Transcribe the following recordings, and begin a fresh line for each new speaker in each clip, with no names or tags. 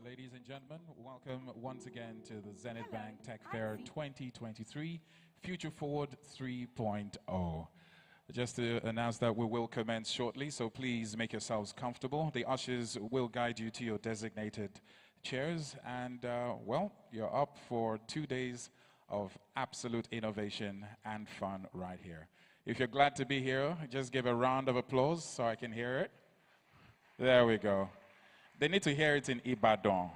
Ladies and gentlemen, welcome once again to the Zenith Bank Tech Fair 2023 Future Forward 3.0. Just to announce that we will commence shortly, so please make yourselves comfortable. The ushers will guide you to your designated chairs, and well, you're up for 2 days of absolute innovation and fun right here. If you're glad to be here, just give a round of applause so I can hear it. There we go. They need to hear it in Ibadan.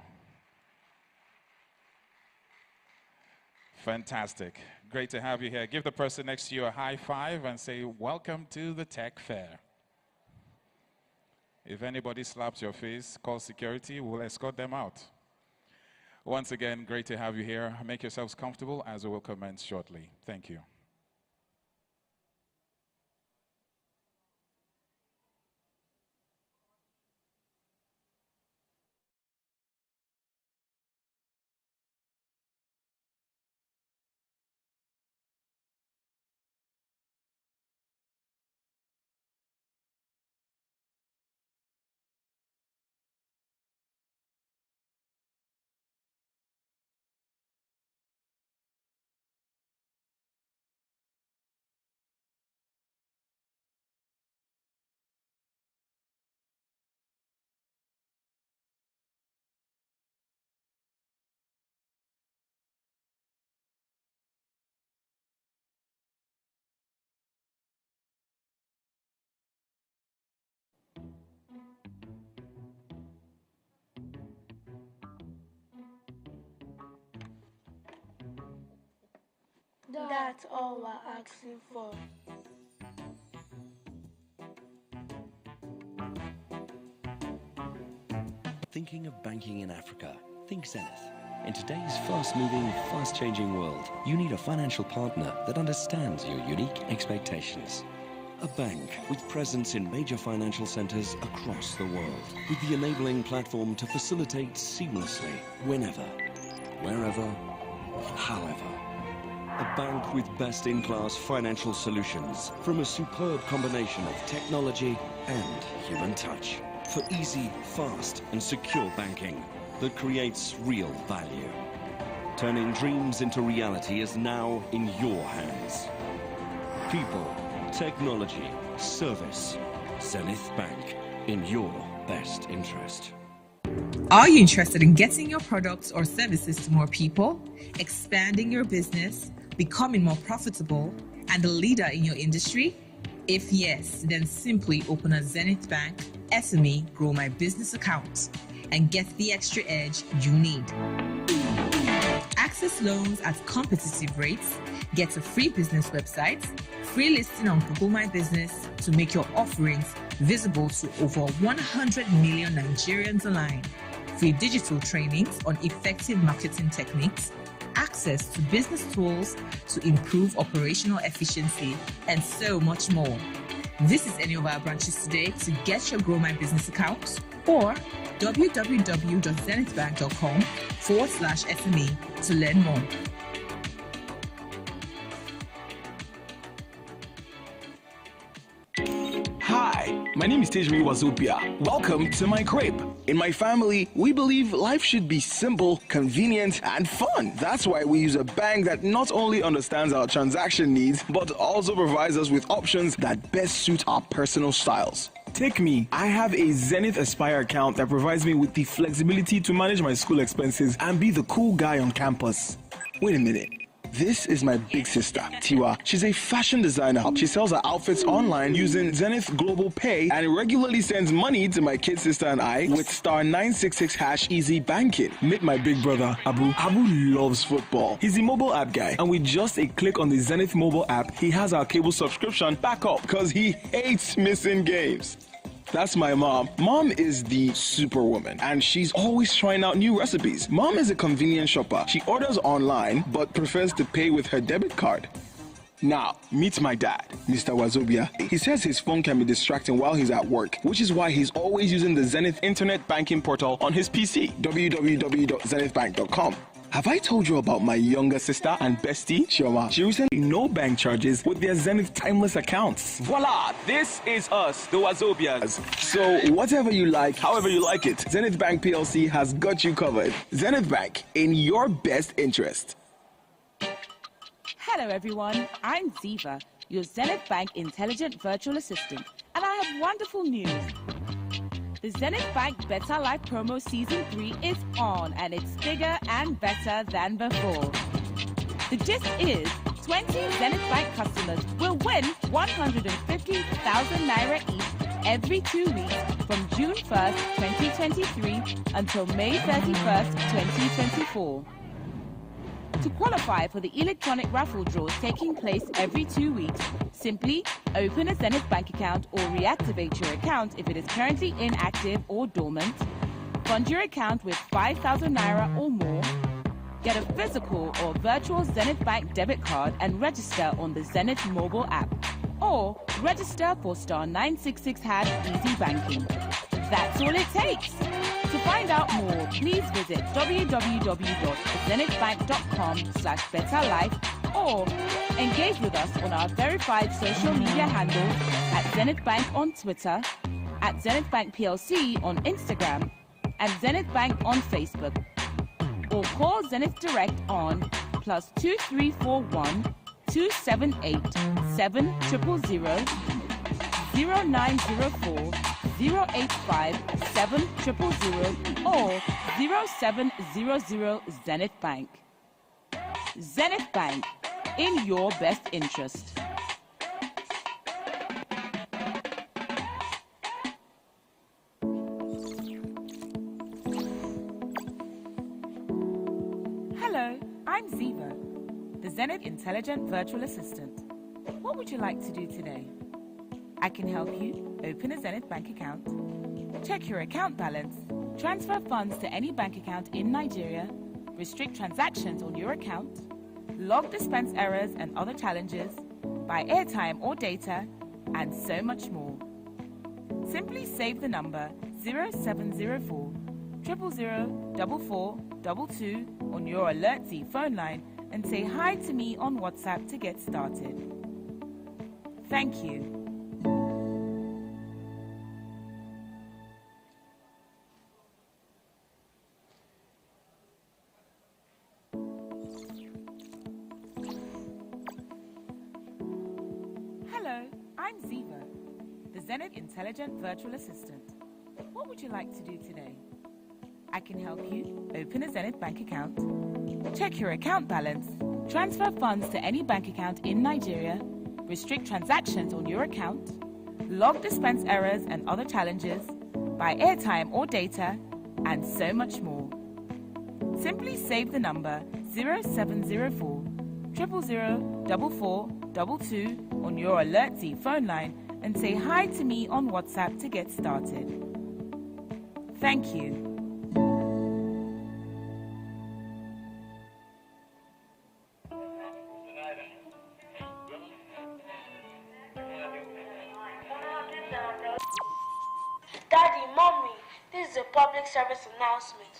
Fantastic. Great to have you here. Give the person next to you a high five and say, welcome to the Tech Fair. If anybody slaps your face, call security, we'll escort them out. Once again, great to have you here. Make yourselves comfortable as we will commence shortly. Thank you.
That's all we're asking for.
Thinking of banking in Africa? Think Zenith. In today's fast-moving, fast-changing world, you need a financial partner that understands your unique expectations. A bank with presence in major financial centers across the world, with the enabling platform to facilitate seamlessly, whenever, wherever, however. A bank with best-in-class financial solutions from a superb combination of technology and human touch for easy, fast, and secure banking that creates real value. Turning dreams into reality is now in your hands. People, technology, service. Zenith Bank, in your best interest.
Are you interested in getting your products or services to more people, expanding your business, becoming more profitable, and a leader in your industry? If yes, then simply open a Zenith Bank SME Grow My Business account and get the extra edge you need. Access loans at competitive rates, get a free business website, free listing on Google My Business to make your offerings visible to over 100 million Nigerians online, free digital trainings on effective marketing techniques, access to business tools to improve operational efficiency, and so much more. Visit any of our branches today to get your Grow My Business account or www.zenithbank.com/SME to learn more.
Hi, my name is Wazobia. Welcome to my crib. In my family, we believe life should be simple, convenient, and fun. That's why we use a bank that not only understands our transaction needs, but also provides us with options that best suit our personal styles. Take me. I have a Zenith Aspire account that provides me with the flexibility to manage my school expenses and be the cool guy on campus. Wait a minute. This is my big sister, Tiwa. She's a fashion designer. She sells her outfits online using Zenith Global Pay and regularly sends money to my kid sister and I with *966# easy banking. Meet my big brother, Abu. Abu loves football. He's a mobile app guy, and with just a click on the Zenith mobile app, he has our cable subscription back up because he hates missing games. That's my mom. Mom is the superwoman, and she's always trying out new recipes. Mom is a convenient shopper. She orders online, but prefers to pay with her debit card. Now, meet my dad, Mr. Wazobia. He says his phone can be distracting while he's at work, which is why he's always using the Zenith Internet Banking Portal on his PC, www.zenithbank.com. Have I told you about my younger sister and bestie, Chioma? She recently no bank charges with their Zenith timeless accounts. Voila! This is us, the Wazobias. So whatever you like, however you like it, Zenith Bank PLC has got you covered. Zenith Bank, in your best interest.
Hello everyone, I'm Ziva, your Zenith Bank Intelligent Virtual Assistant, and I have wonderful news. The Zenith Bank Better Life Promo Season 3 is on, and it's bigger and better than before. The gist is, 20 Zenith Bank customers will win 150,000 Naira each every 2 weeks from June 1st, 2023 until May 31st, 2024. To qualify for the electronic raffle draws taking place every 2 weeks, simply open a Zenith Bank account or reactivate your account if it is currently inactive or dormant, fund your account with 5,000 Naira or more, get a physical or virtual Zenith Bank debit card and register on the Zenith mobile app, or register for *966# Easy Banking. That's all it takes. To find out more, please visit www.zenithbank.com/betterlife or engage with us on our verified social media handles at Zenith Bank on Twitter, at Zenith Bank PLC on Instagram, and Zenith Bank on Facebook. Or call Zenith Direct on +2341 278 7000 0904 085 7000 or 0700 Zenith Bank. Zenith Bank, in your best interest. Hello, I'm Ziva, the Zenith Intelligent Virtual Assistant. What would you like to do today? I can help you open a Zenith Bank account, check your account balance, transfer funds to any bank account in Nigeria, restrict transactions on your account, log dispense errors and other challenges, buy airtime or data, and so much more. Simply save the number 0704 000 4422 on your Alert Z phone line and say hi to me on WhatsApp to get started. Thank you. Hello, I'm Ziva, the Zenith Intelligent Virtual Assistant. What would you like to do today? I can help you open a Zenith Bank account, check your account balance, transfer funds to any bank account in Nigeria, restrict transactions on your account, log dispense errors and other challenges, buy airtime or data, and so much more. Simply save the number 0704 000 4422 on your Alert Z phone line and say hi to me on WhatsApp to get started. Thank you.
Daddy, Mommy, this is a public service announcement.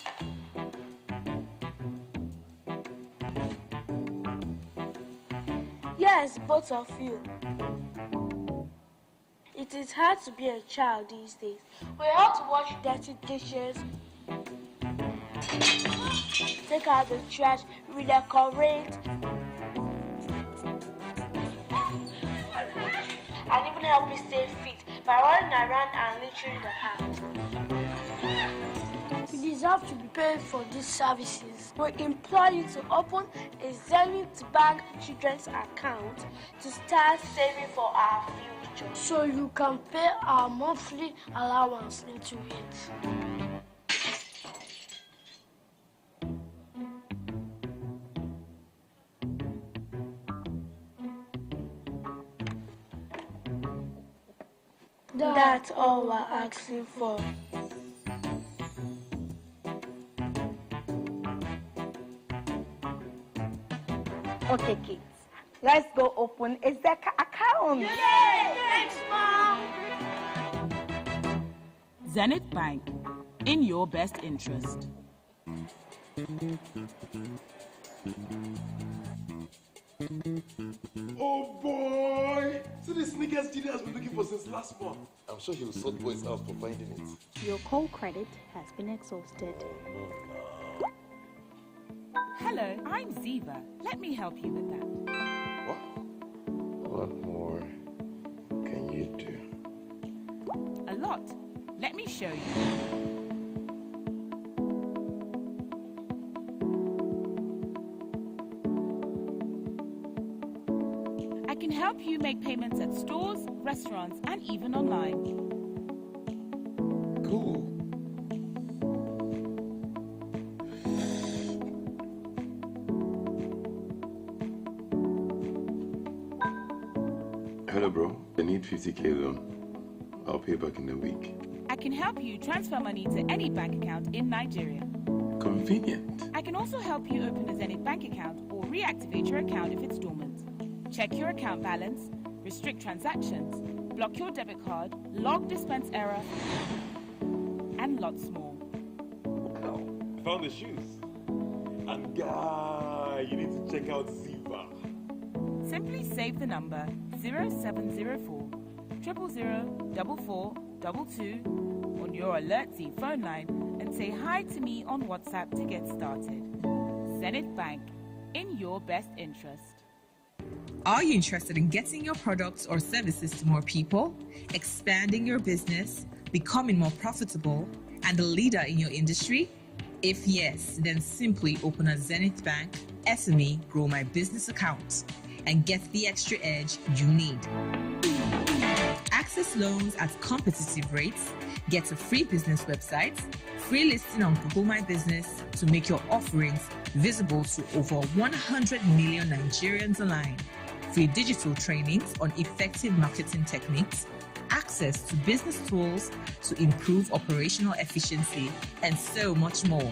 Yes, both of you. It is hard to be a child these days. We have to wash dirty dishes, take out the trash, redecorate, and even help me stay fit by running around and littering the house. You deserve to be paid for these services. We implore you to open a Zenith Bank Children's account to start saving for our future, so you can pay our monthly allowance into it. That's all we're asking for.
Okay, kids, let's go open a Zeka account.
Yay! Thanks, Mom!
Zenith Bank, in your best interest.
Oh boy! So the sneakers Gina has been looking for since last month.
I'm sure he'll sort boys out for finding it.
Your call credit has been exhausted.
Hello, I'm Ziva. Let me help you with that.
What more can you do?
A lot. Let me show you. I can help you make payments at stores, restaurants, and even online.
Cool.
Hello, bro. I need 50K loan. I'll pay back in a week.
I can help you transfer money to any bank account in Nigeria.
Convenient.
I can also help you open a Zenith bank account or reactivate your account if it's dormant. Check your account balance, restrict transactions, block your debit card, log dispense error, and lots more.
Wow. I found the shoes. And guy, you need to check out Ziva.
Simply save the number 0704 000 4422 on your Alert Z phone line and say hi to me on WhatsApp to get started. Zenith Bank, in your best interest.
Are you interested in getting your products or services to more people, expanding your business, becoming more profitable, and a leader in your industry? If yes, then simply open a Zenith Bank SME Grow My Business account and get the extra edge you need. Access loans at competitive rates, get a free business website, free listing on Google My Business to make your offerings visible to over 100 million Nigerians online, free digital trainings on effective marketing techniques, access to business tools to improve operational efficiency, and so much more.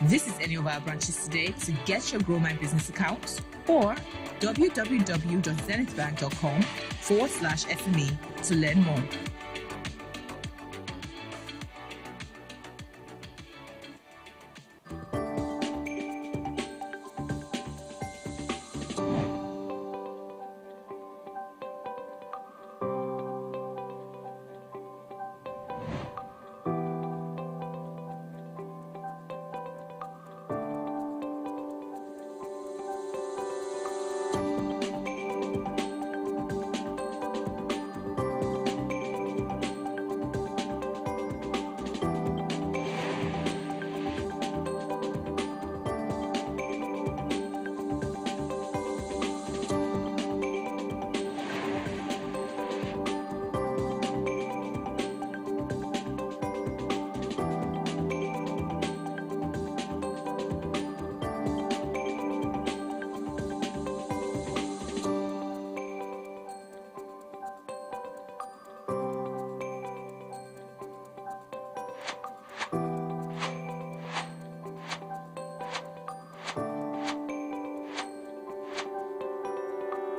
Visit any of our branches today to get your Grow My Business account or www.zenithbank.com/SME to learn more.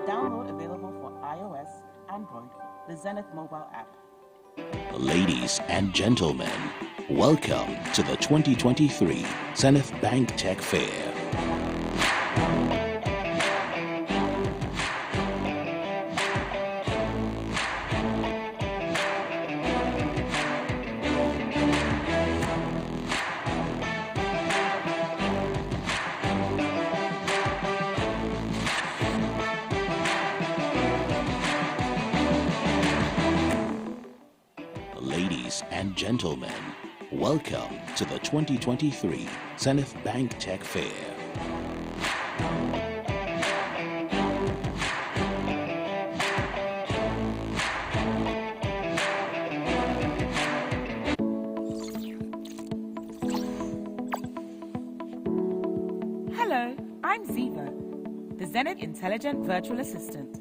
Download available for iOS, Android, the Zenith mobile app.
Ladies and gentlemen, welcome to the 2023 Zenith Bank Tech Fair. Ladies and gentlemen, welcome to the 2023 Zenith Bank Tech Fair.
Hello, I'm Ziva, the Zenith Intelligent Virtual Assistant.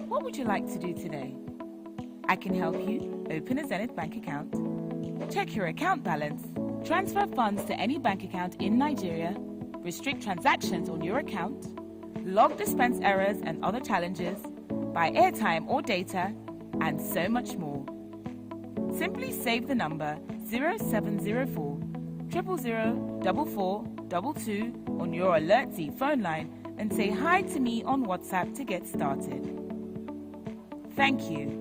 What would you like to do today? I can help you open a Zenith bank account, check your account balance, transfer funds to any bank account in Nigeria, restrict transactions on your account, log dispense errors and other challenges, buy airtime or data, and so much more. Simply save the number 0704 000 44 0022 on your Alert Z phone line and say hi to me on WhatsApp to get started. Thank you.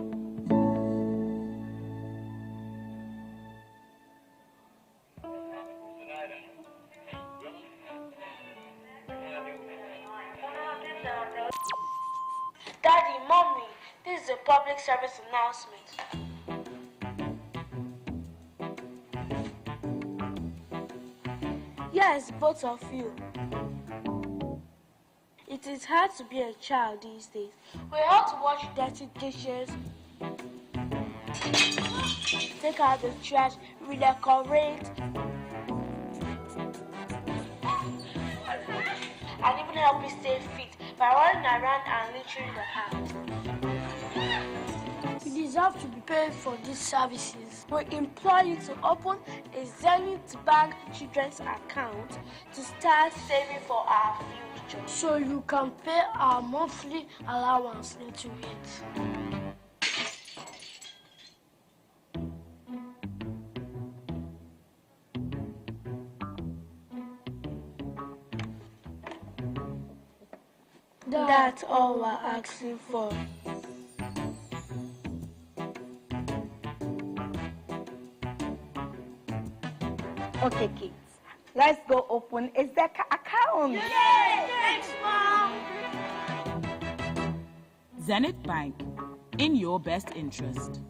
Daddy, Mommy, this is a public service announcement. Yes, both of you. It is hard to be a child these days. We have to wash dirty dishes, take out the trash, redecorate, and even help you stay fit by running around and littering the house. You deserve to be paid for these services. We implore you to open a Zenith Bank children's account to start saving for our future, so you can pay our monthly allowance into it. That's all we're asking for.
Okay, kids, let's go open a Zenith account.
Yay! Thanks, Mom!
Zenith Bank, in your best interest.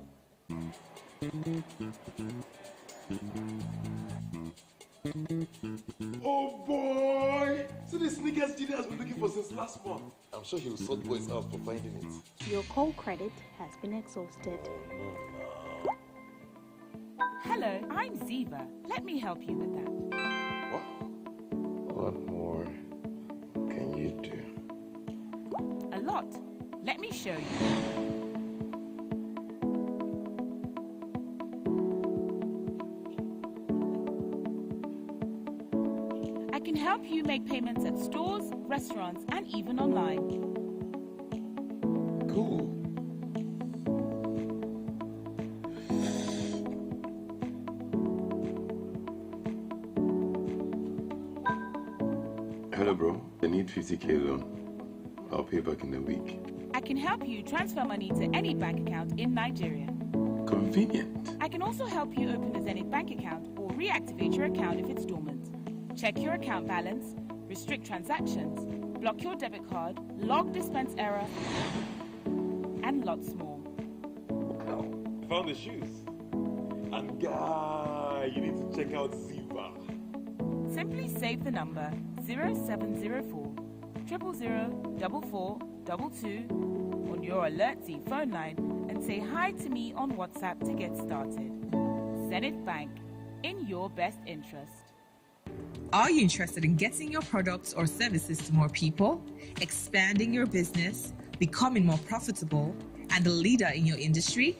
Oh boy! So the sneakers Gina has been looking for since last month.
I'm sure he'll sort boys out for finding it.
Your call credit has been exhausted.
Hello, I'm Ziva. Let me help you with that.
What more can you do?
A lot. Let me show you. I can help you make payments at stores, restaurants, and even online.
Cool. Hello, bro. I need 50K loan. I'll pay back in a week.
I can help you transfer money to any bank account in Nigeria.
Convenient.
I can also help you open a Zenith bank account or reactivate your account if it's dormant. Check your account balance, restrict transactions, block your debit card, log dispense error, and lots more.
I found the shoes. And guy, you need to check out Ziva.
Simply save the number 0704 000 4422 on your Alert Z phone line and say hi to me on WhatsApp to get started. Zenith Bank, in your best interest.
Are you interested in getting your products or services to more people, expanding your business, becoming more profitable, and a leader in your industry?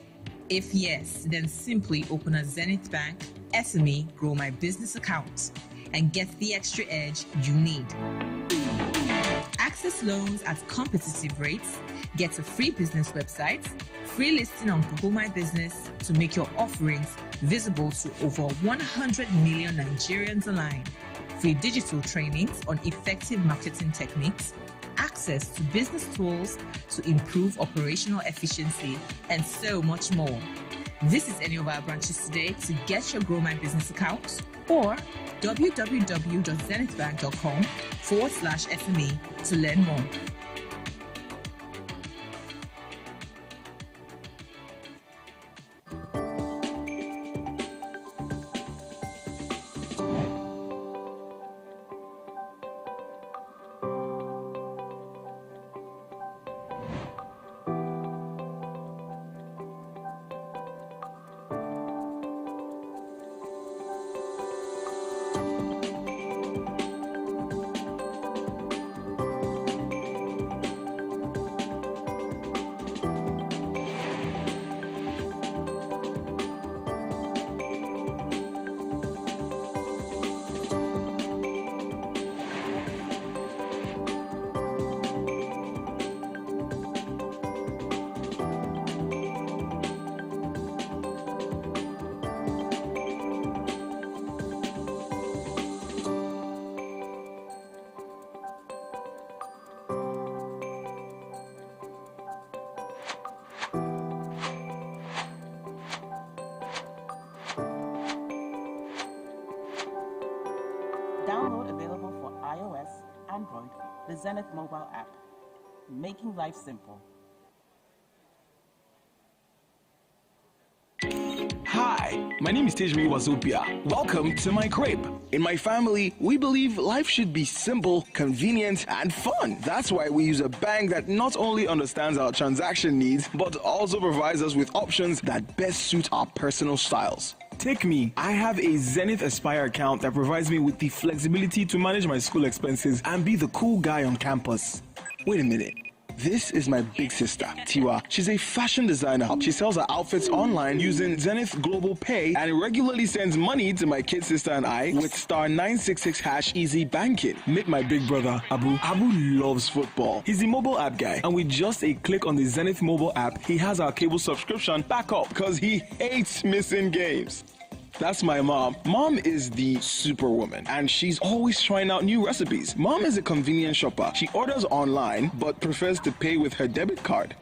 If yes, then simply open a Zenith Bank SME Grow My Business account and get the extra edge you need. Access loans at competitive rates, get a free business website, free listing on Google My Business to make your offerings visible to over 100 million Nigerians online, free digital trainings on effective marketing techniques, access to business tools to improve operational efficiency, and so much more. Visit any of our branches today to get your Grow My Business account or www.zenithbank.com/SME to learn more.
Zenith mobile app, making life simple.
Hi, my name is Wazobia. Welcome to my crib. In my family, we believe life should be simple, convenient, and fun. That's why we use a bank that not only understands our transaction needs, but also provides us with options that best suit our personal styles. Take me. I have a Zenith Aspire account that provides me with the flexibility to manage my school expenses and be the cool guy on campus. Wait a minute. This is my big sister, Tiwa. She's a fashion designer. She sells her outfits online using Zenith Global Pay and regularly sends money to my kid sister and I with *966# easy banking. Meet my big brother, Abu. Abu loves football. He's the mobile app guy, and with just a click on the Zenith mobile app, he has our cable subscription back up because he hates missing games. That's my mom. Mom is the superwoman, and she's always trying out new recipes. Mom is a convenient shopper. She orders online, but prefers to pay with her debit card.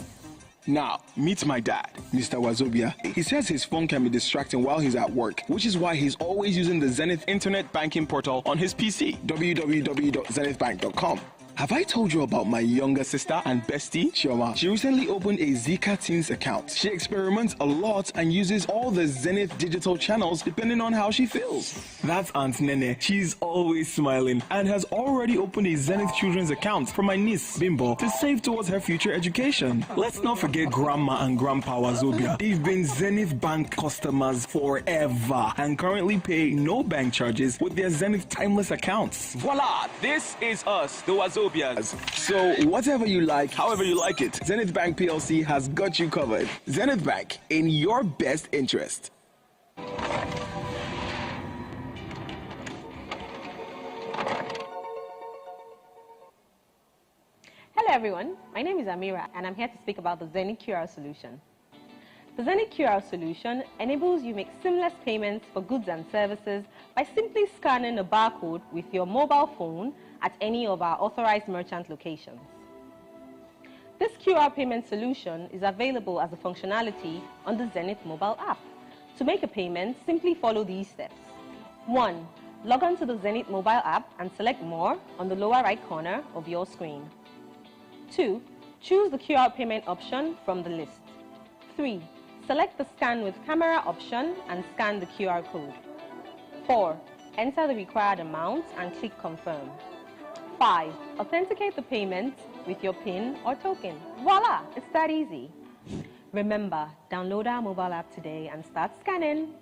Now, meet my dad, Mr. Wazobia. He says his phone can be distracting while he's at work, which is why he's always using the Zenith Internet Banking Portal on his PC, www.zenithbank.com. Have I told you about my younger sister and bestie, Chioma? She recently opened a Zika Teens account. She experiments a lot and uses all the Zenith digital channels depending on how she feels. That's Aunt Nene. She's always smiling and has already opened a Zenith Children's account for my niece, Bimbo, to save towards her future education. Let's not forget Grandma and Grandpa Wazobia. They've been Zenith Bank customers forever and currently pay no bank charges with their Zenith Timeless accounts. Voila! This is us, the Wazobia. So, whatever you like, however you like it, Zenith Bank PLC has got you covered. Zenith Bank, in your best interest.
Hello everyone, my name is Amira and I'm here to speak about the Zenith QR solution. The Zenith QR solution enables you to make seamless payments for goods and services by simply scanning a barcode with your mobile phone at any of our authorized merchant locations. This QR payment solution is available as a functionality on the Zenith mobile app. To make a payment, simply follow these steps. 1. Log on to the Zenith mobile app and select More on the lower right corner of your screen. 2. Choose the QR payment option from the list. 3. Select the Scan with Camera option and scan the QR code. 4. Enter the required amount and click Confirm. 5. Authenticate the payment with your PIN or token. Voila! It's that easy. Remember, download our mobile app today and start scanning.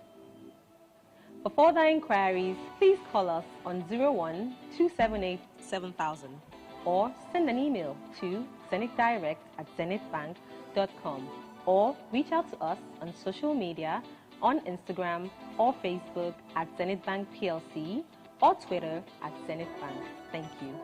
For further inquiries, please call us on 01-278-7000 or send an email to zenithdirect@zenithbank.com or reach out to us on social media on Instagram or Facebook at Zenith Bank PLC or Twitter at Zenith Bank. Thank you.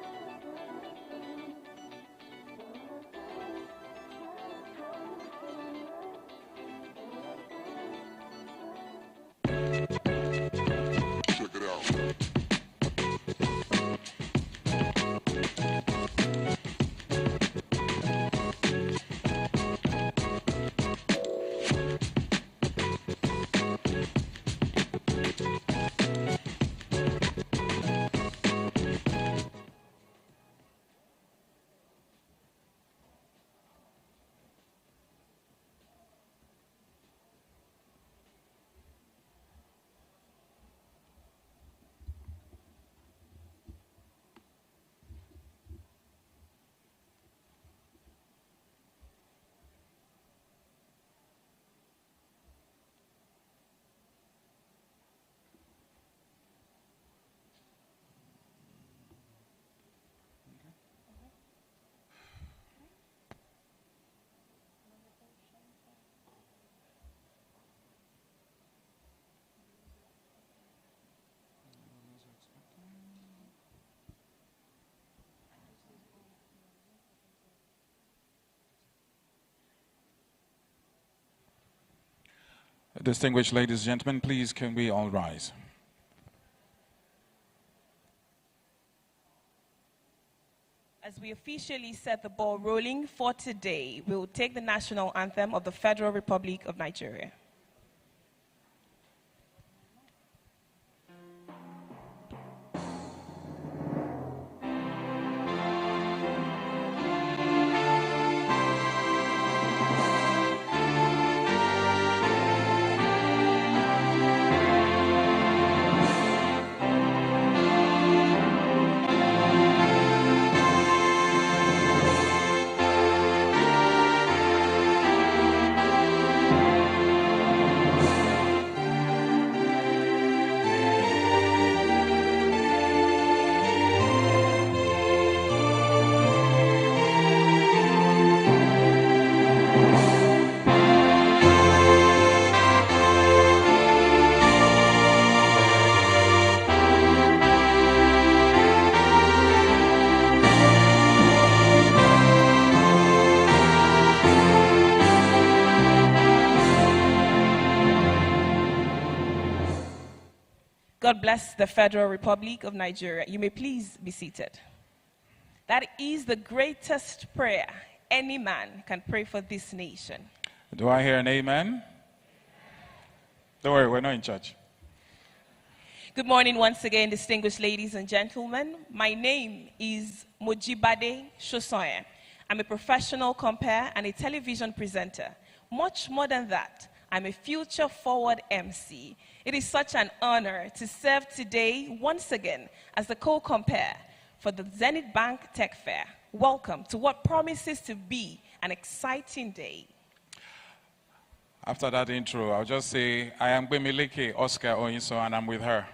Check it out.
Distinguished ladies and gentlemen, please can we all rise?
As we officially set the ball rolling for today, we will take the national anthem of the Federal Republic of Nigeria. God bless the Federal Republic of Nigeria. You may please be seated. That is the greatest prayer any man can pray for this nation.
Do I hear an amen? Don't worry, we're not in church.
Good morning once again, distinguished ladies and gentlemen. My name is Mojibade Shosoye. I'm a professional compere and a television presenter. Much more than that, I'm a future-forward MC. It is such an honor to serve today once again as the co-compere for the Zenith Bank Tech Fair. Welcome to what promises to be an exciting day.
After that intro, I'll just say, I am Gbemileke Oscar Oyinso, and I'm with her.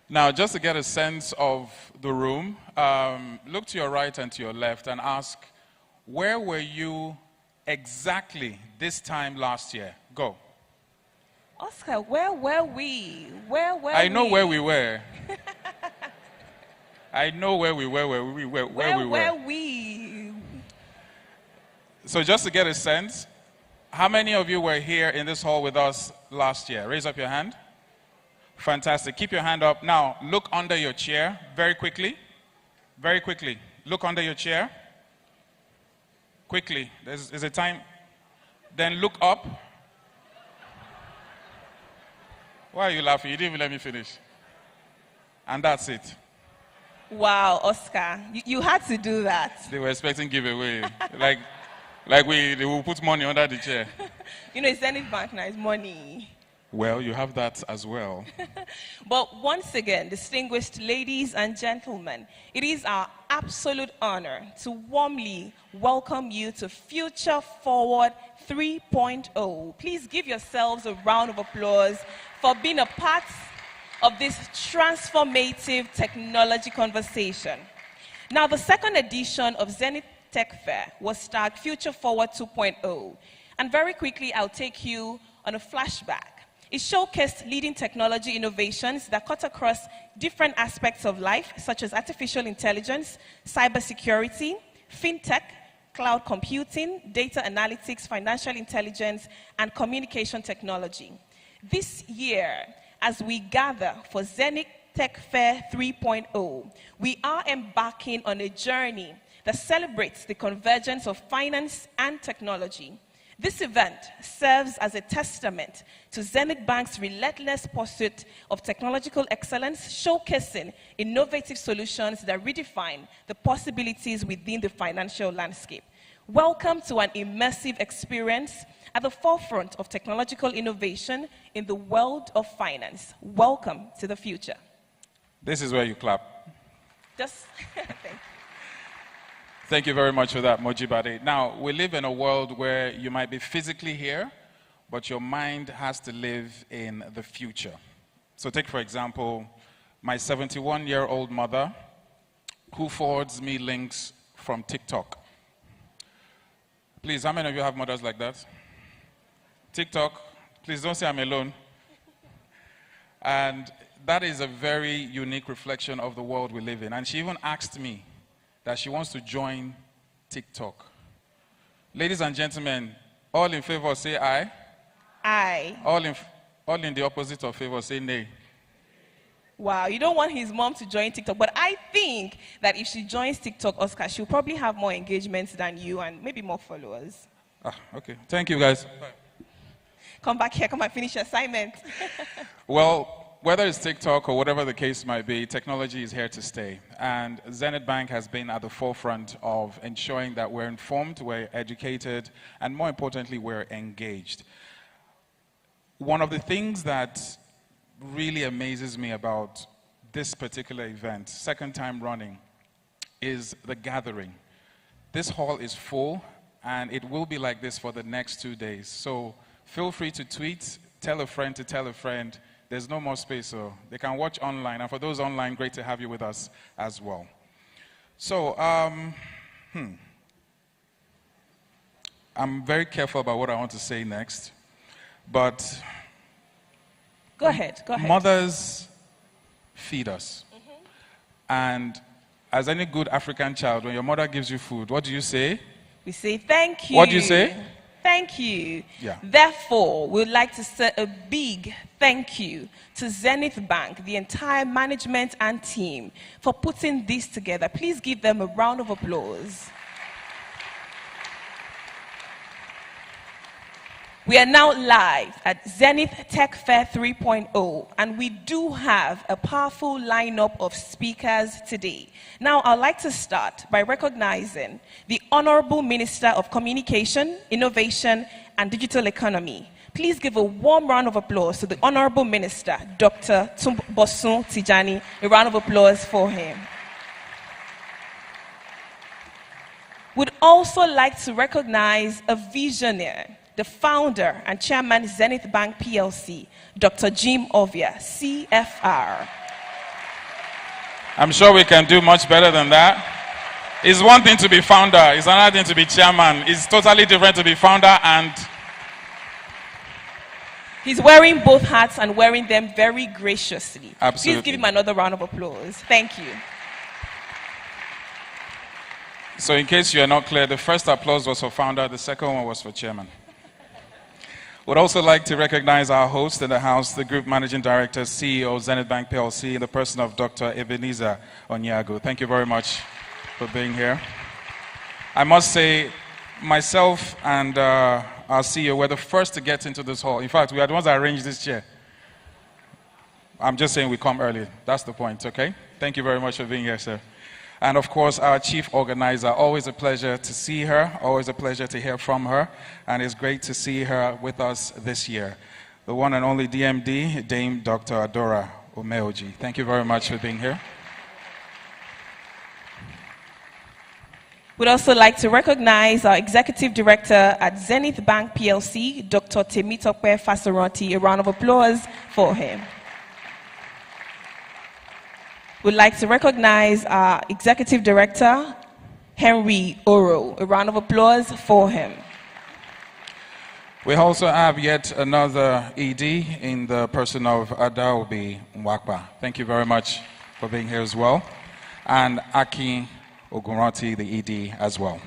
Now, just to get a sense of the room, look to your right and to your left and ask, where were you exactly this time last year? Go.
Oscar, where were we? Where were we?
I know where we were. I know where we were, where we were.
Where were we?
So just to get a sense, how many of you were here in this hall with us last year? Raise up your hand. Fantastic. Keep your hand up. Now, look under your chair very quickly. Very quickly. Look under your chair. Quickly. There's a time. Then look up. Why are you laughing? You didn't even let me finish. And that's it.
Wow, Oscar. You had to do that.
They were expecting giveaway. like they will put money under the chair.
You know, it's Zenith Bank now, it's money.
Well, you have that as well.
But once again, distinguished ladies and gentlemen, it is our absolute honor to warmly welcome you to Future Forward 3.0. Please give yourselves a round of applause for being a part of this transformative technology conversation. Now, the second edition of Zenith Tech Fair was tagged Future Forward 2.0. And very quickly, I'll take you on a flashback. It showcased leading technology innovations that cut across different aspects of life, such as artificial intelligence, cybersecurity, fintech, cloud computing, data analytics, financial intelligence, and communication technology. This year, as we gather for Zenith Tech Fair 3.0, we are embarking on a journey that celebrates the convergence of finance and technology. This event serves as a testament to Zenith Bank's relentless pursuit of technological excellence, showcasing innovative solutions that redefine the possibilities within the financial landscape. Welcome to an immersive experience at the forefront of technological innovation in the world of finance. Welcome to the future.
This is where you clap.
Just thank you.
Thank you very much for that, Mojibade. Now, we live in a world where you might be physically here, but your mind has to live in the future. So take, for example, my 71-year-old mother, who forwards me links from TikTok. Please, how many of you have mothers like that? TikTok, please don't say I'm alone. And that is a very unique reflection of the world we live in. And she even asked me that she wants to join TikTok. Ladies and gentlemen, all in favor say aye.
Aye.
All in the opposite of favor say nay.
Wow, you don't want his mom to join TikTok, but I think that if she joins TikTok, Oscar, she'll probably have more engagements than you and maybe more followers.
Okay. Thank you, guys. Bye.
Come back here, come and finish your assignment.
Well, whether it's TikTok or whatever the case might be, technology is here to stay. And Zenith Bank has been at the forefront of ensuring that we're informed, we're educated, and more importantly, we're engaged. One of the things that really amazes me about this particular event, second time running, is the gathering. This hall is full, and it will be like this for the next 2 days. So feel free to tweet, tell a friend to tell a friend. There's no more space, so they can watch online. And for those online, great to have you with us as well. So, I'm very careful about what I want to say next. But
Go ahead.
Mothers feed us. And as any good African child, when your mother gives you food, what do you say?
We say, thank you.
What do you say?
thank you.
Yeah.
Therefore, we'd like to say a big thank you to Zenith Bank, the entire management and team, for putting this together. Please give them a round of applause. We are now live at Zenith Tech Fair 3.0, and we do have a powerful lineup of speakers today. Now, I'd like to start by recognizing the Honorable Minister of Communication, Innovation, and Digital Economy. Please give a warm round of applause to the Honorable Minister, Dr. Bosun Tijani. A round of applause for him. We'd also like to recognize a visionary, the founder and chairman Zenith Bank PLC, Dr. Jim Ovia, CFR.
I'm sure we can do much better than that. It's one thing to be founder, it's another thing to be chairman. It's totally different to be founder and...
He's wearing both hats and wearing them very graciously.
Absolutely.
Please give him another round of applause. Thank you.
So in case you're not clear, the first applause was for founder, the second one was for chairman. Would also like to recognize our host in the house, the Group Managing Director, CEO, Zenith Bank PLC, in the person of Dr. Ebenezer Onyago. Thank you very much for being here. I must say, myself and our CEO were the first to get into this hall. In fact, we are the ones that arranged this chair. I'm just saying we come early. That's the point, okay? Thank you very much for being here, sir. And of course, our chief organizer, always a pleasure to see her, always a pleasure to hear from her, and it's great to see her with us this year. The one and only DMD, Dame Dr. Adora Omeoji. Thank you very much for being here.
We'd also like to recognize our Executive Director at Zenith Bank PLC, Dr. Temitope Fasoroti. A round of applause for him. We'd like to recognize our Executive Director, Henry Oro. A round of applause for him.
We also have yet another ED in the person of Adaobi Mwakpa. Thank you very much for being here as well. And Aki Ogunranti, the ED, as well.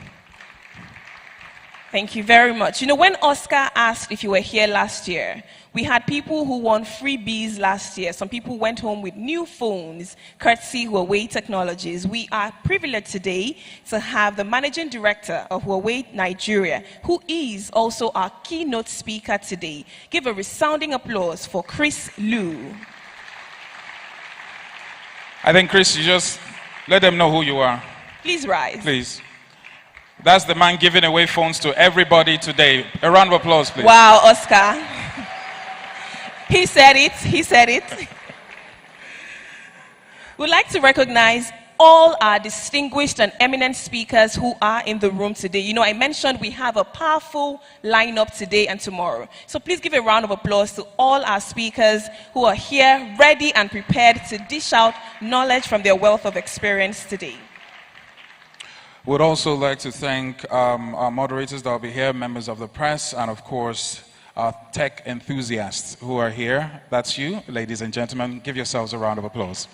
Thank you very much. You know, when Oscar asked if you were here last year, we had people who won freebies last year. Some people went home with new phones, courtesy Huawei Technologies. We are privileged today to have the Managing Director of Huawei Nigeria, who is also our keynote speaker today. Give a resounding applause for Chris Liu.
I think, Chris, you just let them know who you are.
Please rise.
Please. That's the man giving away phones to everybody today. A round of applause, please.
Wow, Oscar. He said it. He said it. We'd like to recognize all our distinguished and eminent speakers who are in the room today. You know, I mentioned we have a powerful lineup today and tomorrow. So please give a round of applause to all our speakers who are here, ready and prepared to dish out knowledge from their wealth of experience today.
Would also like to thank our moderators that will be here, members of the press, and of course, our tech enthusiasts who are here. That's you, ladies and gentlemen. Give yourselves a round of applause.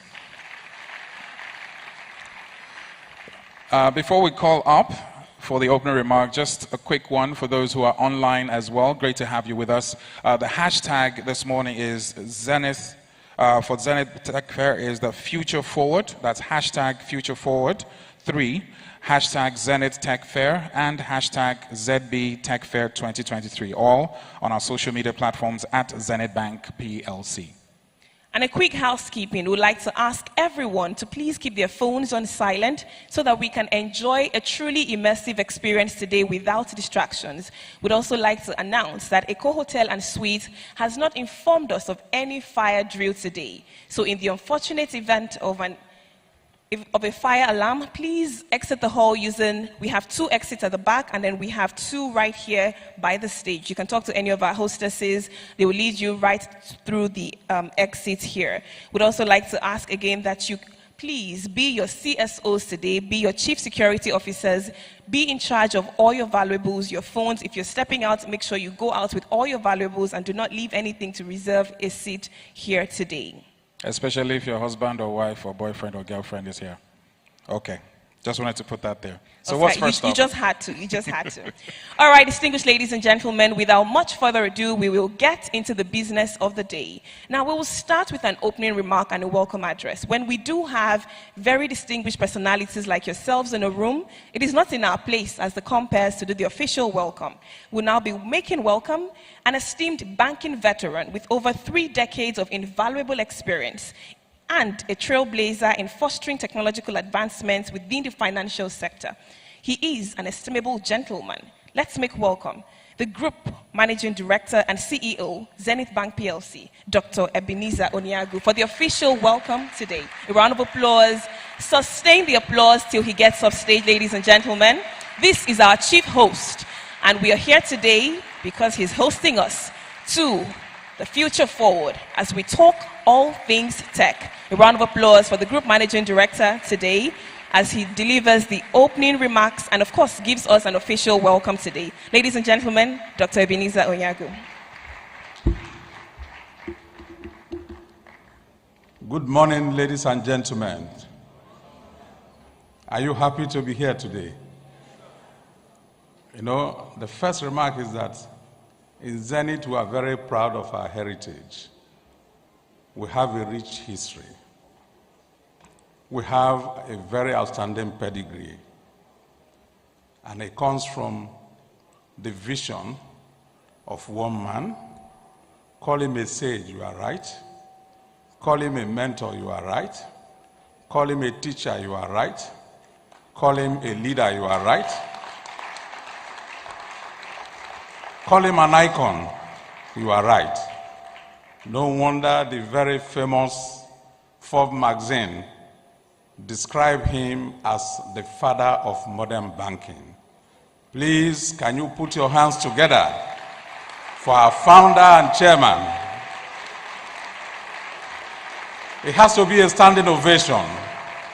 Before we call up for the opening remark, just a quick one for those who are online as well. Great to have you with us. The hashtag this morning is Zenith, for Zenith Tech Fair is the Future Forward. That's hashtag Future Forward 3. Hashtag Zenith Tech Fair and hashtag ZB Tech Fair 2023, all on our social media platforms at Zenith Bank PLC.
And a quick housekeeping, we'd like to ask everyone to please keep their phones on silent so that we can enjoy a truly immersive experience today without distractions. We'd also like to announce that Eco Hotel and Suites has not informed us of any fire drill today. So in the unfortunate event of a fire alarm, please exit the hall using, we have 2 exits at the back and then we have 2 right here by the stage. You can talk to any of our hostesses. They will lead you right through the exit here. We'd also like to ask again that you please be your CSOs today, be your chief security officers, be in charge of all your valuables, your phones. If you're stepping out, make sure you go out with all your valuables and do not leave anything to reserve a seat here today.
Especially if your husband or wife or boyfriend or girlfriend is here. Okay. Just wanted to put that there. So
Okay,
what's first
you
up?
just had to. You just had to. All right, distinguished ladies and gentlemen, without much further ado, we will get into the business of the day. Now, we will start with an opening remark and a welcome address. When we do have very distinguished personalities like yourselves in a room, it is not in our place as the compares to do the official welcome. We'll now be making welcome an esteemed banking veteran with over 3 decades of invaluable experience and a trailblazer in fostering technological advancements within the financial sector. He is an estimable gentleman. Let's make welcome the Group Managing Director and CEO, Zenith Bank PLC, Dr. Ebenezer Onyeagu, for the official welcome today. A round of applause. Sustain the applause till he gets off stage, ladies and gentlemen. This is our chief host, and we are here today because he's hosting us to the future forward as we talk all things tech. A round of applause for the Group Managing Director today as he delivers the opening remarks and, of course, gives us an official welcome today. Ladies and gentlemen, Dr. Ebenezer Onyeagu.
Good morning, ladies and gentlemen. Are you happy to be here today? You know, the first remark is that in Zenith, we are very proud of our heritage. We have a rich history. We have a very outstanding pedigree. And it comes from the vision of one man. Call him a sage, you are right. Call him a mentor, you are right. Call him a teacher, you are right. Call him a leader, you are right. Call him an icon, you are right. No wonder the very famous Forbes magazine described him as the father of modern banking. Please, can you put your hands together for our founder and chairman? It has to be a standing ovation.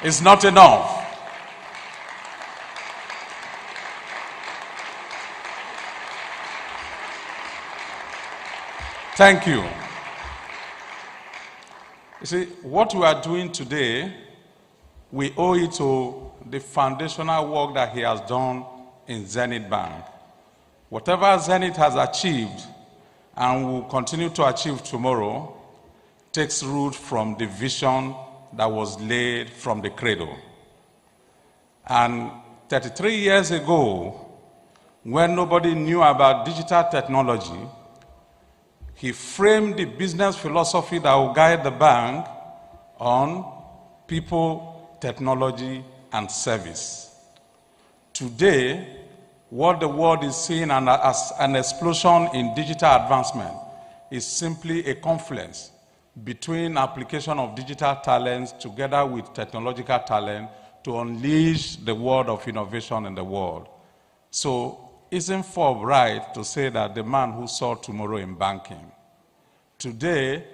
It's not enough. Thank you. You see, what we are doing today, we owe it to the foundational work that he has done in Zenith Bank. Whatever Zenith has achieved and will continue to achieve tomorrow takes root from the vision that was laid from the cradle. And 33 years ago, when nobody knew about digital technology, he framed the business philosophy that will guide the bank on people, technology, and service. Today, what the world is seeing as an explosion in digital advancement is simply a confluence between application of digital talents together with technological talent to unleash the world of innovation in the world. So, isn't Forbes right to say that the man who saw tomorrow in banking? Today,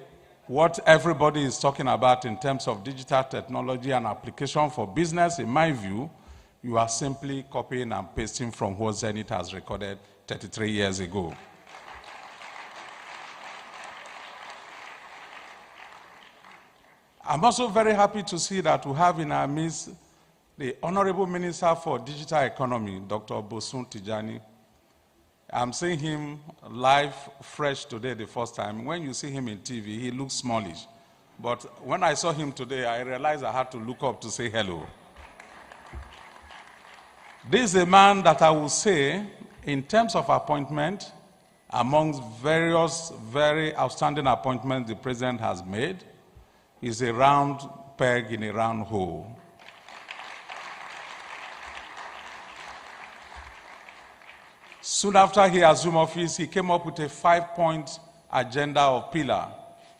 what everybody is talking about in terms of digital technology and application for business, in my view, you are simply copying and pasting from what Zenith has recorded 33 years ago. I'm also very happy to see that we have in our midst the Honorable Minister for Digital Economy, Dr. Bosun Tijani. I'm seeing him live, fresh today the first time. When you see him in TV, he looks smallish. But when I saw him today, I realized I had to look up to say hello. This is a man that I will say, in terms of appointment, amongst various very outstanding appointments the president has made, is a round peg in a round hole. Soon after he assumed office, he came up with a 5-point agenda of pillar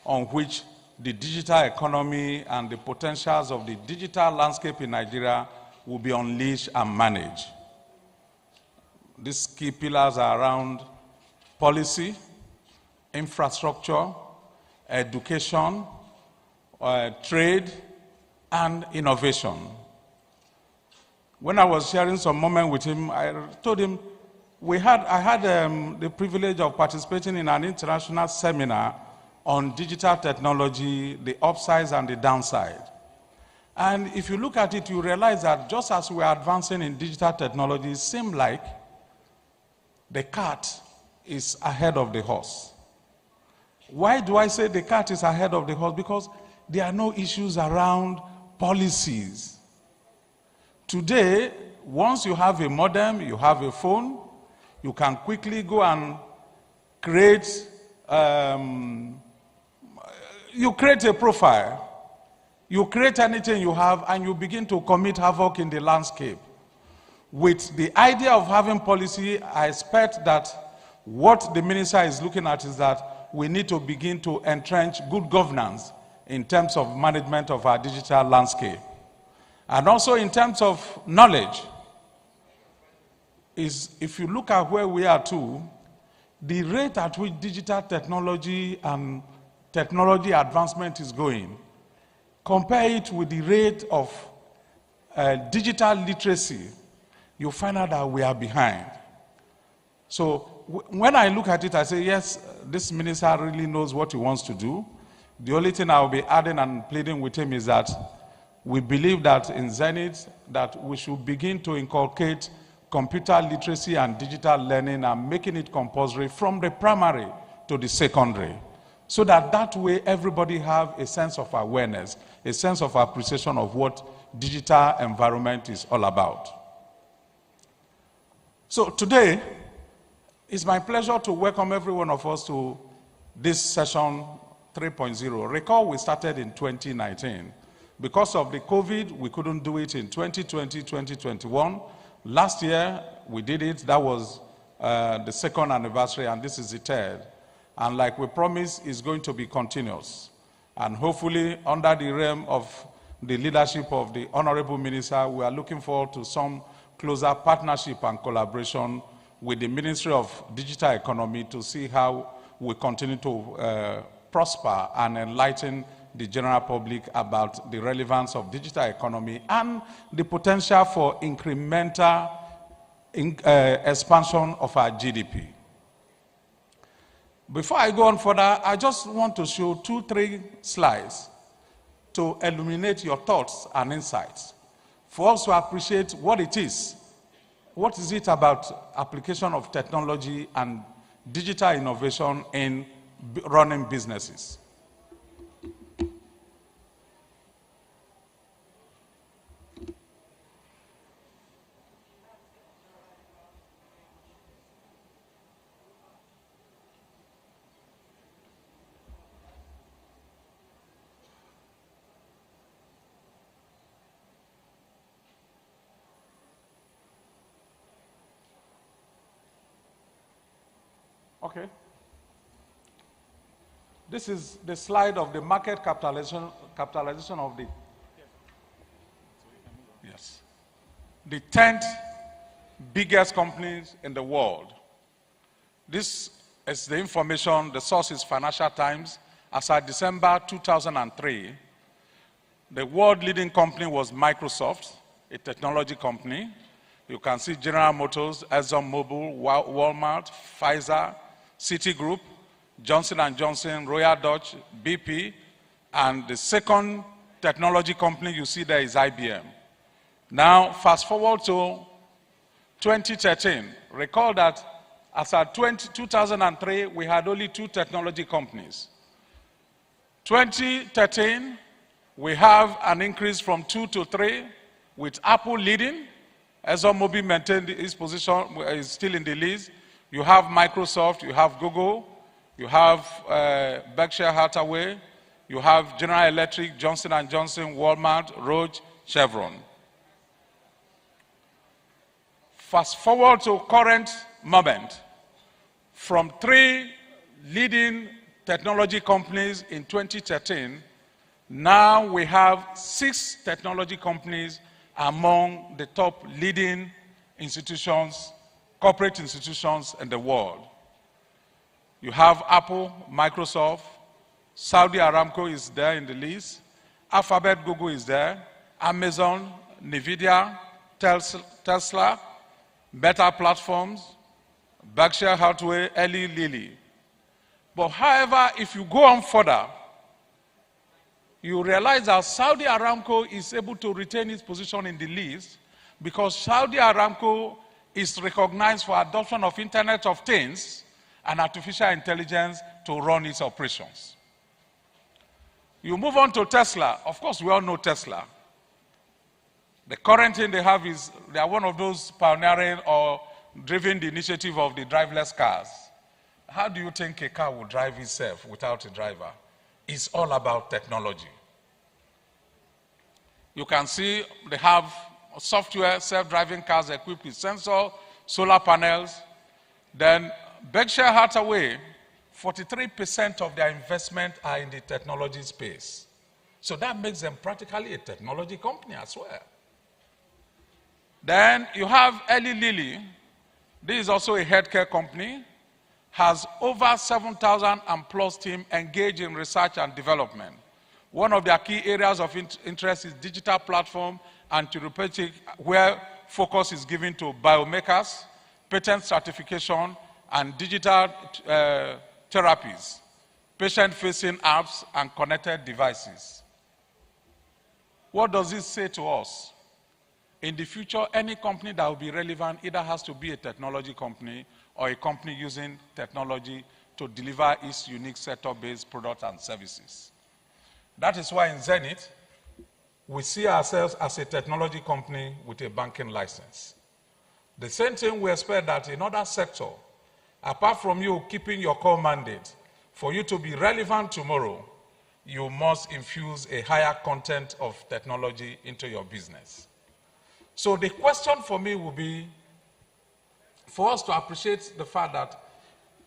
on which the digital economy and the potentials of the digital landscape in Nigeria will be unleashed and managed. These key pillars are around policy, infrastructure, education, trade, and innovation. When I was sharing some moment with him, I told him, I had the privilege of participating in an international seminar on digital technology, the upsides and the downside. And if you look at it, you realize that just as we are advancing in digital technology, it seems like the cart is ahead of the horse. Why do I say the cart is ahead of the horse? Because there are no issues around policies. Today, once you have a modem, you have a phone, you can quickly go and create, you create a profile. You create anything you have and you begin to commit havoc in the landscape. With the idea of having policy, I expect that what the minister is looking at is that we need to begin to entrench good governance in terms of management of our digital landscape. And also in terms of knowledge, if you look at where we are too, the rate at which digital technology and technology advancement is going, compare it with the rate of digital literacy, you find out that we are behind. So when I look at it, I say, yes, this minister really knows what he wants to do. The only thing I will be adding and pleading with him is that we believe that in Zenith, that we should begin to inculcate computer literacy and digital learning and making it compulsory from the primary to the secondary, so that way everybody have a sense of awareness, a sense of appreciation of what digital environment is all about. So today, it's my pleasure to welcome every one of us to this session 3.0. Recall we started in 2019. Because of the COVID, we couldn't do it in 2020, 2021. Last year, we did it. That was the second anniversary, and this is the third. And like we promised, it's going to be continuous. And hopefully, under the realm of the leadership of the Honorable Minister, we are looking forward to some closer partnership and collaboration with the Ministry of Digital Economy to see how we continue to prosper and enlighten the general public about the relevance of digital economy and the potential for incremental expansion of our GDP. Before I go on further, I just want to show 2-3 slides to illuminate your thoughts and insights, for us to appreciate what it is. What is it about application of technology and digital innovation in running businesses? Okay. This is the slide of the market capitalization of the, yes, the 10th biggest companies in the world. This is the information, the source is Financial Times. As of December 2003, the world leading company was Microsoft, a technology company. You can see General Motors, ExxonMobil, Walmart, Pfizer, Citigroup, Johnson & Johnson, Royal Dutch, BP, and the second technology company you see there is IBM. Now, fast forward to 2013. Recall that as of 2003, we had only 2 technology companies. 2013, we have an increase from 2 to 3, with Apple leading. ExxonMobil maintained its position, is still in the lead. You have Microsoft, you have Google, you have Berkshire Hathaway, you have General Electric, Johnson & Johnson, Walmart, Roche, Chevron. Fast forward to current moment. From 3 leading technology companies in 2013, now we have 6 technology companies among the top leading institutions, corporate institutions in the world. You have Apple, Microsoft, Saudi Aramco is there in the list, Alphabet, Google is there, Amazon, Nvidia, Tesla, Meta Platforms, Berkshire Hathaway, Eli Lilly. But however, if you go on further, you realize that Saudi Aramco is able to retain its position in the list because Saudi Aramco is recognized for adoption of Internet of Things and artificial intelligence to run its operations. You move on to Tesla. Of course, we all know Tesla. The current thing they have is they are one of those pioneering or driving the initiative of the driverless cars. How do you think a car will drive itself without a driver? It's all about technology. You can see they have software, self-driving cars equipped with sensor, solar panels. Then Berkshire Hathaway, 43% of their investment are in the technology space. So that makes them practically a technology company as well. Then you have Eli Lilly. This is also a healthcare company. Has over 7,000 and plus team engaged in research and development. One of their key areas of interest is digital platform and therapeutic, where focus is given to biomakers, patent certification, and digital therapies, patient-facing apps, and connected devices. What does this say to us? In the future, any company that will be relevant either has to be a technology company or a company using technology to deliver its unique sector-based products and services. That is why in Zenith, we see ourselves as a technology company with a banking license. The same thing we expect that in other sectors, apart from you keeping your core mandate, for you to be relevant tomorrow, you must infuse a higher content of technology into your business. So the question for me will be, for us to appreciate the fact that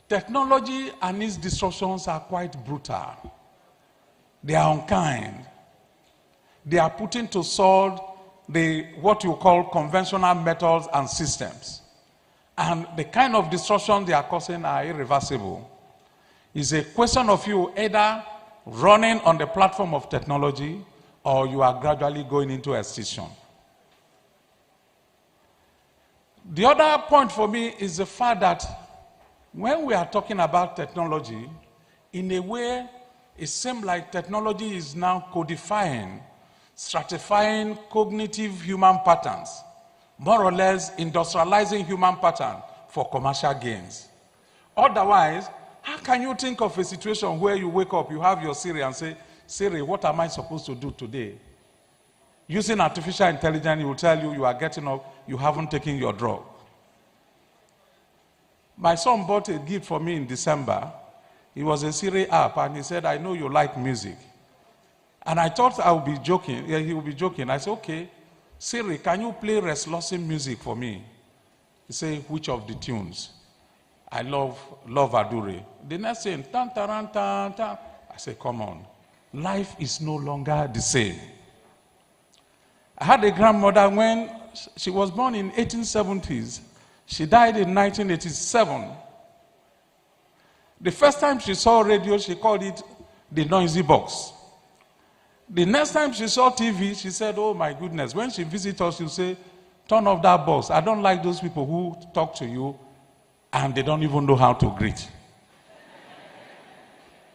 technology and its disruptions are quite brutal. They are unkind. They are putting to sword what you call conventional methods and systems. And the kind of disruption they are causing are irreversible. It's a question of you either running on the platform of technology or you are gradually going into extinction. The other point for me is the fact that when we are talking about technology, in a way, it seems like technology is now codifying, stratifying cognitive human patterns, more or less industrializing human patterns for commercial gains. Otherwise, how can you think of a situation where you wake up, you have your Siri and say, Siri, what am I supposed to do today? Using artificial intelligence, it will tell you you are getting up, you haven't taken your drug. My son bought a gift for me in December. It was a Siri app, and he said, I know you like music. And I thought I would be joking. Yeah, he would be joking. I said, okay, Siri, can you play restlessing music for me? He said, which of the tunes? I love Adure. The next thing, tan, tan, tan, tan. I said, come on. Life is no longer the same. I had a grandmother when she was born in 1870s. She died in 1987. The first time she saw radio, she called it the noisy box. The next time she saw TV, she said, oh my goodness. When she visits us, she'll say, turn off that box. I don't like those people who talk to you and they don't even know how to greet.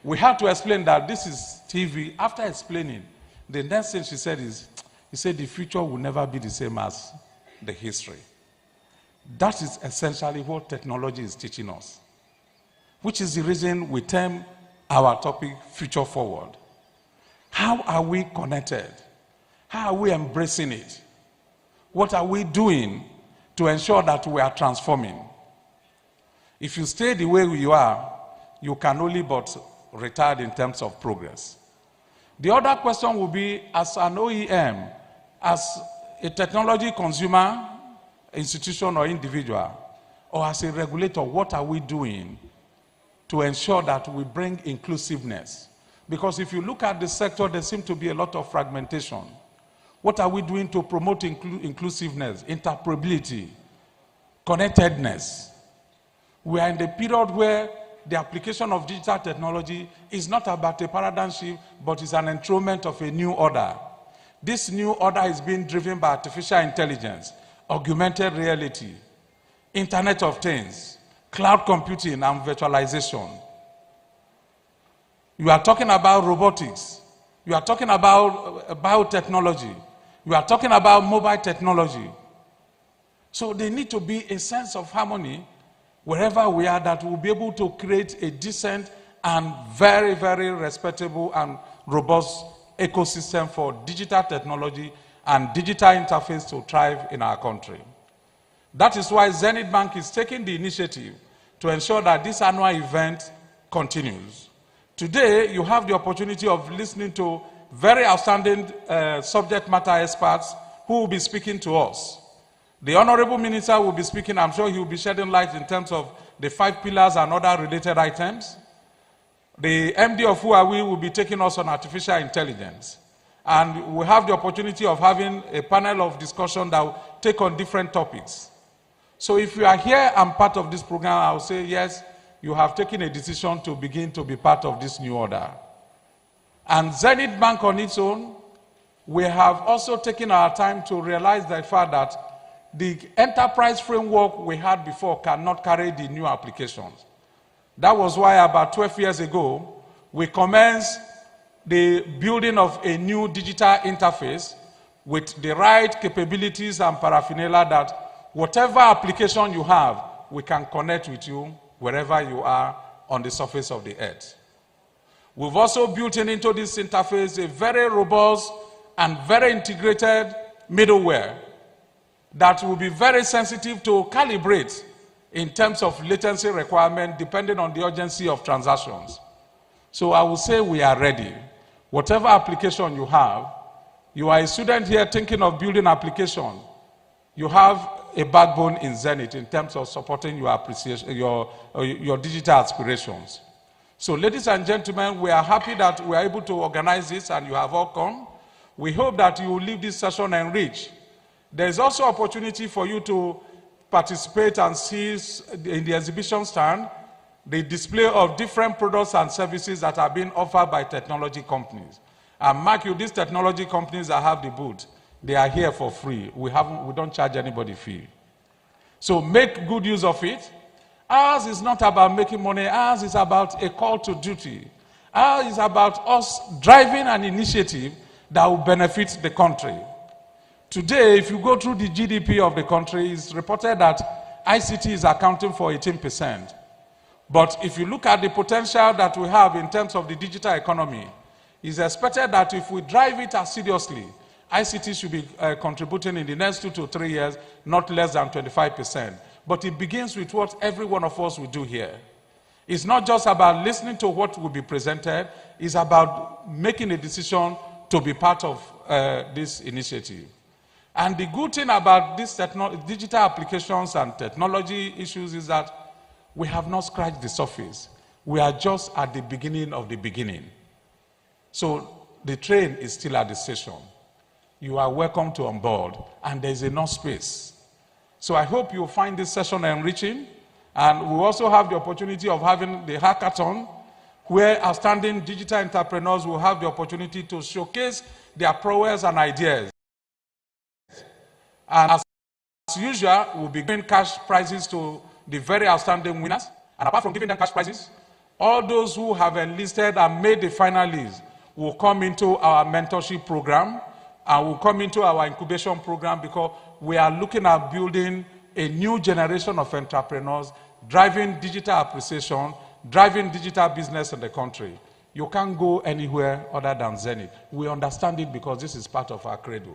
We have to explain that this is TV. After explaining, the next thing she said is, he said the future will never be the same as the history. That is essentially what technology is teaching us, which is the reason we term our topic Future Forward. How are we connected? How are we embracing it? What are we doing to ensure that we are transforming? If you stay the way you are, you can only but retard in terms of progress. The other question will be, as an OEM, as a technology consumer, institution or individual, or as a regulator, what are we doing to ensure that we bring inclusiveness? Because if you look at the sector, there seems to be a lot of fragmentation. What are we doing to promote inclusiveness, interoperability, connectedness? We are in the period where the application of digital technology is not about a paradigm shift, but is an enthronement of a new order. This new order is being driven by artificial intelligence, augmented reality, Internet of Things, cloud computing, and virtualization. You are talking about robotics. You are talking about biotechnology. You are talking about mobile technology. So there need to be a sense of harmony wherever we are that we'll be able to create a decent and very, very respectable and robust ecosystem for digital technology and digital interface to thrive in our country. That is why Zenith Bank is taking the initiative to ensure that this annual event continues. Today, you have the opportunity of listening to very outstanding subject matter experts who will be speaking to us. The Honorable Minister will be speaking. I'm sure he will be shedding light in terms of the 5 pillars and other related items. The MD of Huawei will be taking us on artificial intelligence. And we have the opportunity of having a panel of discussion that will take on different topics. So if you are here and part of this program, I will say, yes, you have taken a decision to begin to be part of this new order. And Zenith Bank on its own, we have also taken our time to realize the fact that the enterprise framework we had before cannot carry the new applications. That was why about 12 years ago, we commenced the building of a new digital interface with the right capabilities and paraphernalia that whatever application you have, we can connect with you wherever you are on the surface of the earth. We've also built into this interface a very robust and very integrated middleware that will be very sensitive to calibrate in terms of latency requirement depending on the urgency of transactions. So I will say we are ready. Whatever application you have, you are a student here thinking of building application, you have a backbone in Zenith in terms of supporting your appreciation, your digital aspirations. So ladies and gentlemen, we are happy that we are able to organize this and you have all come. We hope that you will leave this session enriched. There is also opportunity for you to participate and see in the exhibition stand the display of different products and services that are being offered by technology companies. And mark you, these technology companies that have the booth, they are here for free. We don't charge anybody fee. So make good use of it. Ours is not about making money. Ours is about a call to duty. Ours is about us driving an initiative that will benefit the country. Today, if you go through the GDP of the country, it's reported that ICT is accounting for 18%. But if you look at the potential that we have in terms of the digital economy, it's expected that if we drive it as seriously, ICT should be contributing in the next 2 to 3 years, not less than 25%. But it begins with what every one of us will do here. It's not just about listening to what will be presented, it's about making a decision to be part of this initiative. And the good thing about these digital applications and technology issues is that we have not scratched the surface. We are just at the beginning of the beginning. So the train is still at the station. You are welcome to on board, and there is enough space. So I hope you find this session enriching, and we also have the opportunity of having the hackathon, where outstanding digital entrepreneurs will have the opportunity to showcase their prowess and ideas. And as usual, we'll be giving cash prizes to the very outstanding winners. And apart from giving them cash prizes, all those who have enlisted and made the final list will come into our mentorship program and will come into our incubation program, because we are looking at building a new generation of entrepreneurs, driving digital appreciation, driving digital business in the country. You can't go anywhere other than Zenith. We understand it because this is part of our credo.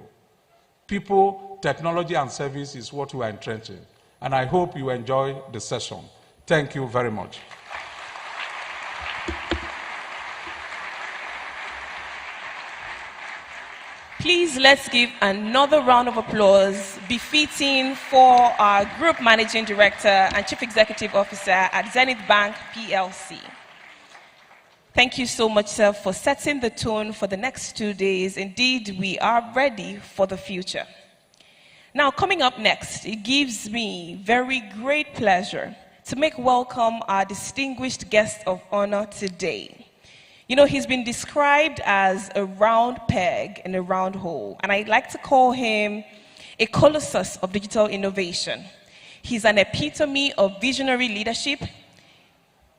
People, technology, and service is what we are entrenching. And I hope you enjoy the session. Thank you very much.
Please let's give another round of applause befitting for our Group Managing Director and Chief Executive Officer at Zenith Bank PLC. Thank you so much, sir, for setting the tone for the next 2 days. Indeed, we are ready for the future. Now, coming up next, it gives me very great pleasure to make welcome our distinguished guest of honor today. You know, he's been described as a round peg in a round hole, and I like to call him a colossus of digital innovation. He's an epitome of visionary leadership.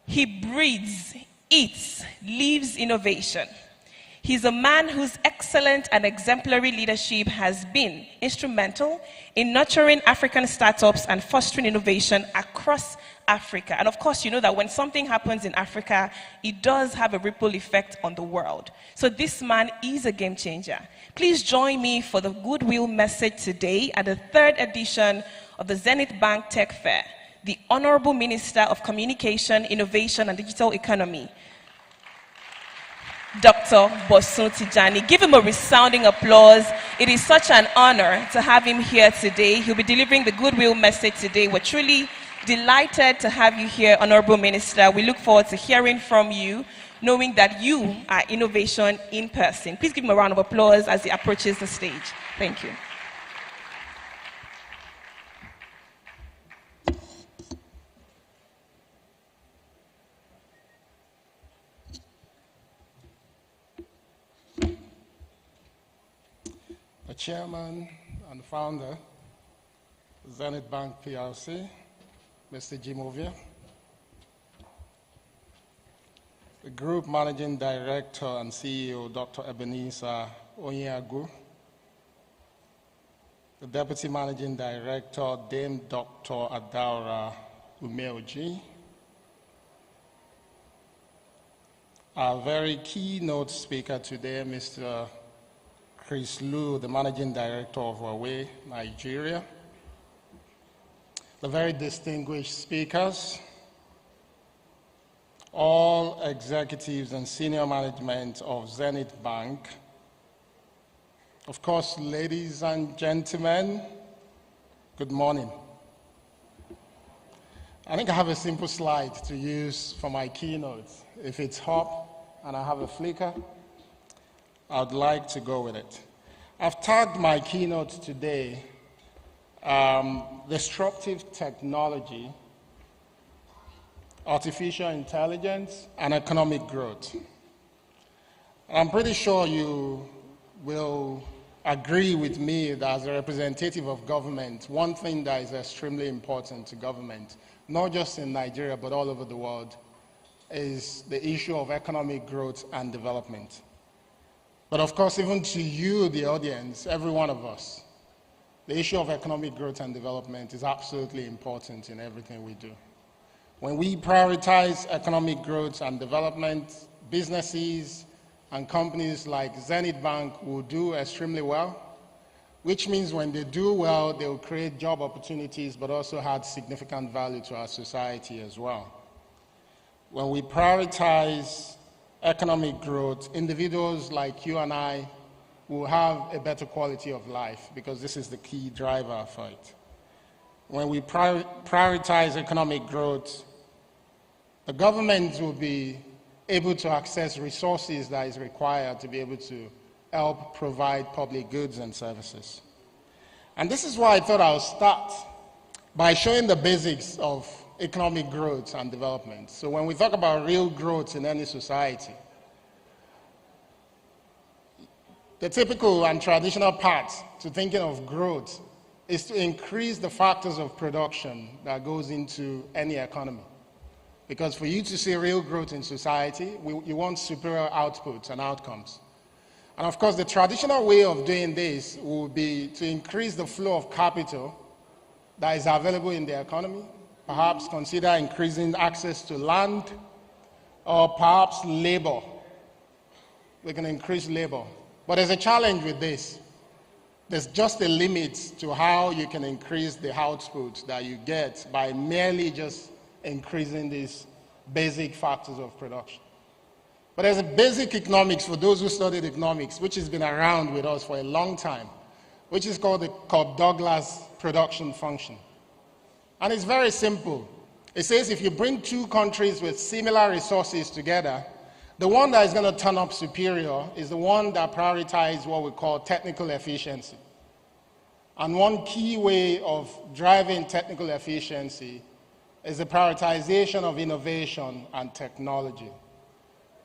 He breathes, eats, lives innovation. He's a man whose excellent and exemplary leadership has been instrumental in nurturing African startups and fostering innovation across Africa. And of course, you know that when something happens in Africa, it does have a ripple effect on the world. So this man is a game changer. Please join me for the goodwill message today at the 3rd edition of the Zenith Bank Tech Fair, the Honorable Minister of Communication, Innovation and Digital Economy, Dr. Bosun Tijani. Give him a resounding applause. It is such an honor to have him here today. He'll be delivering the goodwill message today. We're truly delighted to have you here, Honorable Minister. We look forward to hearing from you, knowing that you are innovation in person. Please give him a round of applause as he approaches the stage. Thank you.
The chairman and founder, Zenith Bank PLC, Mr. Jimovia, the group managing director and CEO, Dr. Ebenezer Onyeagu, the deputy managing director, Dame Dr. Adaura Umeoji, our very keynote speaker today, Mr. Chris Lu, the managing director of Huawei, Nigeria, the very distinguished speakers, all executives and senior management of Zenith Bank, of course, ladies and gentlemen, good morning. I think I have a simple slide to use for my keynote. If it's hot and I have a flicker, I'd like to go with it. I've tagged my keynote today, disruptive technology, artificial intelligence, and economic growth. I'm pretty sure you will agree with me that as a representative of government, one thing that is extremely important to government, not just in Nigeria, but all over the world, is the issue of economic growth and development. But of course, even to you, the audience, every one of us, the issue of economic growth and development is absolutely important in everything we do. When we prioritize economic growth and development, businesses and companies like Zenith Bank will do extremely well, which means when they do well, they will create job opportunities, but also add significant value to our society as well. When we prioritize economic growth, individuals like you and I will have a better quality of life because this is the key driver for it. When we prioritize economic growth, the government will be able to access resources that is required to be able to help provide public goods and services. And this is why I thought I'll start by showing the basics of economic growth and development. So when we talk about real growth in any society, the typical and traditional path to thinking of growth is to increase the factors of production that goes into any economy. Because for you to see real growth in society, you want superior outputs and outcomes. And of course, the traditional way of doing this will be to increase the flow of capital that is available in the economy, perhaps consider increasing access to land, or perhaps labor. We can increase labor. But there's a challenge with this. There's just a limit to how you can increase the output that you get by merely just increasing these basic factors of production. But there's a basic economics for those who studied economics, which has been around with us for a long time, which is called the Cobb-Douglas production function. And it's very simple. It says if you bring two countries with similar resources together, the one that is going to turn up superior is the one that prioritizes what we call technical efficiency. And one key way of driving technical efficiency is the prioritization of innovation and technology.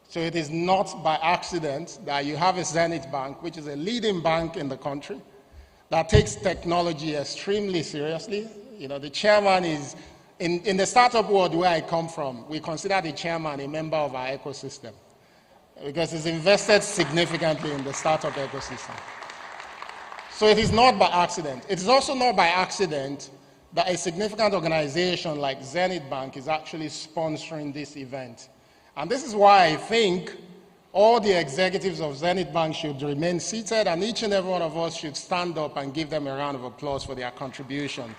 So it is not by accident that you have a Zenith Bank, which is a leading bank in the country, that takes technology extremely seriously. You know, the chairman is, in the startup world where I come from, we consider the chairman a member of our ecosystem. because it's invested significantly in the startup ecosystem. So it is not by accident. It is also not by accident that a significant organization like Zenith Bank is actually sponsoring this event. And this is why I think all the executives of Zenith Bank should remain seated, and each and every one of us should stand up and give them a round of applause for their contribution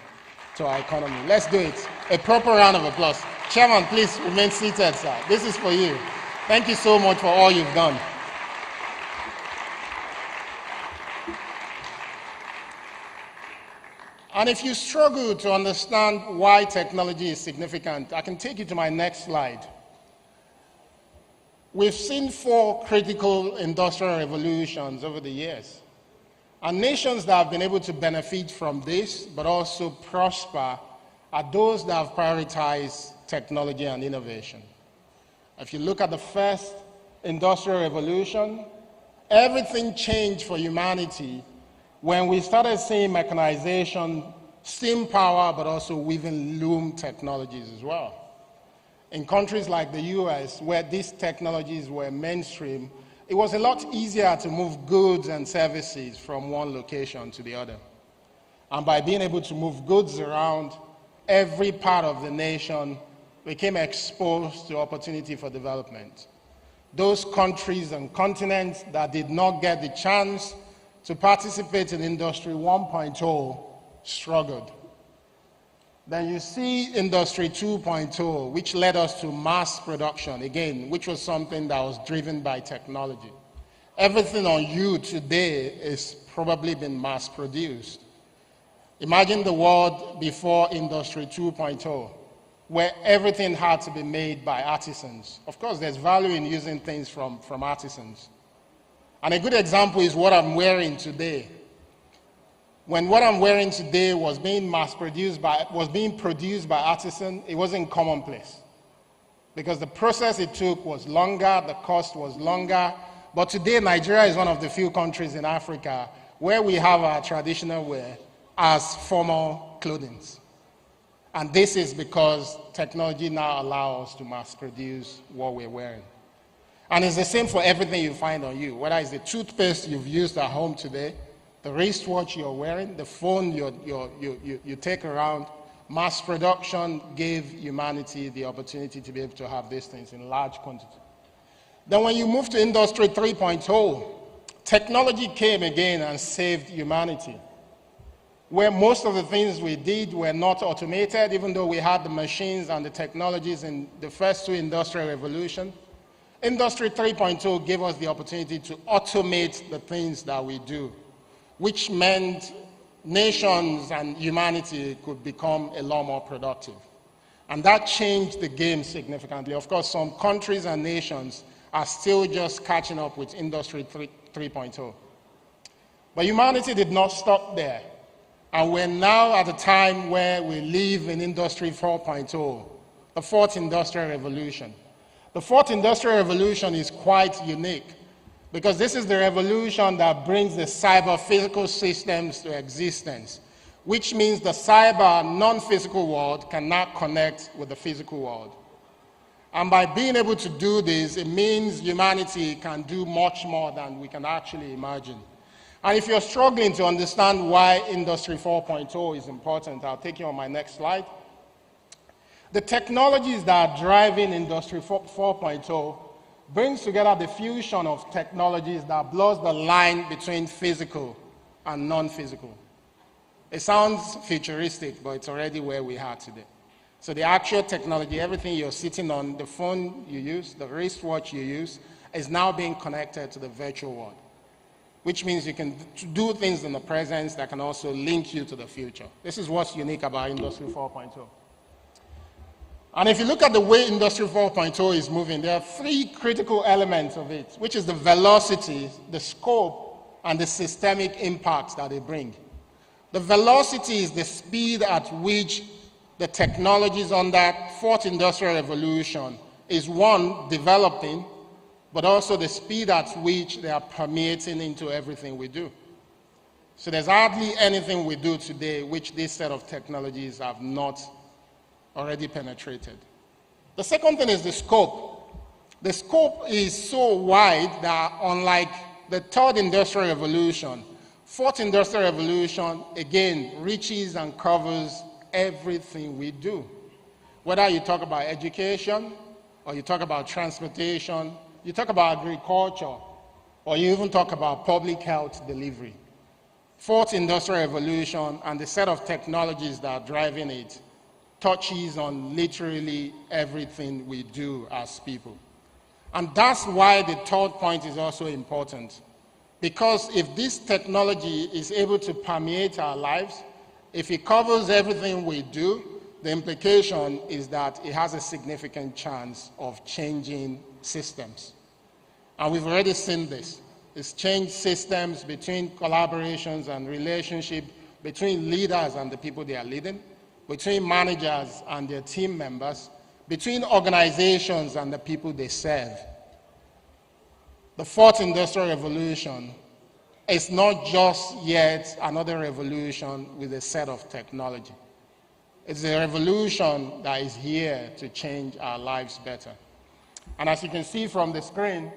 to our economy. Let's do it. A proper round of applause. Chairman, please remain seated, sir. This is for you. Thank you so much for all you've done. And if you struggle to understand why technology is significant, I can take you to my next slide. We've seen 4 critical industrial revolutions over the years. And nations that have been able to benefit from this, but also prosper, are those that have prioritized technology and innovation. If you look at the first industrial revolution, everything changed for humanity when we started seeing mechanization, steam power, but also even loom technologies as well. In countries like the US, where these technologies were mainstream, it was a lot easier to move goods and services from one location to the other. And by being able to move goods around, every part of the nation became exposed to opportunity for development. Those countries and continents that did not get the chance to participate in Industry 1.0 struggled. Then you see Industry 2.0, which led us to mass production, again, which was something that was driven by technology. Everything on you today is probably been mass produced. Imagine the world before Industry 2.0, where everything had to be made by artisans. Of course, there's value in using things from artisans. And a good example is what I'm wearing today. When what I'm wearing today was being produced by artisans, it wasn't commonplace. Because the process it took was longer, the cost was longer. But today, Nigeria is one of the few countries in Africa where we have our traditional wear as formal clothing. And this is because technology now allows us to mass produce what we're wearing. And it's the same for everything you find on you, whether it's the toothpaste you've used at home today, the wristwatch you're wearing, the phone you take around. Mass production gave humanity the opportunity to be able to have these things in large quantity. Then when you move to Industry 3.0, technology came again and saved humanity. Where most of the things we did were not automated, even though we had the machines and the technologies in the first 2 industrial revolutions. Industry 3.0 gave us the opportunity to automate the things that we do, which meant nations and humanity could become a lot more productive. And that changed the game significantly. Of course, some countries and nations are still just catching up with Industry 3.0. But humanity did not stop there. And we're now at a time where we live in Industry 4.0, the 4th industrial revolution. The 4th industrial revolution is quite unique because this is the revolution that brings the cyber-physical systems to existence, which means the cyber non-physical world can now connect with the physical world. And by being able to do this, it means humanity can do much more than we can actually imagine. And if you're struggling to understand why Industry 4.0 is important, I'll take you on my next slide. The technologies that are driving Industry 4.0 brings together the fusion of technologies that blurs the line between physical and non-physical. It sounds futuristic, but it's already where we are today. So the actual technology, everything you're sitting on, the phone you use, the wristwatch you use, is now being connected to the virtual world, which means you can do things in the present that can also link you to the future. This is what's unique about Industry 4.0. And if you look at the way Industry 4.0 is moving, there are 3 critical elements of it, which is the velocity, the scope, and the systemic impacts that they bring. The velocity is the speed at which the technologies on that 4th industrial revolution is, 1, developing, but also the speed at which they are permeating into everything we do. So there's hardly anything we do today which this set of technologies have not already penetrated. The second thing is the scope. The scope is so wide that unlike the third industrial revolution, fourth industrial revolution, again, reaches and covers everything we do. Whether you talk about education, or you talk about transportation, you talk about agriculture, or you even talk about public health delivery. Fourth industrial revolution and the set of technologies that are driving it touches on literally everything we do as people. And that's why the third point is also important. Because if this technology is able to permeate our lives, if it covers everything we do, the implication is that it has a significant chance of changing systems. And we've already seen this. It's changed systems between collaborations and relationship between leaders and the people they are leading, between managers and their team members, between organizations and the people they serve. The fourth industrial revolution is not just yet another revolution with a set of technology. It's a revolution that is here to change our lives better. And as you can see from the screen,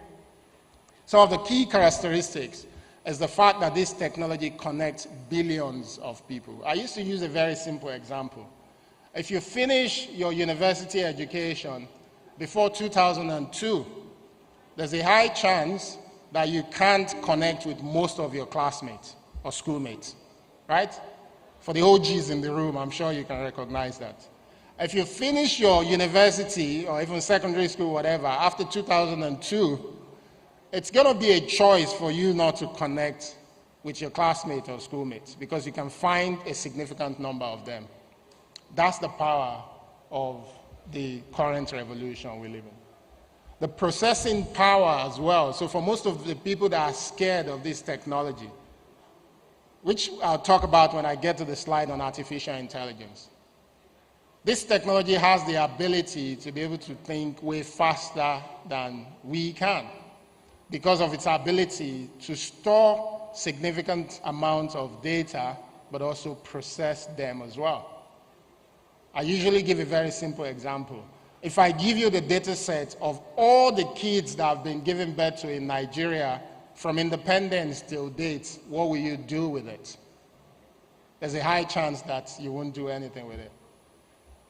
some of the key characteristics is the fact that this technology connects billions of people. I used to use a very simple example. If you finish your university education before 2002, there's a high chance that you can't connect with most of your classmates or schoolmates, right? For the OGs in the room, I'm sure you can recognize that. If you finish your university or even secondary school, whatever, after 2002, it's going to be a choice for you not to connect with your classmates or schoolmates because you can find a significant number of them. That's the power of the current revolution we live in. The processing power as well. So for most of the people that are scared of this technology, which I'll talk about when I get to the slide on artificial intelligence, this technology has the ability to be able to think way faster than we can because of its ability to store significant amounts of data, but also process them as well. I usually give a very simple example. If I give you the data set of all the kids that have been given birth to in Nigeria from independence till date, what will you do with it? There's a high chance that you won't do anything with it.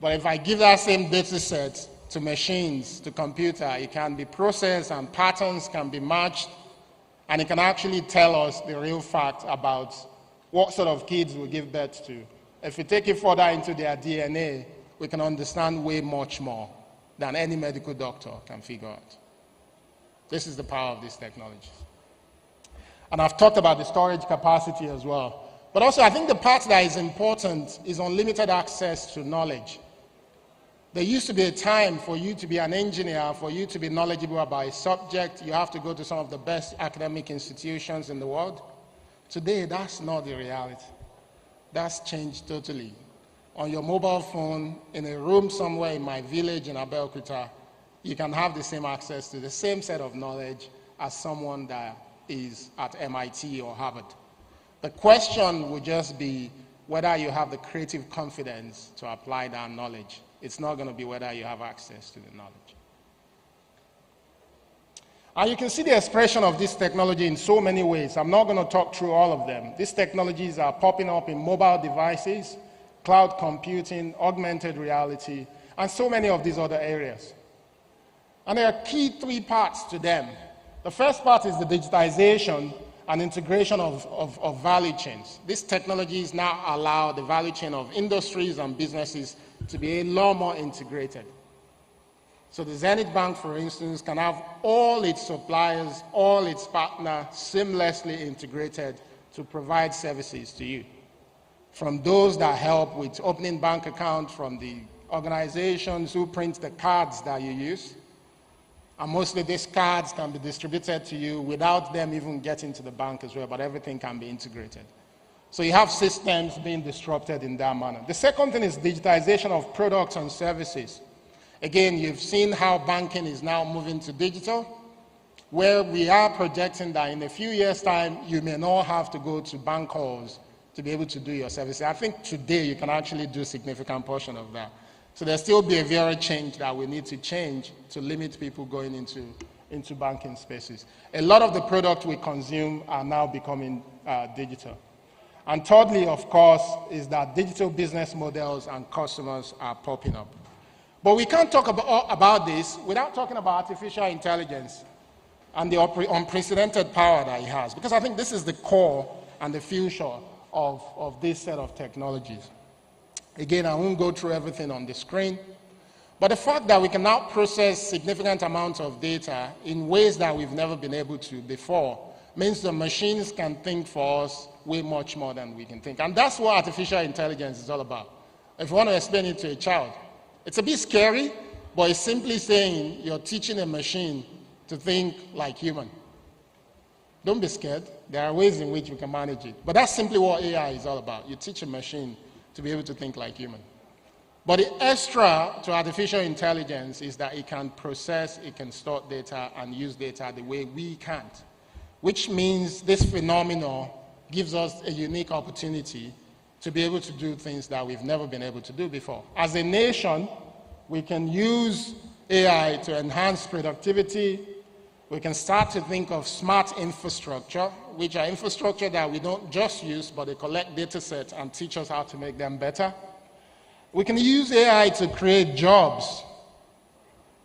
But if I give that same data set to machines, to computer, it can be processed and patterns can be matched, and it can actually tell us the real fact about what sort of kids we give birth to. If we take it further into their DNA, we can understand way much more than any medical doctor can figure out. This is the power of this technology. And I've talked about the storage capacity as well. But also, I think the part that is important is unlimited access to knowledge. There used to be a time for you to be an engineer, for you to be knowledgeable about a subject, you have to go to some of the best academic institutions in the world. Today, that's not the reality. That's changed totally. On your mobile phone, in a room somewhere in my village in Abeokuta, you can have the same access to the same set of knowledge as someone that is at MIT or Harvard. The question would just be whether you have the creative confidence to apply that knowledge. It's not going to be whether you have access to the knowledge. And you can see the expression of this technology in so many ways. I'm not going to talk through all of them. These technologies are popping up in mobile devices, cloud computing, augmented reality, and so many of these other areas. And there are key three parts to them. The first part is the digitization and integration of value chains. These technologies now allow the value chain of industries and businesses to be a lot more integrated. So the Zenith Bank, for instance, can have all its suppliers, all its partners seamlessly integrated to provide services to you. From those that help with opening bank accounts, from the organizations who print the cards that you use, and mostly these cards can be distributed to you without them even getting to the bank as well, but everything can be integrated. So you have systems being disrupted in that manner. The second thing is digitization of products and services. Again, you've seen how banking is now moving to digital, where we are projecting that in a few years' time, you may not have to go to bank halls to be able to do your services. I think today you can actually do a significant portion of that. So there's still behavioral change that we need to change to limit people going into banking spaces. A lot of the products we consume are now becoming digital. And thirdly, of course, is that digital business models and customers are popping up. But we can't talk about this without talking about artificial intelligence and the unprecedented power that it has, because I think this is the core and the future of this set of technologies. Again, I won't go through everything on the screen, but the fact that we can now process significant amounts of data in ways that we've never been able to before means the machines can think for us way much more than we can think. And that's what artificial intelligence is all about. If you want to explain it to a child, it's a bit scary, but it's simply saying you're teaching a machine to think like human. Don't be scared. There are ways in which we can manage it. But that's simply what AI is all about. You teach a machine to be able to think like human. But the extra to artificial intelligence is that it can process, it can store data and use data the way we can't, which means this phenomenon gives us a unique opportunity to be able to do things that we've never been able to do before. As a nation, we can use AI to enhance productivity. We can start to think of smart infrastructure, which are infrastructure that we don't just use, but they collect data sets and teach us how to make them better. We can use AI to create jobs.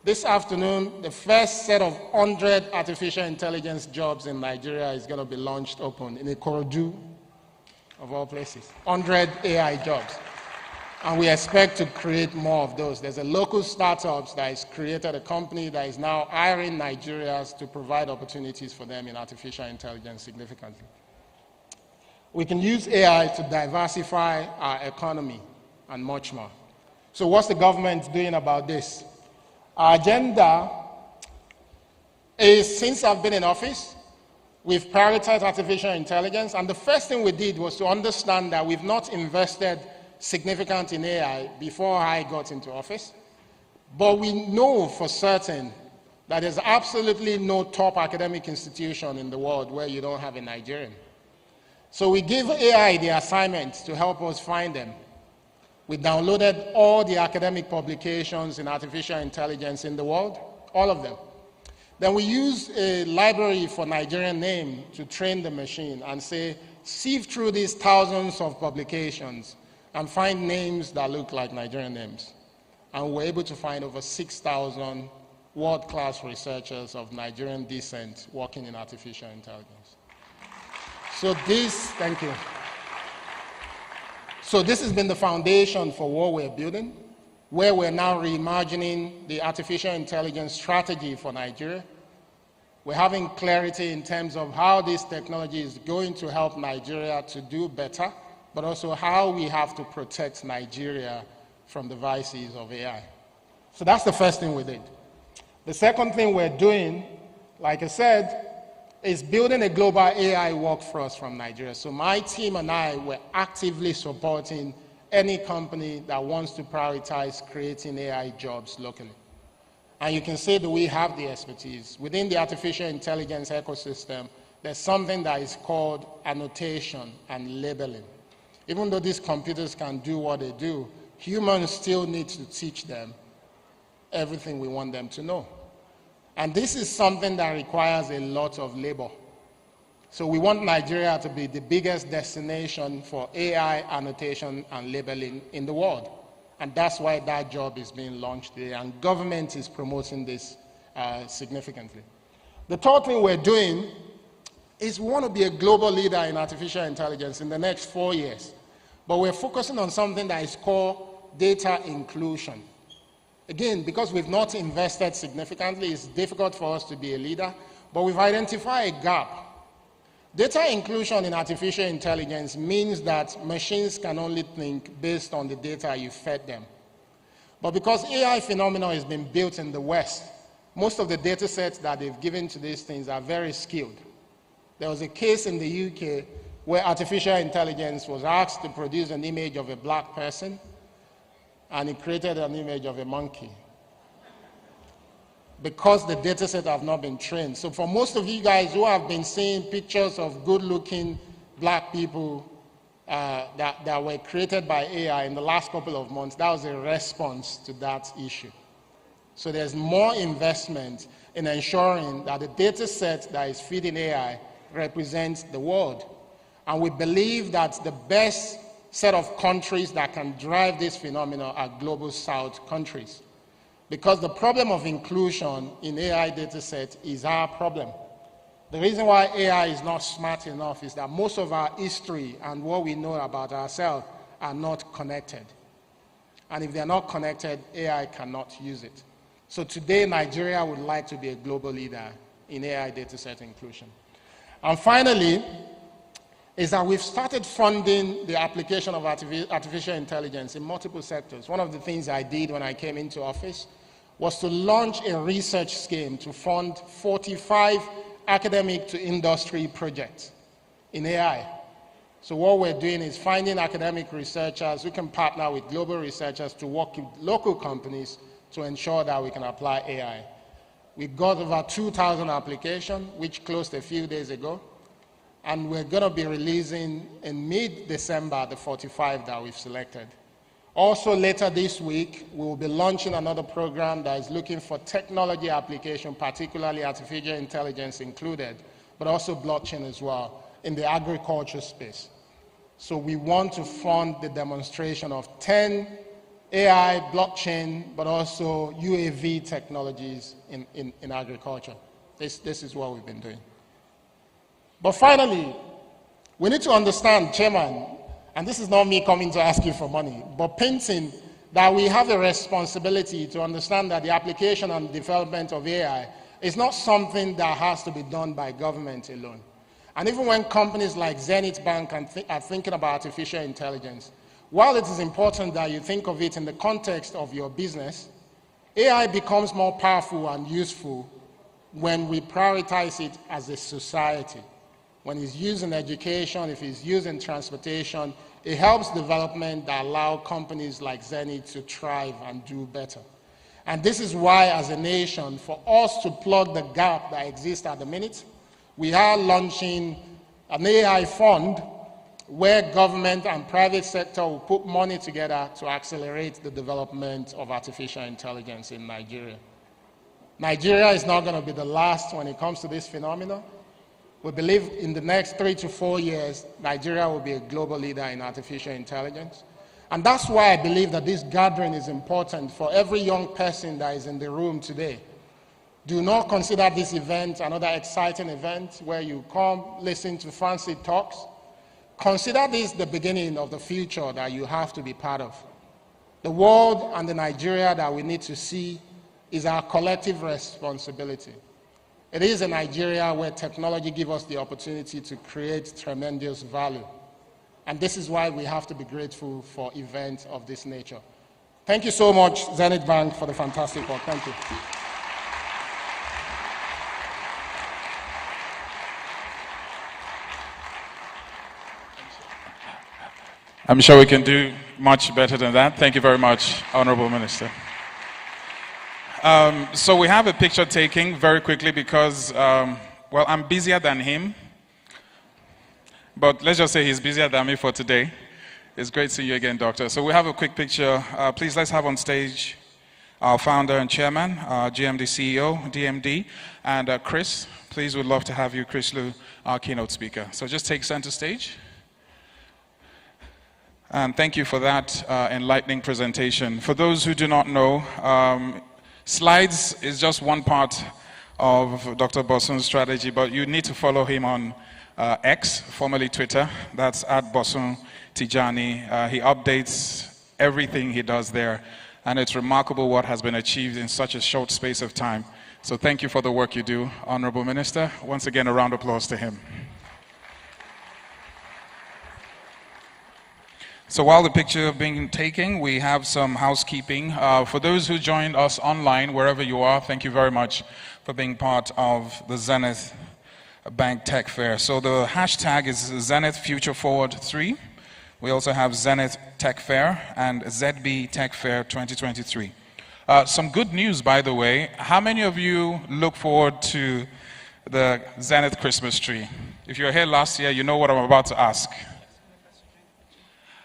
This afternoon, the first set of 100 artificial intelligence jobs in Nigeria is going to be launched open in Ikorodu, of all places. 100 AI jobs. And we expect to create more of those. There's a local startup that has created a company that is now hiring Nigerians to provide opportunities for them in artificial intelligence significantly. We can use AI to diversify our economy and much more. So what's the government doing about this? Our agenda is, since I've been in office, we've prioritized artificial intelligence, and the first thing we did was to understand that we've not invested significant in AI before I got into office, but we know for certain that there's absolutely no top academic institution in the world where you don't have a Nigerian. So we give AI the assignment to help us find them. We downloaded all the academic publications in artificial intelligence in the world, all of them. Then we used a library for Nigerian name to train the machine and say, sift through these thousands of publications and find names that look like Nigerian names. And we were able to find over 6,000 world-class researchers of Nigerian descent working in artificial intelligence. So this, thank you. So this has been the foundation for what we're building, where we're now reimagining the artificial intelligence strategy for Nigeria. We're having clarity in terms of how this technology is going to help Nigeria to do better, but also how we have to protect Nigeria from the vices of AI. So that's the first thing we did. The second thing we're doing, like I said, is building a global AI workforce from Nigeria. So my team and I were actively supporting any company that wants to prioritize creating AI jobs locally. And you can say that we have the expertise. Within the artificial intelligence ecosystem, there's something that is called annotation and labeling. Even though these computers can do what they do, humans still need to teach them everything we want them to know. And this is something that requires a lot of labor. So we want Nigeria to be the biggest destination for AI annotation and labeling in the world. And that's why that job is being launched today, and government is promoting this significantly. The third thing we're doing is we want to be a global leader in artificial intelligence in the next 4 years. But we're focusing on something that is called data inclusion. Again, because we've not invested significantly, it's difficult for us to be a leader, but we've identified a gap. Data inclusion in artificial intelligence means that machines can only think based on the data you fed them. But because AI phenomenon has been built in the West, most of the data sets that they've given to these things are very skilled. There was a case in the UK where artificial intelligence was asked to produce an image of a black person, and it created an image of a monkey because the data set have not been trained. So for most of you guys who have been seeing pictures of good-looking black people that were created by AI in the last couple of months, that was a response to that issue. So there's more investment in ensuring that the data set that is feeding AI represents the world. And we believe that the best set of countries that can drive this phenomenon are global south countries. Because the problem of inclusion in AI data set is our problem. The reason why AI is not smart enough is that most of our history and what we know about ourselves are not connected. And if they're not connected, AI cannot use it. So today, Nigeria would like to be a global leader in AI data set inclusion. And finally, is that we've started funding the application of artificial intelligence in multiple sectors. One of the things I did when I came into office was to launch a research scheme to fund 45 academic to industry projects in AI. So what we're doing is finding academic researchers who can partner with global researchers to work with local companies to ensure that we can apply AI. We got over 2,000 applications, which closed a few days ago. And we're going to be releasing in mid-December the 45 that we've selected. Also later this week, we will be launching another program that is looking for technology application, particularly artificial intelligence included, but also blockchain as well, in the agriculture space. So we want to fund the demonstration of 10 AI, blockchain, but also UAV technologies in agriculture. This is what we've been doing. But finally, we need to understand, Chairman, and this is not me coming to ask you for money, but painting that we have a responsibility to understand that the application and development of AI is not something that has to be done by government alone. And even when companies like Zenith Bank are thinking about artificial intelligence, while it is important that you think of it in the context of your business, AI becomes more powerful and useful when we prioritize it as a society. When it's used in education, if it's used in transportation, it helps development that allow companies like Zenith to thrive and do better. And this is why, as a nation, for us to plug the gap that exists at the minute, we are launching an AI fund where government and private sector will put money together to accelerate the development of artificial intelligence in Nigeria. Nigeria is not going to be the last when it comes to this phenomenon. We believe in the next 3 to 4 years, Nigeria will be a global leader in artificial intelligence. And that's why I believe that this gathering is important for every young person that is in the room today. Do not consider this event another exciting event where you come listen to fancy talks. Consider this the beginning of the future that you have to be part of. The world and the Nigeria that we need to see is our collective responsibility. It is a Nigeria where technology gives us the opportunity to create tremendous value. And this is why we have to be grateful for events of this nature. Thank you so much, Zenith Bank, for the fantastic work. Thank you.
I'm sure we can do much better than that. Thank you very much, Honorable Minister. So we have a picture taking very quickly because, well, I'm busier than him. But let's just say he's busier than me for today. It's great seeing you again, Doctor. So we have a quick picture. Please let's have on stage our founder and chairman, GMD CEO, DMD, and Chris. Please, we'd love to have you, Chris Liu, our keynote speaker. So just take center stage. And thank you for that enlightening presentation. For those who do not know, slides is just one part of Dr. Bosun's strategy, but you need to follow him on X, formerly Twitter. That's @Bosun Tijani. He updates everything he does there, and it's remarkable what has been achieved in such a short space of time. So thank you for the work you do, Honorable Minister. Once again, a round of applause to him. So while the picture is being taken, we have some housekeeping. For those who joined us online, wherever you are, thank you very much for being part of the Zenith Bank Tech Fair. So the hashtag is Zenith Future Forward 3. We also have Zenith Tech Fair and ZB Tech Fair 2023. Some good news, by the way. How many of you look forward to the Zenith Christmas tree? If you were here last year, you know what I'm about to ask.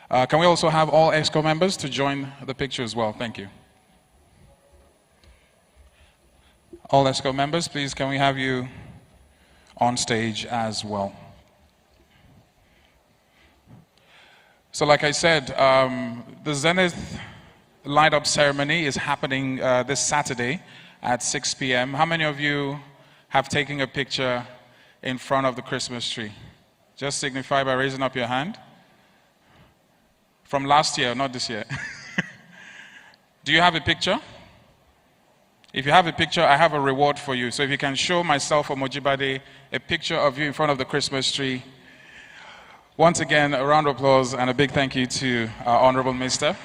Can we also have all EXCO members to join the picture as well? Thank you. All EXCO members, please, can we have you on stage as well? So like I said, the Zenith light-up ceremony is happening this Saturday at 6 p.m. How many of you have taken a picture in front of the Christmas tree? Just signify by raising up your hand. From last year, not this year. Do you have a picture? If you have a picture, I have a reward for you. So if you can show myself or Mojibade a picture of you in front of the Christmas tree. Once again, a round of applause and a big thank you to our Honorable Minister.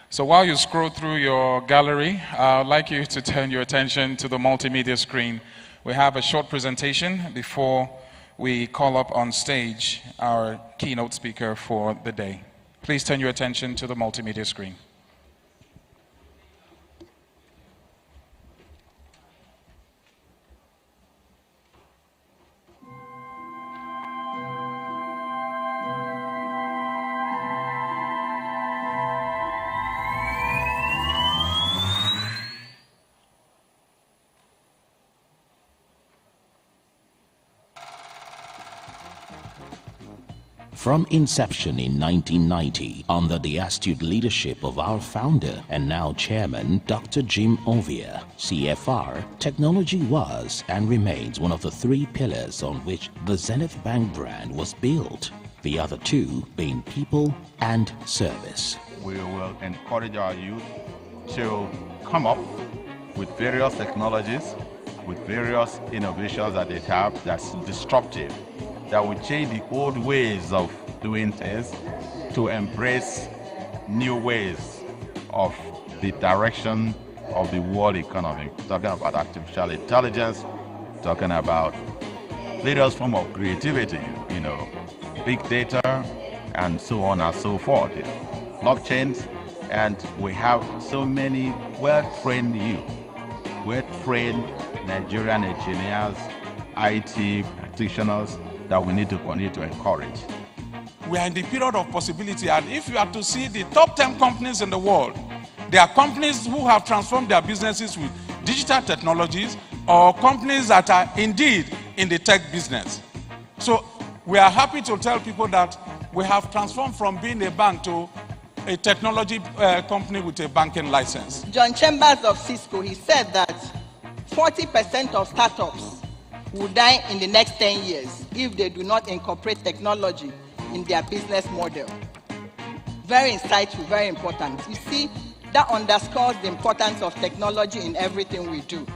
So while you scroll through your gallery, I'd like you to turn your attention to the multimedia screen. We have a short presentation before we call up on stage our keynote speaker for the day. Please turn your attention to the multimedia screen.
From inception in 1990, under the astute leadership of our founder and now chairman, Dr. Jim Ovia, CFR, technology was and remains one of the three pillars on which the Zenith Bank brand was built, the other two being people and service.
We will encourage our youth to come up with various technologies, with various innovations that they have that's disruptive, that will change the old ways of doing things to embrace new ways of the direction of the world economy. Talking about artificial intelligence, talking about various forms of creativity, you know, big data, and so on and so forth. Blockchains, and we have so many well-trained youth, well-trained Nigerian engineers, IT practitioners, that we need to continue to encourage.
We are in the period of possibility, and if you are to see the top 10 companies in the world, they are companies who have transformed their businesses with digital technologies, or companies that are indeed in the tech business. So we are happy to tell people that we have transformed from being a bank to a technology company with a banking license.
John Chambers of Cisco, he said that 40% of startups will die in the next 10 years if they do not incorporate technology in their business model. Very insightful, very important. You see, that underscores the importance of technology in everything we do.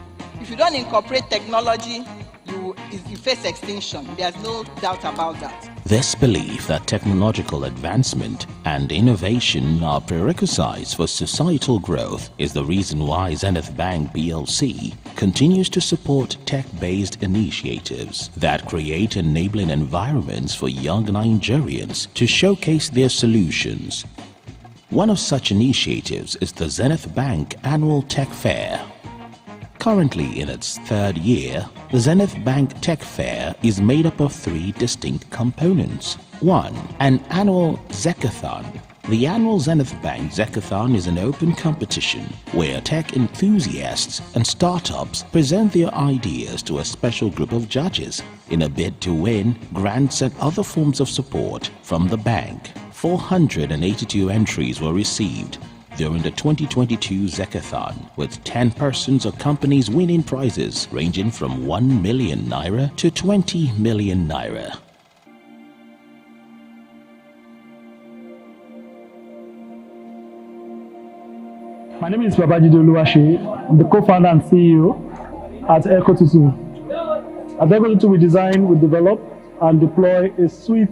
If you don't incorporate technology, you face extinction. There's no doubt about that.
This belief that technological advancement and innovation are prerequisites for societal growth is the reason why Zenith Bank PLC continues to support tech-based initiatives that create enabling environments for young Nigerians to showcase their solutions. One of such initiatives is the Zenith Bank Annual Tech Fair. Currently in its third year, the Zenith Bank Tech Fair is made up of three distinct components. 1. An annual Zekathon. The annual Zenith Bank Zekathon is an open competition where tech enthusiasts and startups present their ideas to a special group of judges in a bid to win grants and other forms of support from the bank. 482 entries were received during the 2022 Zekathon, with 10 persons or companies winning prizes ranging from 1 million naira to 20 million naira.
My name is Babajide Oluwase. I'm the co-founder and CEO at Eco22. At Eco22, we design, we develop, and deploy a suite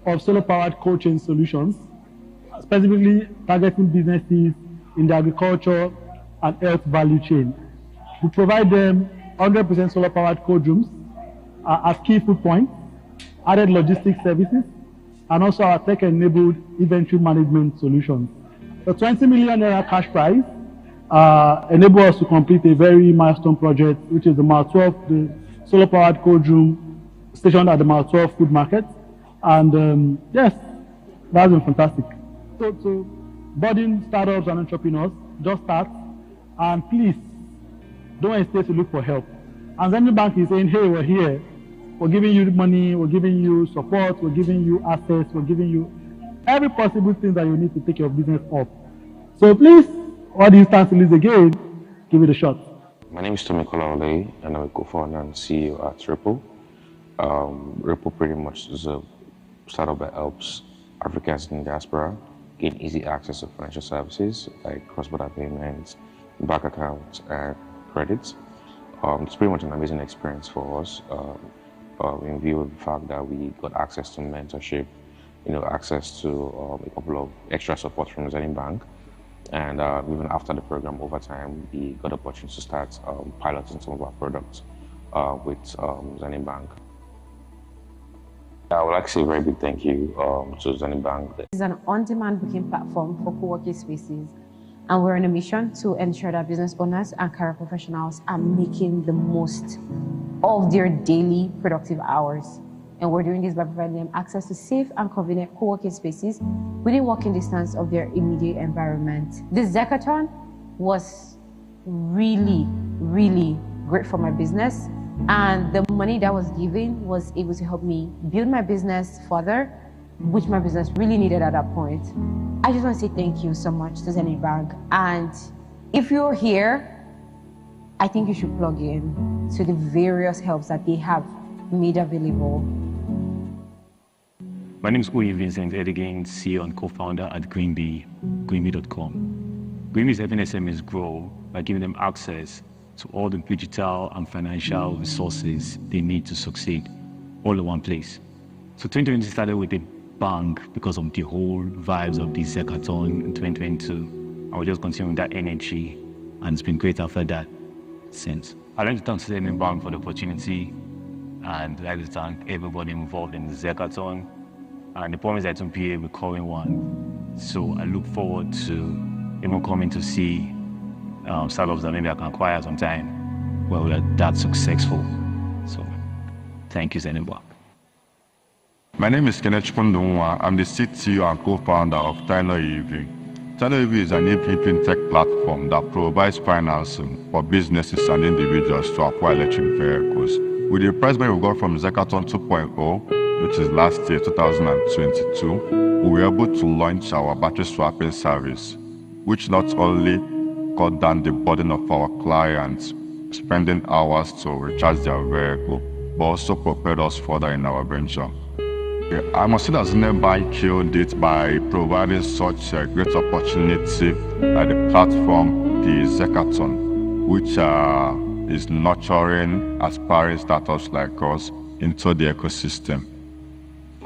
of solar-powered cold chain solutions, specifically targeting businesses in the agriculture and health value chain. We provide them 100% solar-powered cold rooms as key food points, added logistics services, and also our tech-enabled inventory management solutions. The 20 million naira cash prize enables us to complete a very milestone project, which is the Mark 12, the solar-powered cold room stationed at the Mile 12 food market. And yes, that's been fantastic. So budding startups and entrepreneurs, just start. And please, don't hesitate to look for help. And Zenith Bank is saying, hey, we're here. We're giving you money, we're giving you support, we're giving you access, we're giving you every possible thing that you need to take your business up. So please, all these times to lose again, give it a shot.
My name is Tommy Kolawole, and I'm a co-founder and CEO at Ripple. Ripple pretty much is a startup that helps Africans in diaspora gain easy access to financial services like cross-border payments, bank accounts, and credits. It's pretty much an amazing experience for us in view of the fact that we got access to mentorship, access to a couple of extra support from Zenith Bank. And even after the program, over time, we got the opportunity to start piloting some of our products with Zenith Bank. I would like to say a very big thank you to Zenith Bank.
It's an on-demand booking platform for co-working spaces, and we're on a mission to ensure that business owners and career professionals are making the most of their daily productive hours. And we're doing this by providing them access to safe and convenient co-working spaces within walking distance of their immediate environment. This Zecathon was really, really great for my business. And the money that was given was able to help me build my business further, which my business really needed at that point. I just want to say thank you so much to Zenith Bank. And if you're here, I think you should plug in to the various helps that they have made available.
My name is Oye Vincent Edigan, CEO and co-founder at Greenbee, greenbee.com. Greenbee is helping SMEs grow by giving them access to all the digital and financial resources they need to succeed, all in one place. So 2020 started with a bang because of the whole vibes of the Zecathon in 2022. I will just continue with that energy, and it's been great after that since. I'd like to thank Zenith Bank for the opportunity, and I'd like to thank everybody involved in the Zecathon, and the promise that it will be a recurring one. So I look forward to even coming to see startups that maybe I can acquire sometime where we're that successful. So thank you, Zenith Bank.
My name is Kenneth Chipondunwa. I'm the CTO and co-founder of Tyler EV. Tyler EV is an EV tech platform that provides financing for businesses and individuals to acquire electric vehicles. With the price point we got from Zecathon 2.0, which is last year, 2022, we were able to launch our battery swapping service, which not only cut down the burden of our clients spending hours to recharge their vehicle, but also propelled us further in our venture. I must say that Zenith Bank killed it by providing such a great opportunity at the platform, the Zecathon, which is nurturing aspiring startups like us into the ecosystem.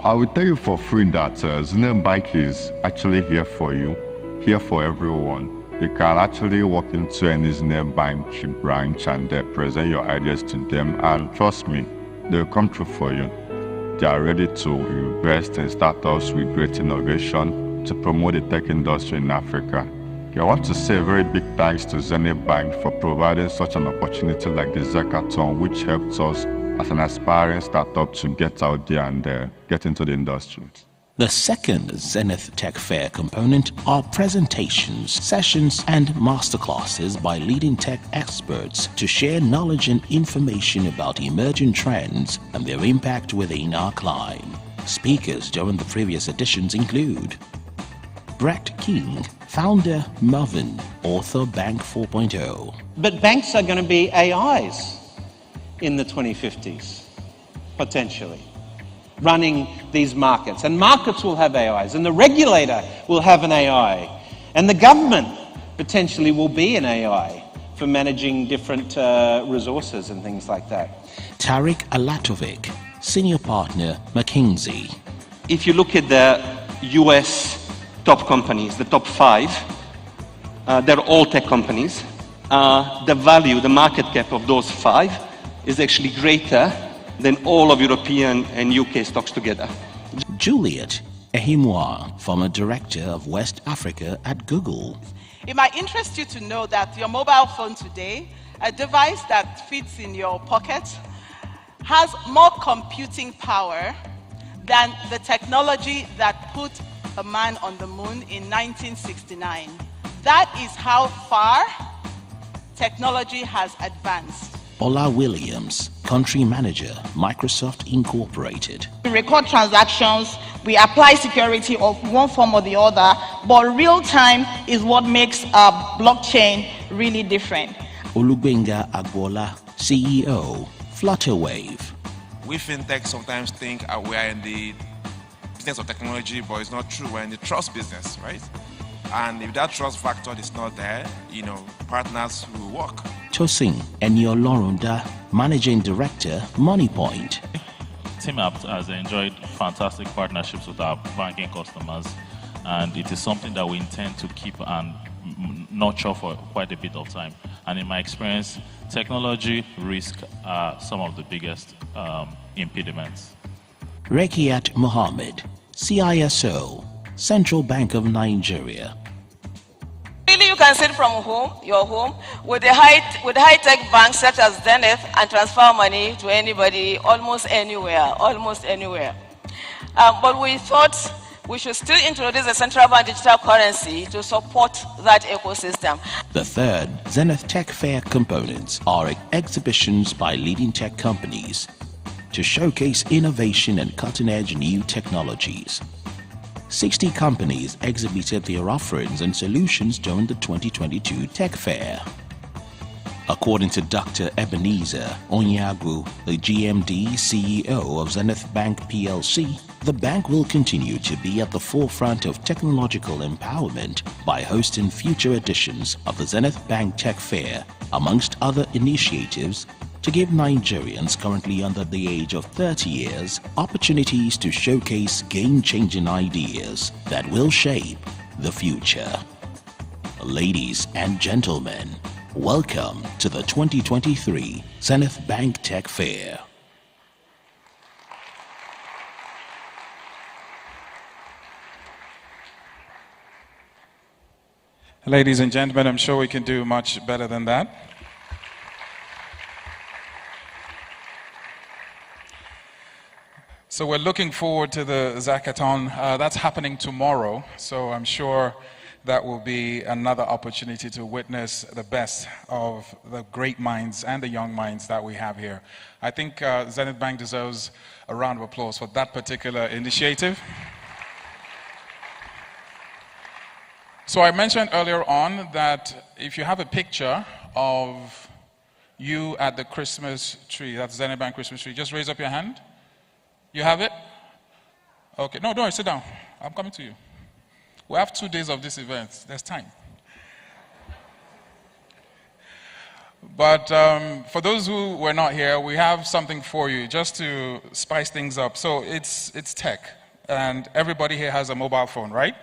I will tell you for free that Zenith Bank is actually here for you, here for everyone. You can actually walk into any Zenith Bank branch and present your ideas to them, and trust me, they'll come through for you. They are ready to invest in startups with great innovation to promote the tech industry in Africa. I want to say a very big thanks to Zenith Bank for providing such an opportunity like the Zecathon, which helps us as an aspiring startup to get out there and get into the industry.
The second Zenith Tech Fair component are presentations, sessions, and masterclasses by leading tech experts to share knowledge and information about emerging trends and their impact within our climb. Speakers during the previous editions include Brett King, founder Marvin, author Bank 4.0.
But banks are going to be AIs in the 2050s, potentially, running these markets. And markets will have AIs, and the regulator will have an AI, and the government potentially will be an AI for managing different resources and things like that.
Tarek Alatovic, senior partner McKinsey.
If you look at the US top companies, the top 5, they're all tech companies. The value, the market cap of those 5 is actually greater than all of European and UK stocks together.
Juliet Ehimwa, former director of West Africa at Google.
It might interest you to know that your mobile phone today, a device that fits in your pocket, has more computing power than the technology that put a man on the moon in 1969. That is how far technology has advanced.
Ola Williams, Country Manager, Microsoft Incorporated.
We record transactions, we apply security of one form or the other, but real time is what makes blockchain really different.
Olubenga Agbola, CEO, Flutterwave.
We fintech sometimes think we are in the business of technology, but it's not true. We're in the trust business, right? And if that trust factor is not there, partners will work.
Tosin Eniolorunda, Managing Director, MoneyPoint.
Team App has enjoyed fantastic partnerships with our banking customers, and it is something that we intend to keep and nurture for quite a bit of time. And in my experience, technology risk are some of the biggest impediments.
Rekiat Mohammed, CISO, Central Bank of Nigeria.
Really, you can sit from your home, with high-tech banks such as Zenith and transfer money to anybody, almost anywhere. But we thought we should still introduce a central bank digital currency to support that ecosystem.
The third Zenith Tech Fair components are exhibitions by leading tech companies to showcase innovation and cutting-edge new technologies. 60 companies exhibited their offerings and solutions during the 2022 Tech Fair. According to Dr. Ebenezer Onyagu, the GMD CEO of Zenith Bank PLC, the bank will continue to be at the forefront of technological empowerment by hosting future editions of the Zenith Bank Tech Fair, amongst other initiatives, to give Nigerians currently under the age of 30 years opportunities to showcase game-changing ideas that will shape the future. Ladies and gentlemen, welcome to the 2023 Zenith Bank Tech Fair.
Ladies and gentlemen, I'm sure we can do much better than that. So we're looking forward to the Zackathon. That's happening tomorrow, so I'm sure that will be another opportunity to witness the best of the great minds and the young minds that we have here. I think Zenith Bank deserves a round of applause for that particular initiative. So I mentioned earlier on that if you have a picture of you at the Christmas tree, that's Zenith Bank Christmas tree, just raise up your hand. You have it? Okay, no, don't worry, sit down. I'm coming to you. We have 2 days of this event. There's time. But for those who were not here, we have something for you just to spice things up. So it's tech, and everybody here has a mobile phone, right?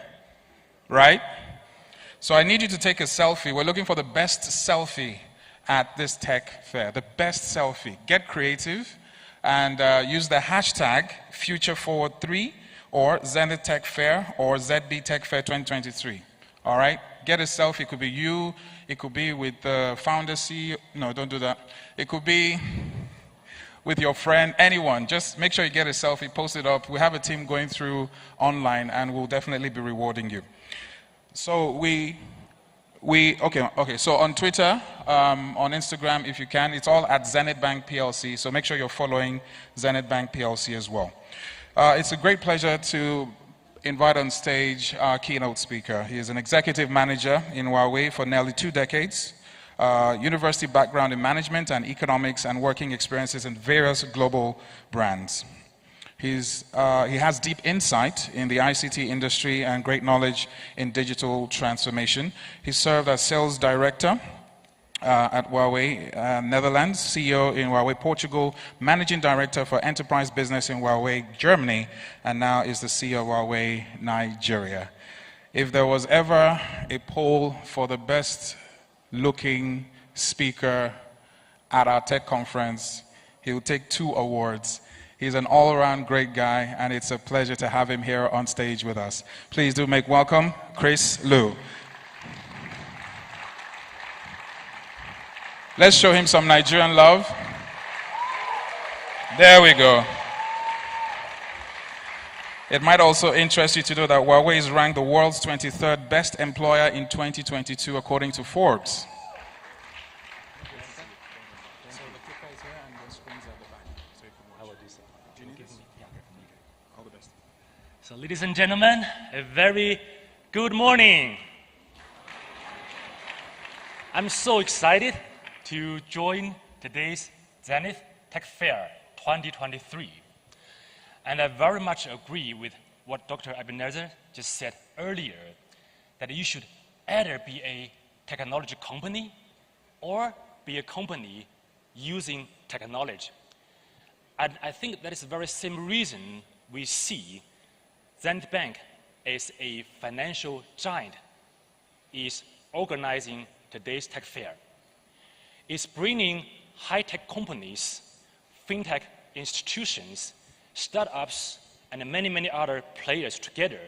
Right? So I need you to take a selfie. We're looking for the best selfie at this tech fair. The best selfie. Get creative and use the hashtag FutureForward3 or Zenith Tech Fair or ZB Tech Fair 2023. All right? Get a selfie. It could be you. It could be with the founder, CEO. No, don't do that. It could be with your friend, anyone. Just make sure you get a selfie, post it up. We have a team going through online, and we'll definitely be rewarding you. So okay. So on Twitter, on Instagram, if you can, it's all at Zenith Bank PLC. So make sure you're following Zenith Bank PLC as well. It's a great pleasure to invite on stage our keynote speaker. He is an executive manager in Huawei for nearly 2 decades, university background in management and economics, and working experiences in various global brands. He has deep insight in the ICT industry and great knowledge in digital transformation. He served as sales director at Huawei Netherlands, CEO in Huawei Portugal, managing director for enterprise business in Huawei Germany, and now is the CEO of Huawei Nigeria. If there was ever a poll for the best looking speaker at our tech conference, he will take 2 awards. He's an all-around great guy, and it's a pleasure to have him here on stage with us. Please do make welcome Chris Liu. Let's show him some Nigerian love. There we go. It might also interest you to know that Huawei is ranked the world's 23rd best employer in 2022 according to Forbes.
So, ladies and gentlemen, a very good morning. I'm so excited to join today's Zenith Tech Fair 2023. And I very much agree with what Dr. Ebenezer just said earlier, that you should either be a technology company or be a company using technology. And I think that is the very same reason we see Zenith Bank as a financial giant is organizing today's tech fair. It's bringing high-tech companies, fintech institutions, startups, and many, many other players together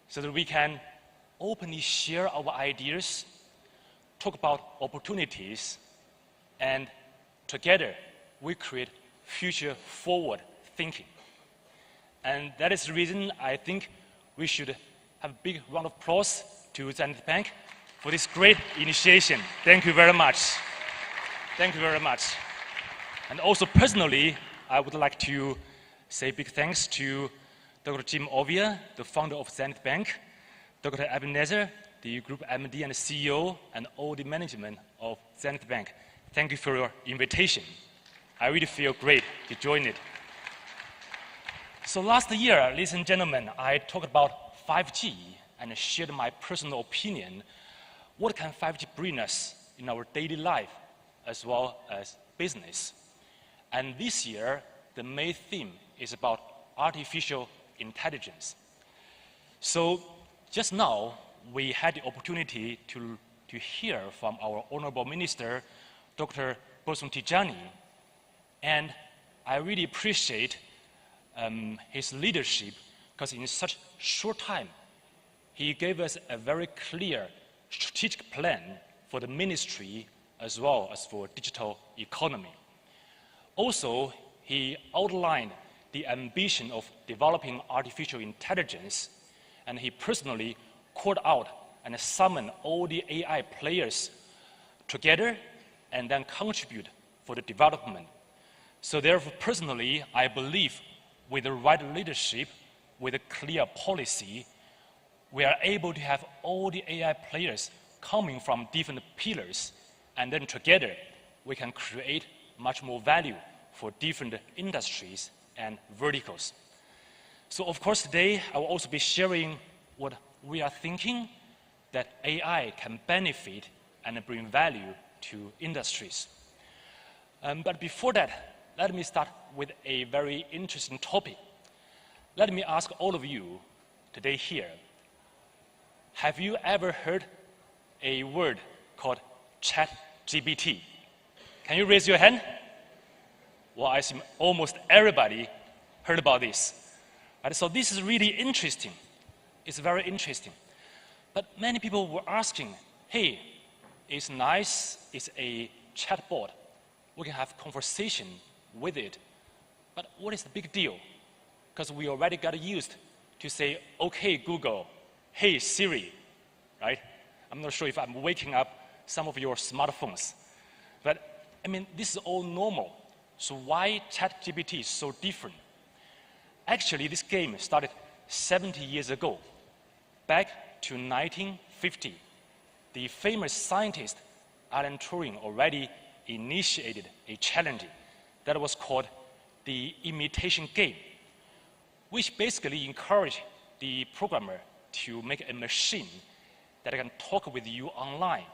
so that we can openly share our ideas, talk about opportunities, and together we create future-forward thinking. And that is the reason I think we should have a big round of applause to Zenith Bank for this great initiation. Thank you very much. Thank you very much. And also personally, I would like to say big thanks to Dr. Jim Ovia, the founder of Zenith Bank, Dr. Ebenezer, the group MD and CEO, and all the management of Zenith Bank. Thank you for your invitation. I really feel great to join it. So last year, ladies and gentlemen, I talked about 5G and shared my personal opinion. What can 5G bring us in our daily life as well as business? And this year, the main theme is about artificial intelligence. So just now, we had the opportunity to hear from our Honorable Minister, Dr. Boson Tijani, and I really appreciate his leadership, because in such short time, he gave us a very clear strategic plan for the ministry as well as for digital economy. Also, he outlined the ambition of developing artificial intelligence, and he personally called out and summoned all the AI players together and then contribute for the development. So therefore, personally, I believe with the right leadership, with a clear policy, we are able to have all the AI players coming from different pillars, and then together we can create much more value for different industries and verticals. So of course today I will also be sharing what we are thinking that AI can benefit and bring value to industries. But before that, let me start with a very interesting topic. Let me ask all of you today here, have you ever heard a word called ChatGPT? Can you raise your hand? Well, I assume almost everybody heard about this. Right? So this is really interesting. It's very interesting. But many people were asking, hey, it's nice, it's a chatbot. We can have conversation with it. But what is the big deal? Because we already got used to say, okay, Google, hey, Siri, right? I'm not sure if I'm waking up some of your smartphones. But, I mean, this is all normal. So why ChatGPT is so different? Actually, this game started 70 years ago. Back to 1950, the famous scientist Alan Turing already initiated a challenge that was called the imitation game, which basically encouraged the programmer to make a machine that can talk with you online.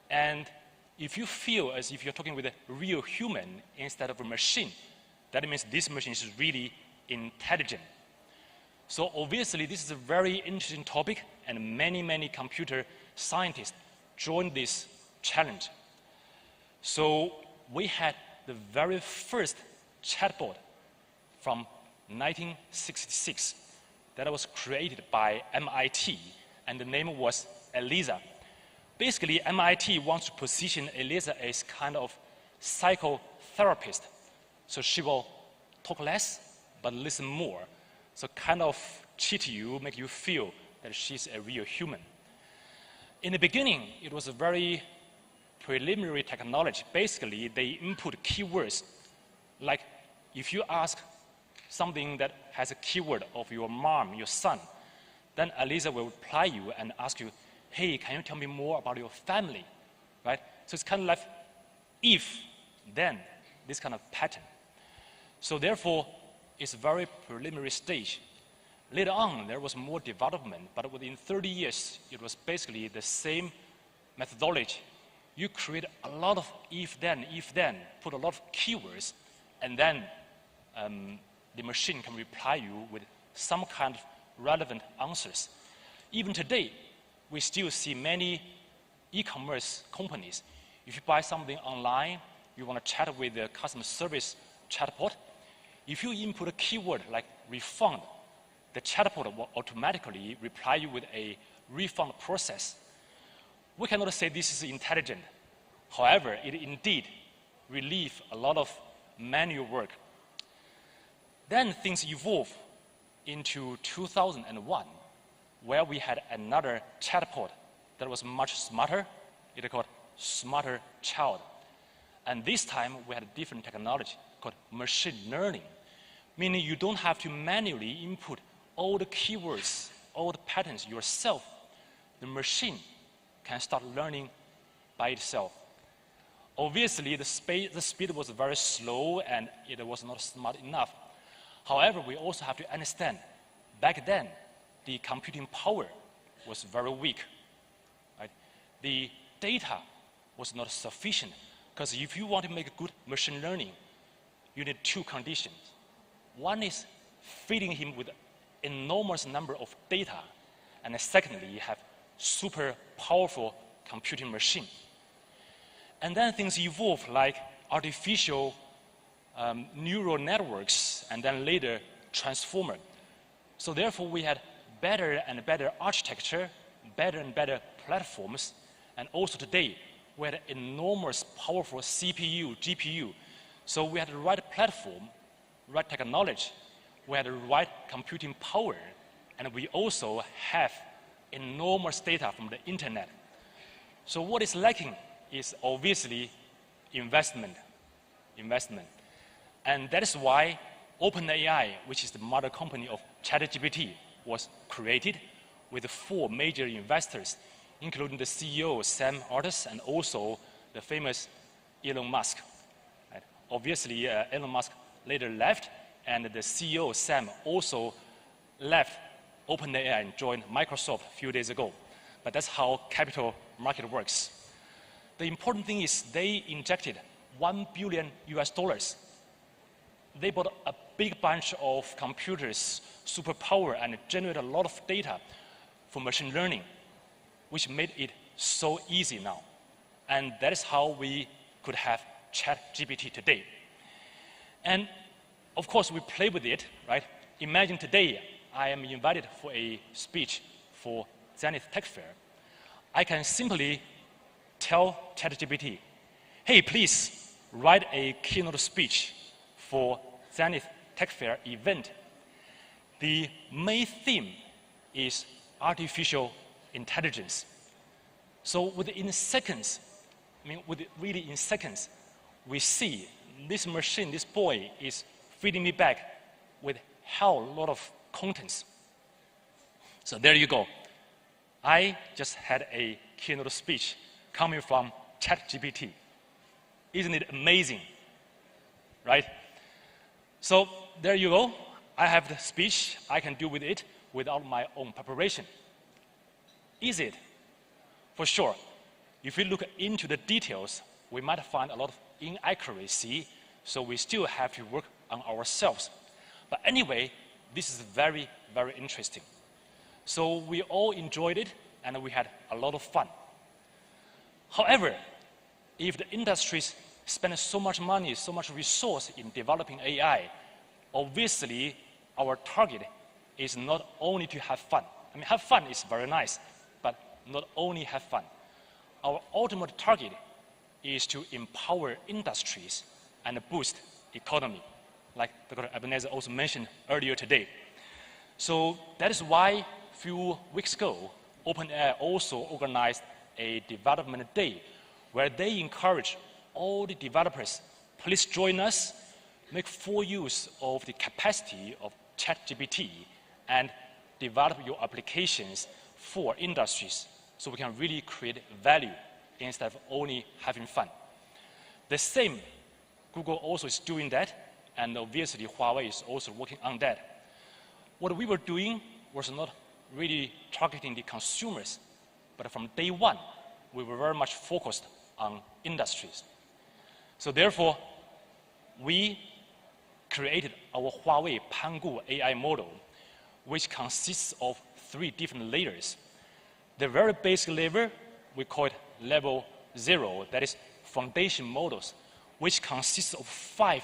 And if you feel as if you're talking with a real human instead of a machine, that means this machine is really intelligent. So obviously, this is a very interesting topic, and many, many computer scientists joined this challenge. So we had the very first chatbot from 1966 that was created by MIT, and the name was Eliza. Basically, MIT wants to position Eliza as kind of psychotherapist. So she will talk less, but listen more. So kind of cheat you, make you feel that she's a real human. In the beginning, it was a very preliminary technology. Basically, they input keywords. Like if you ask something that has a keyword of your mom, your son, then Aliza will reply you and ask you, hey, can you tell me more about your family, right? So it's kind of like if, then, this kind of pattern. So therefore, it's a very preliminary stage. Later on, there was more development, but within 30 years, it was basically the same methodology. You create a lot of if-then, put a lot of keywords, and then the machine can reply you with some kind of relevant answers. Even today, we still see many e-commerce companies. If you buy something online, you want to chat with the customer service chatbot, if you input a keyword like refund, the chatbot will automatically reply you with a refund process. We cannot say this is intelligent. However, it indeed relieves a lot of manual work. Then things evolved into 2001, where we had another chatbot that was much smarter. It called Smarter Child. And this time, we had a different technology called machine learning, meaning you don't have to manually input all the keywords, all the patterns yourself. The machine can start learning by itself. Obviously, the speed was very slow and it was not smart enough. However, we also have to understand, back then, the computing power was very weak. Right? The data was not sufficient, because if you want to make good machine learning, you need two conditions. One is feeding him with enormous number of data, and secondly, you have super powerful computing machine. And then things evolve like artificial neural networks, and then later transformer. So therefore, we had better and better architecture, better and better platforms, and also today, we had enormous powerful CPU, GPU. So we had the right platform, right technology, we had the right computing power, and we also have enormous data from the internet. So what is lacking is obviously investment. And that is why OpenAI, which is the mother company of ChatGPT, was created with 4 major investors, including the CEO, Sam Altman, and also the famous Elon Musk. Right? Obviously, Elon Musk later left, and the CEO, Sam, also left OpenAI and joined Microsoft a few days ago. But that's how capital market works. The important thing is they injected $1 billion US. They bought a big bunch of computers, superpower, and generated a lot of data for machine learning, which made it so easy now. And that is how we could have ChatGPT today. And of course, we play with it, right? Imagine today, I am invited for a speech for Zenith Tech Fair. I can simply tell ChatGPT, hey, please write a keynote speech for Zenith Tech Fair event. The main theme is artificial intelligence. So within seconds, really in seconds, we see this machine, this boy, is feeding me back with hell lot of contents. So there you go. I just had a keynote speech coming from ChatGPT. Isn't it amazing? Right? So there you go. I have the speech. I can do with it without my own preparation. Is it? For sure. If we look into the details, we might find a lot of inaccuracy, so we still have to work on ourselves. But anyway, this is very, very interesting. So we all enjoyed it, and we had a lot of fun. However, if the industries spend so much money, so much resource in developing AI, obviously our target is not only to have fun. I mean, have fun is very nice, but not only have fun. Our ultimate target is to empower industries and boost economy. like Dr. Ebenezer also mentioned earlier today. So that is why a few weeks ago, OpenAI also organized a development day where they encourage all the developers, please join us, make full use of the capacity of ChatGPT and develop your applications for industries so we can really create value instead of only having fun. The same, Google also is doing that, and obviously Huawei is also working on that. What we were doing was not really targeting the consumers, but from day one, we were very much focused on industries. So therefore, we created our Huawei Pangu AI model, which consists of 3 different layers. The very basic level, we call it level 0, that is foundation models, which consists of 5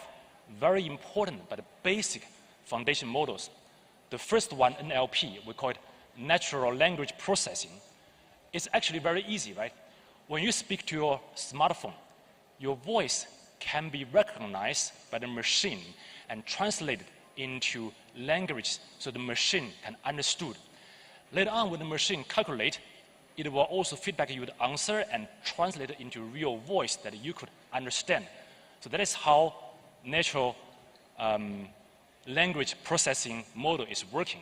very important but basic foundation models. The first one, NLP, we call it natural language processing. It's actually very easy, right? When you speak to your smartphone, your voice can be recognized by the machine and translated into language so the machine can understand. Later on, when the machine calculates, it will also feedback you the answer and translate it into real voice that you could understand. So that is how natural language processing model is working.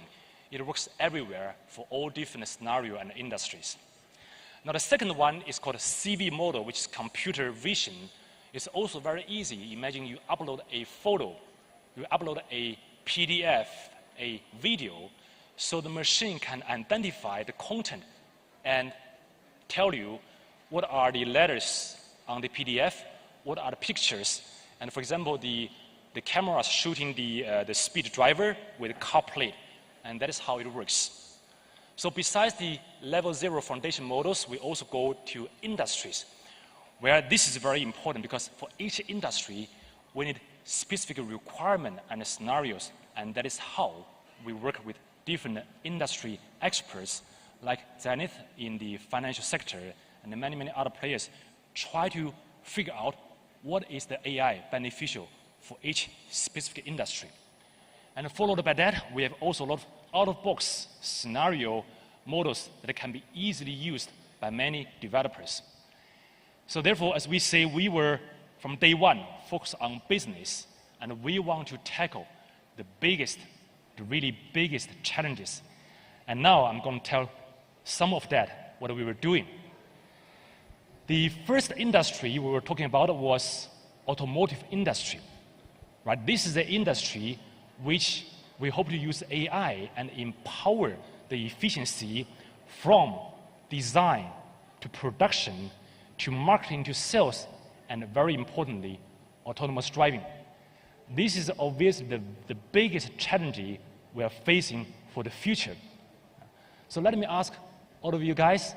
It works everywhere for all different scenarios and industries. Now the second one is called a CV model, which is computer vision. It's also very easy. Imagine you upload a photo, you upload a PDF, a video, so the machine can identify the content and tell you what are the letters on the PDF, what are the pictures, and for example, the camera is shooting the speed driver with a car plate, and that is how it works. So besides the level 0 foundation models, we also go to industries, where this is very important because for each industry, we need specific requirements and scenarios, and that is how we work with different industry experts like Zenith in the financial sector and many, many other players try to figure out what is the AI beneficial for each specific industry. And followed by that, we have also a lot of out-of-box scenario models that can be easily used by many developers. So therefore, as we say, we were, from day one, focused on business, and we want to tackle the really biggest challenges. And now I'm going to tell some of that, what we were doing. The first industry we were talking about was automotive industry. Right? This is the industry which we hope to use AI and empower the efficiency from design to production to marketing to sales and very importantly, autonomous driving. This is obviously the biggest challenge we are facing for the future. So let me ask all of you guys,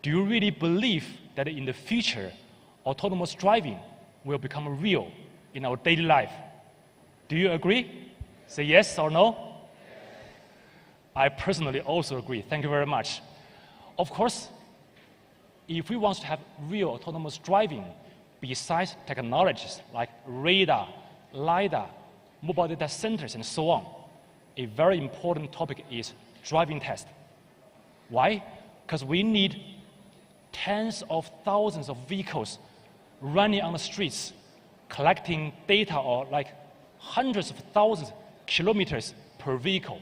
do you really believe that in the future, autonomous driving will become real in our daily life? Do you agree? Say yes or no? I personally also agree. Thank you very much. Of course, if we want to have real autonomous driving, besides technologies like radar, LiDAR, mobile data centers, and so on, a very important topic is driving test. Why? Because we need tens of thousands of vehicles running on the streets, collecting data or like hundreds of thousands of kilometers per vehicle.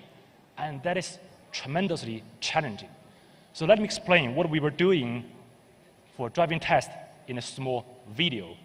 And that is tremendously challenging. So let me explain what we were doing for driving test in a small video.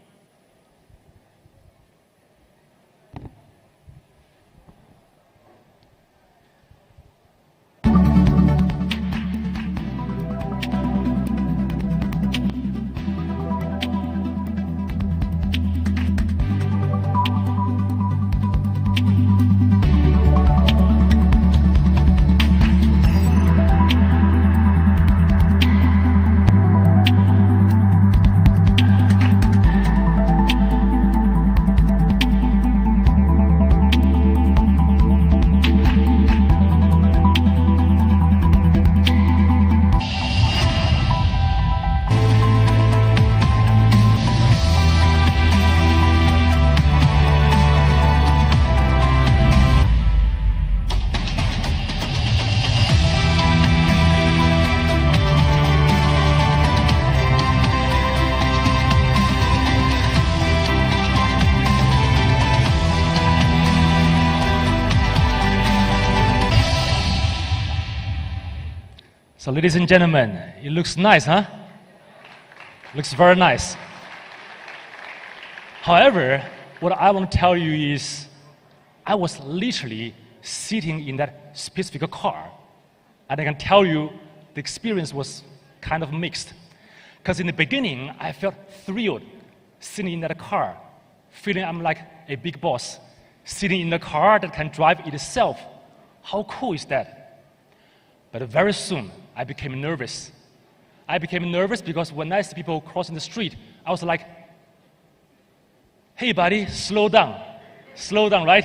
So ladies and gentlemen, it looks nice, huh? Looks very nice. However, what I want to tell you is, I was literally sitting in that specific car, and I can tell you the experience was kind of mixed. Because in the beginning, I felt thrilled sitting in that car, feeling I'm like a big boss, sitting in a car that can drive itself. How cool is that? But very soon, I became nervous. I became nervous because when I see people crossing the street, I was like, hey buddy, slow down. Slow down, right?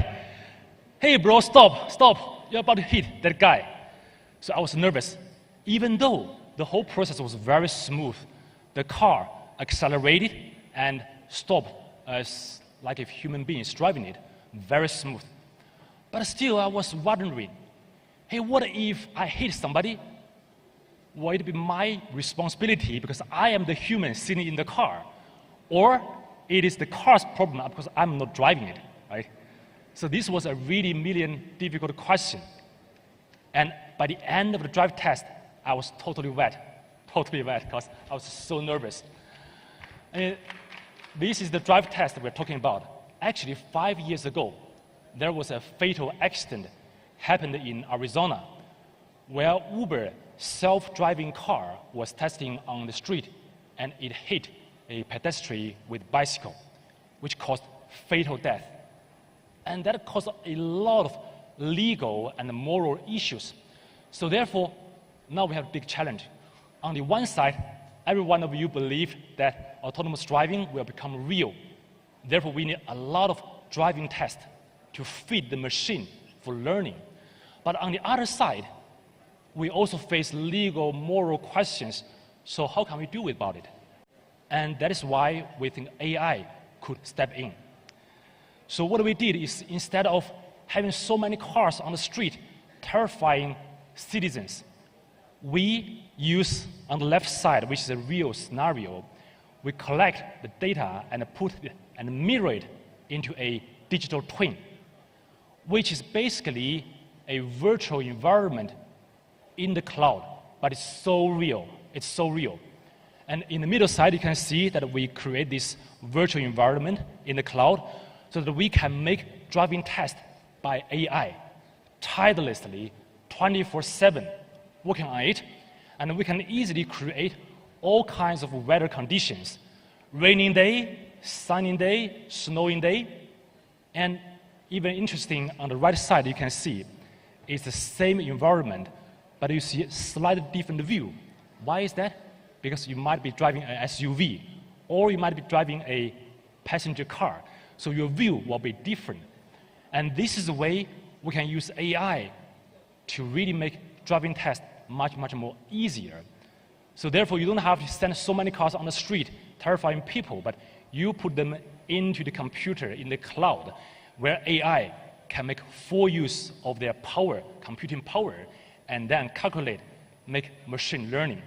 Hey bro, stop. You're about to hit that guy. So I was nervous. Even though the whole process was very smooth, the car accelerated and stopped as like a human being is driving it, very smooth. But still, I was wondering, hey, what if I hit somebody? Will it be my responsibility because I am the human sitting in the car? Or it is the car's problem because I'm not driving it, right? So this was a really million difficult question. And by the end of the drive test, I was totally wet because I was so nervous. And this is the drive test we're talking about. Actually, 5 years ago, there was a fatal accident happened in Arizona where Uber self-driving car was testing on the street and it hit a pedestrian with bicycle, which caused fatal death. And that caused a lot of legal and moral issues. So therefore, now we have a big challenge. On the one side, every one of you believe that autonomous driving will become real. Therefore, we need a lot of driving tests to feed the machine for learning. But on the other side, we also face legal, moral questions. So how can we do about it? And that is why we think AI could step in. So what we did is, instead of having so many cars on the street, terrifying citizens, we use on the left side, which is a real scenario, we collect the data and put it and mirror it into a digital twin, which is basically a virtual environment in the cloud, but it's so real. It's so real. And in the middle side, you can see that we create this virtual environment in the cloud so that we can make driving tests by AI tirelessly, 24/7, working on it. And we can easily create all kinds of weather conditions: raining day, sunny day, snowing day. And even interesting, on the right side, you can see it's the same environment, but you see a slightly different view. Why is that? Because you might be driving an SUV, or you might be driving a passenger car. So your view will be different. And this is the way we can use AI to really make driving tests much, much more easier. So therefore, you don't have to send so many cars on the street, terrifying people, but you put them into the computer in the cloud, where AI can make full use of their power, computing power, and then calculate, make machine learning.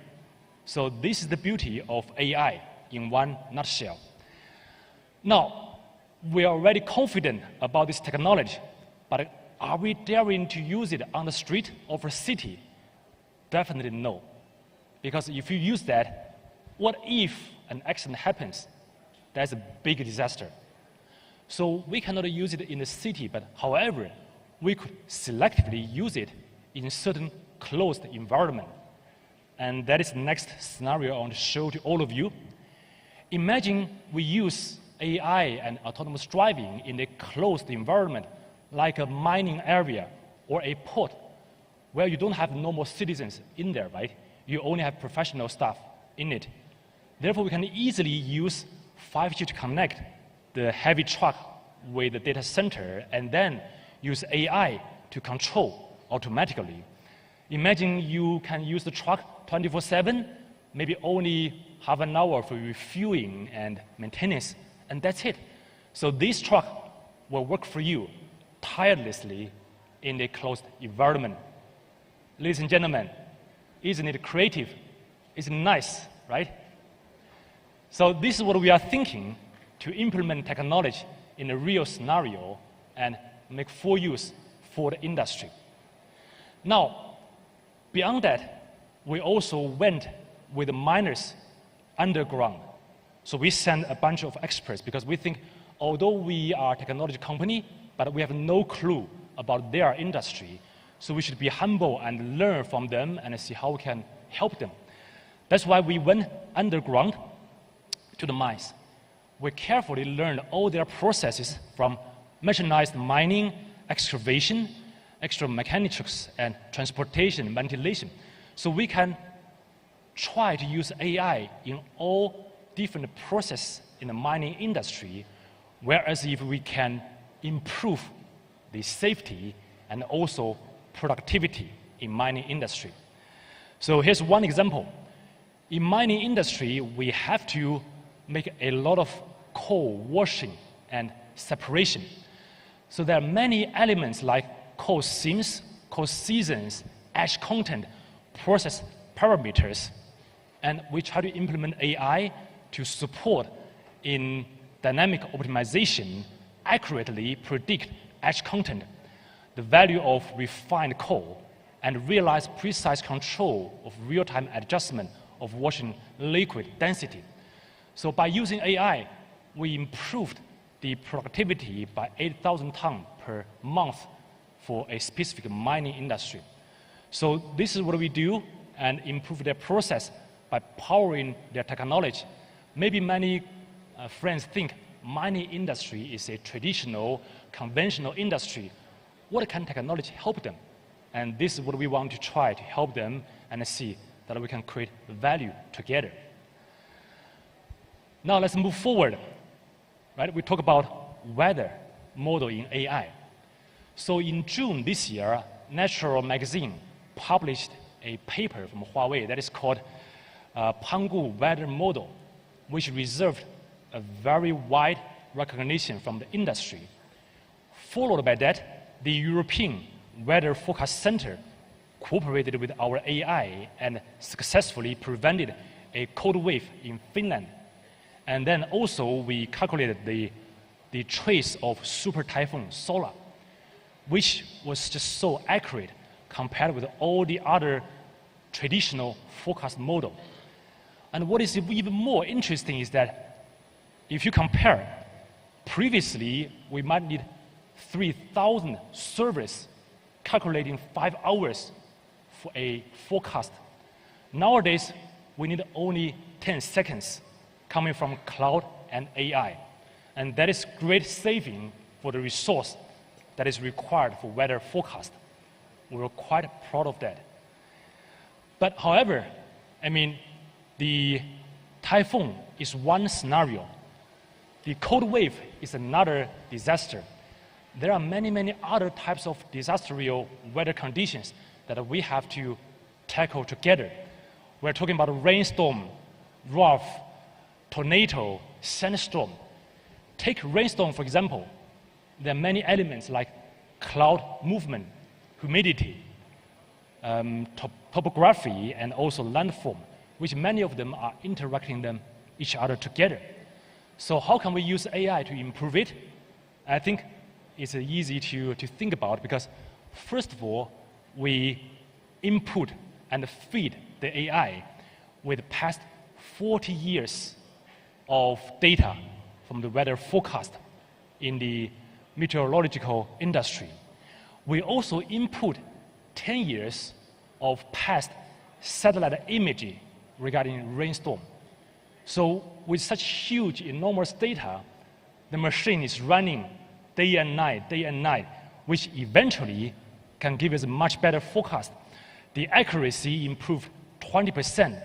So this is the beauty of AI in one nutshell. Now, we are already confident about this technology, but are we daring to use it on the street of a city? Definitely no. Because if you use that, what if an accident happens? That's a big disaster. So we cannot use it in the city, but however, we could selectively use it in certain closed environment. And that is the next scenario I want to show to all of you. Imagine we use AI and autonomous driving in a closed environment, like a mining area or a port, where you don't have normal citizens in there, right? You only have professional staff in it. Therefore, we can easily use 5G to connect the heavy truck with the data center and then use AI to control automatically. Imagine you can use the truck 24/7, maybe only half an hour for refueling and maintenance, and that's it. So this truck will work for you tirelessly in a closed environment. Ladies and gentlemen, isn't it creative? Isn't it nice, right? So this is what we are thinking to implement technology in a real scenario and make full use for the industry. Now, beyond that, we also went with the miners underground. So we sent a bunch of experts because we think, although we are a technology company, but we have no clue about their industry. So we should be humble and learn from them and see how we can help them. That's why we went underground to the mines. We carefully learned all their processes from mechanized mining, excavation, electromechanics, and transportation, ventilation. So we can try to use AI in all different processes in the mining industry, whereas if we can improve the safety and also productivity in mining industry. So here's one example. In mining industry, we have to make a lot of coal washing and separation. So there are many elements like coal seams, coal seasons, ash content, process parameters, and we try to implement AI to support in dynamic optimization, accurately predict ash content, the value of refined coal, and realize precise control of real-time adjustment of washing liquid density. So by using AI, we improved the productivity by 8,000 tons per month for a specific mining industry. So this is what we do and improve their process by powering their technology. Maybe many friends think mining industry is a traditional, conventional industry. What can technology help them? And this is what we want to try to help them and see that we can create value together. Now let's move forward. Right? We talk about weather model in AI. So in June this year, Nature magazine published a paper from Huawei that is called Pangu Weather Model, which received a very wide recognition from the industry. Followed by that, the European Weather Forecast Center cooperated with our AI and successfully prevented a cold wave in Finland. And then also we calculated the trace of super typhoon Solar, which was just so accurate compared with all the other traditional forecast model. And what is even more interesting is that if you compare, previously we might need 3,000 servers calculating 5 hours for a forecast. Nowadays, we need only 10 seconds coming from cloud and AI. And that is great saving for the resource that is required for weather forecast. We're quite proud of that. But however, I mean, the typhoon is one scenario. The cold wave is another disaster. There are many, many other types of disastrial weather conditions that we have to tackle together. We're talking about a rainstorm, drought, tornado, sandstorm. Take rainstorm, for example. There are many elements like cloud movement, humidity, topography, and also landform, which many of them are interacting them each other together. So how can we use AI to improve it? I think it's easy to think about because, first of all, we input and feed the AI with past 40 years of data from the weather forecast in the meteorological industry. We also input 10 years of past satellite imagery regarding rainstorm. So with such huge, enormous data, the machine is running day and night, which eventually can give us a much better forecast. The accuracy improved 20%,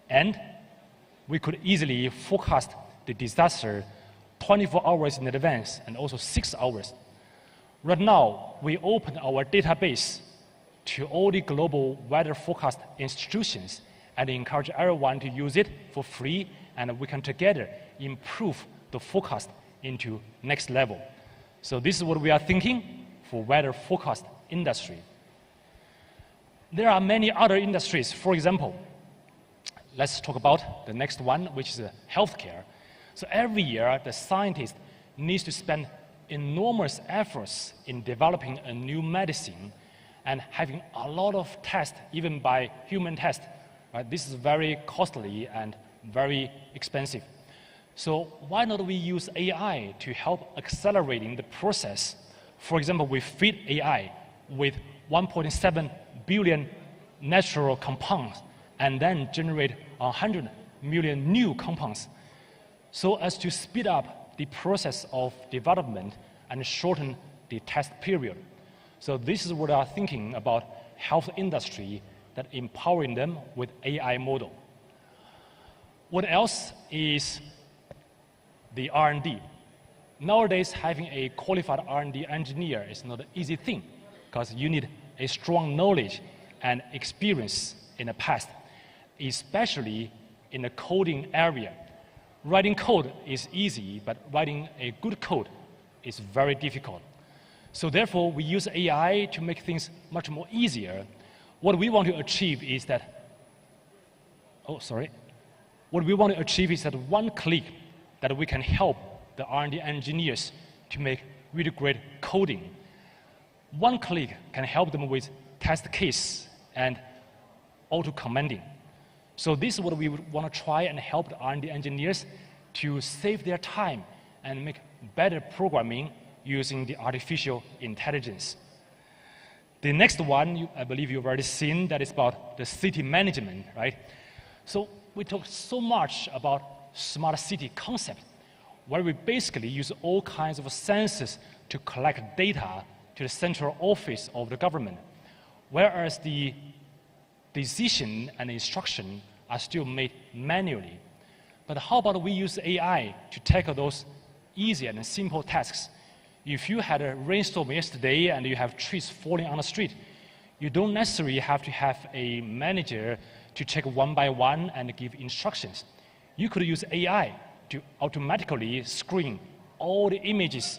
and we could easily forecast the disaster 24 hours in advance and also 6 hours. Right now, we open our database to all the global weather forecast institutions and encourage everyone to use it for free, and we can together improve the forecast into next level. So this is what we are thinking for weather forecast industry. There are many other industries. For example, let's talk about the next one, which is healthcare. So every year, the scientist needs to spend enormous efforts in developing a new medicine and having a lot of tests, even by human tests, Right? This is very costly and very expensive. So why not we use AI to help accelerating the process? For example, we feed AI with 1.7 billion natural compounds and then generate 100 million new compounds so as to speed up the process of development and shorten the test period. So this is what I'm thinking about health industry, that empowering them with AI model. What else is the R&D? Nowadays, having a qualified R&D engineer is not an easy thing because you need a strong knowledge and experience in the past, especially in the coding area. Writing code is easy, but writing a good code is very difficult. So therefore, we use AI to make things much more easier. What we want to achieve is that, what we want to achieve is that one click that we can help the R&D engineers to make really great coding. One click can help them with test case and auto-commenting. So this is what we would want to try and help the R&D engineers to save their time and make better programming using the artificial intelligence. The next one, I believe you've already seen, that is about the city management, right? So we talked so much about smart city concept, where we basically use all kinds of sensors to collect data to the central office of the government, whereas the decision and instruction are still made manually. But how about we use AI to tackle those easy and simple tasks? If you had a rainstorm yesterday and you have trees falling on the street, you don't necessarily have to have a manager to check one by one and give instructions. You could use AI to automatically screen all the images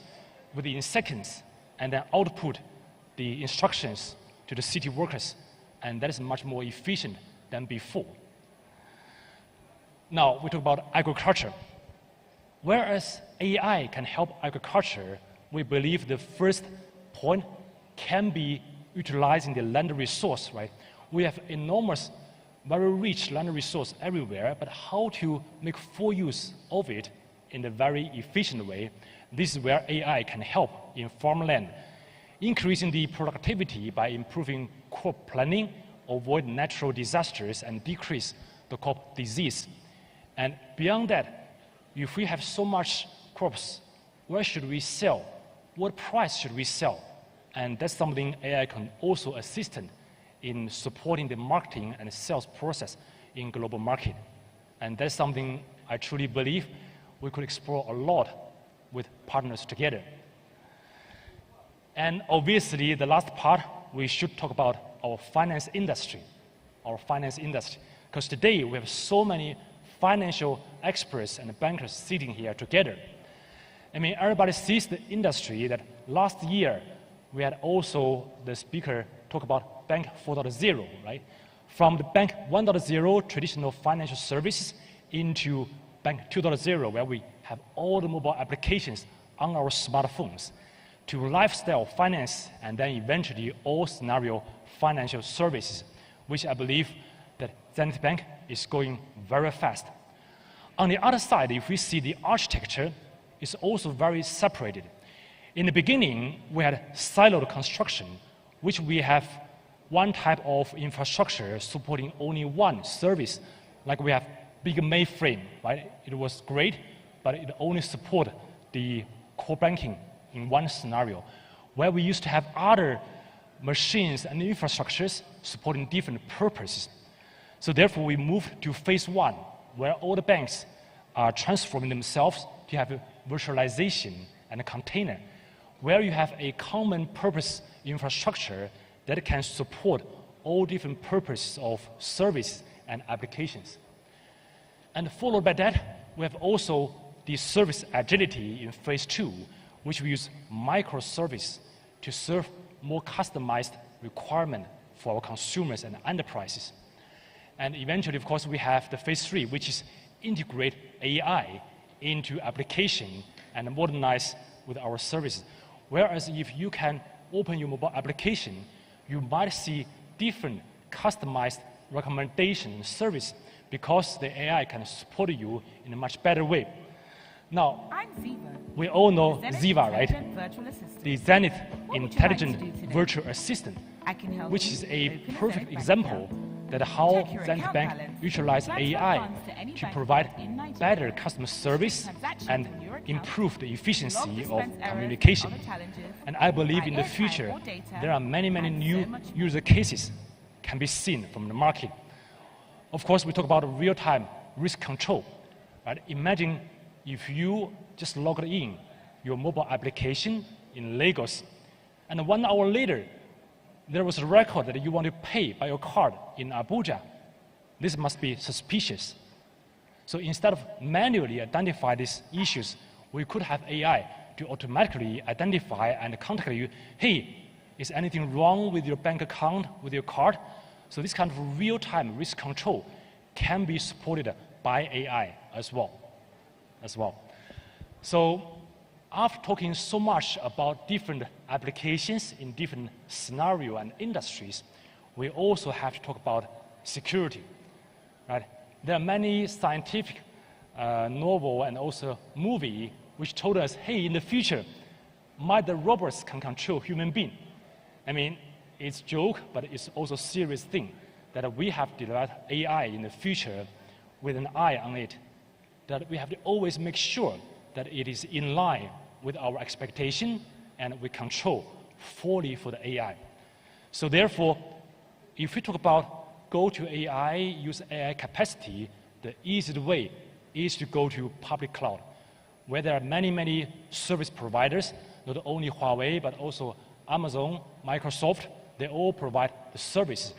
within seconds and then output the instructions to the city workers. And that is much more efficient than before. Now, we talk about agriculture. Whereas AI can help agriculture, we believe the first point can be utilizing the land resource, right? We have enormous, very rich land resource everywhere, but how to make full use of it in a very efficient way, this is where AI can help in farmland, increasing the productivity by improving crop planning, avoid natural disasters, and decrease the crop disease. And beyond that, if we have so much crops, where should we sell? What price should we sell? And that's something AI can also assist in supporting the marketing and sales process in global market. And that's something I truly believe we could explore a lot with partners together. And obviously, the last part, we should talk about our finance industry. Because today, we have so many financial experts and bankers sitting here together. I mean, everybody sees the industry that last year, we had also the speaker talk about Bank 4.0, right? From the Bank 1.0, traditional financial services, into Bank 2.0, where we have all the mobile applications on our smartphones, to lifestyle finance, and then eventually all scenario financial services, which I believe that Zenith Bank is going very fast. On the other side, if we see the architecture, it's also very separated. In the beginning, we had siloed construction, which we have one type of infrastructure supporting only one service, like we have big mainframe, right? It was great, but it only supported the core banking in one scenario, where we used to have other machines and infrastructures supporting different purposes. So therefore, we moved to phase one, where all the banks are transforming themselves to have a virtualization and a container, where you have a common purpose infrastructure that can support all different purposes of service and applications. And followed by that, we have also the service agility in phase two, which we use microservice to serve more customized requirement for our consumers and enterprises. And eventually, of course, we have the phase three, which is integrate AI into application and modernize with our services. Whereas if you can open your mobile application, you might see different customized recommendation and service because the AI can support you in a much better way. Now, we all know Ziva, right? The Zenith Intelligent Virtual Assistant, which is a perfect example that how Zenith Bank utilize AI to provide better customer service and improve the efficiency of communication. And I believe in the future, there are many, many new user cases can be seen from the market. Of course, we talk about real-time risk control. Right? Imagine if you just logged in your mobile application in Lagos, and 1 hour later, there was a record that you want to pay by your card in Abuja. This must be suspicious. So instead of manually identify these issues, we could have AI to automatically identify and contact you. Hey, is anything wrong with your bank account, with your card? So this kind of real-time risk control can be supported by AI as well. So after talking so much about different applications in different scenarios and industries, we also have to talk about security. Right? There are many scientific novel and also movie which told us, hey, in the future, might the robots can control human being. I mean, it's a joke, but it's also a serious thing that we have developed AI in the future with an eye on it, that we have to always make sure that it is in line with our expectation and we control fully for the AI. So therefore, if we talk about go to AI, use AI capacity, the easiest way is to go to public cloud, where there are many, many service providers, not only Huawei, but also Amazon, Microsoft, they all provide the service.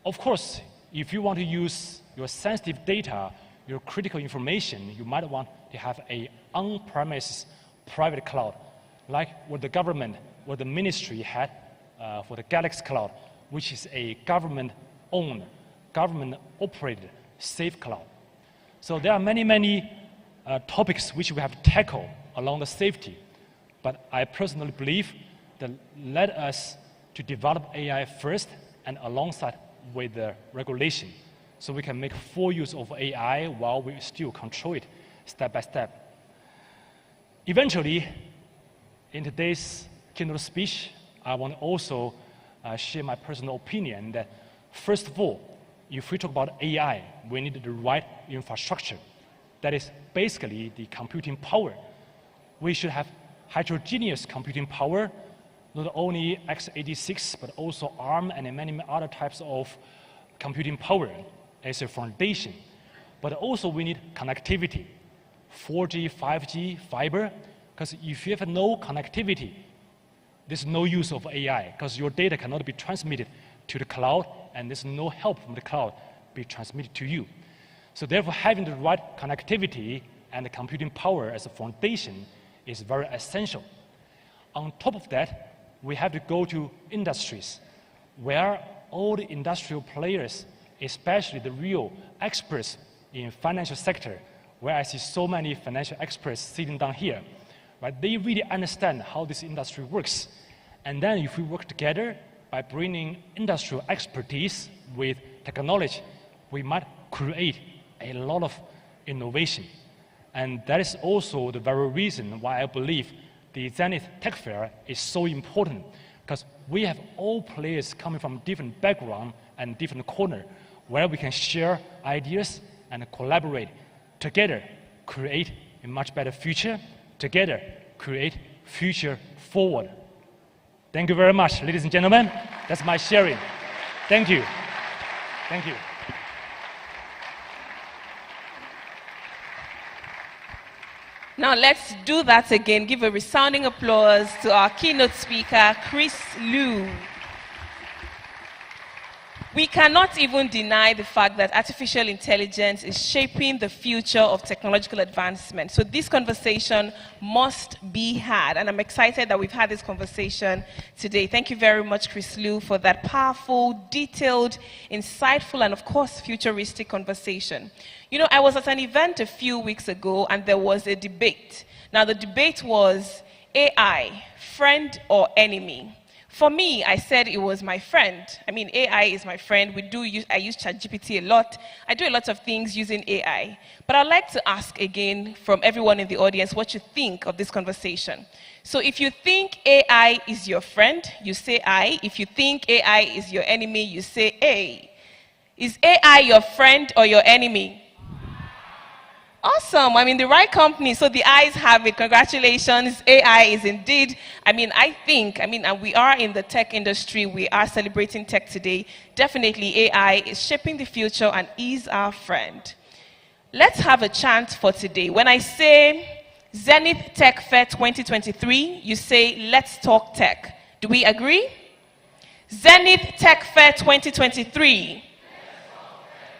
Of course, if you want to use your sensitive data, your critical information, you might want to have an on-premise private cloud, like what the government or the ministry had for the Galaxy Cloud, which is a government-owned, government-operated safe cloud. So there are many, many topics which we have to tackle along the safety. But I personally believe that let us to develop AI first and alongside with the regulation, so we can make full use of AI while we still control it step by step. Eventually, in today's keynote speech, I want to also share my personal opinion that, first of all, if we talk about AI, we need the right infrastructure. That is basically the computing power. We should have heterogeneous computing power, not only x86, but also ARM and many other types of computing power as a foundation. But also we need connectivity, 4G, 5G, fiber, because if you have no connectivity, there's no use of AI, because your data cannot be transmitted to the cloud, and there's no help from the cloud be transmitted to you. So therefore, having the right connectivity and the computing power as a foundation is very essential. On top of that, we have to go to industries where all the industrial players, especially the real experts in financial sector, where I see so many financial experts sitting down here, right? They really understand how this industry works. And then if we work together by bringing industrial expertise with technology, we might create a lot of innovation. And that is also the very reason why I believe the Zenith Tech Fair is so important, because we have all players coming from different backgrounds and different corners, where we can share ideas and collaborate together, create a much better future, together create future forward. Thank you very much, ladies and gentlemen. That's my sharing. Thank you. Thank you.
Now let's do that again. Give a resounding applause to our keynote speaker, Chris Liu. We cannot even deny the fact that artificial intelligence is shaping the future of technological advancement. So this conversation must be had, and I'm excited that we've had this conversation today. Thank you very much, Chris Liu, for that powerful, detailed, insightful, and of course, futuristic conversation. You know, I was at an event a few weeks ago, and there was a debate. Now, the debate was AI, friend or enemy? For me, I said it was my friend. I mean, AI is my friend. I use ChatGPT a lot. I do a lot of things using AI. But I'd like to ask again from everyone in the audience what you think of this conversation. So if you think AI is your friend, you say I. If you think AI is your enemy, you say A. Is AI your friend or your enemy? Awesome. I'm in the right company. So the eyes have it. Congratulations. AI is indeed, and we are in the tech industry. We are celebrating tech today. Definitely AI is shaping the future and is our friend. Let's have a chant for today. When I say Zenith Tech Fair 2023, you say, let's talk tech. Do we agree? Zenith Tech Fair 2023.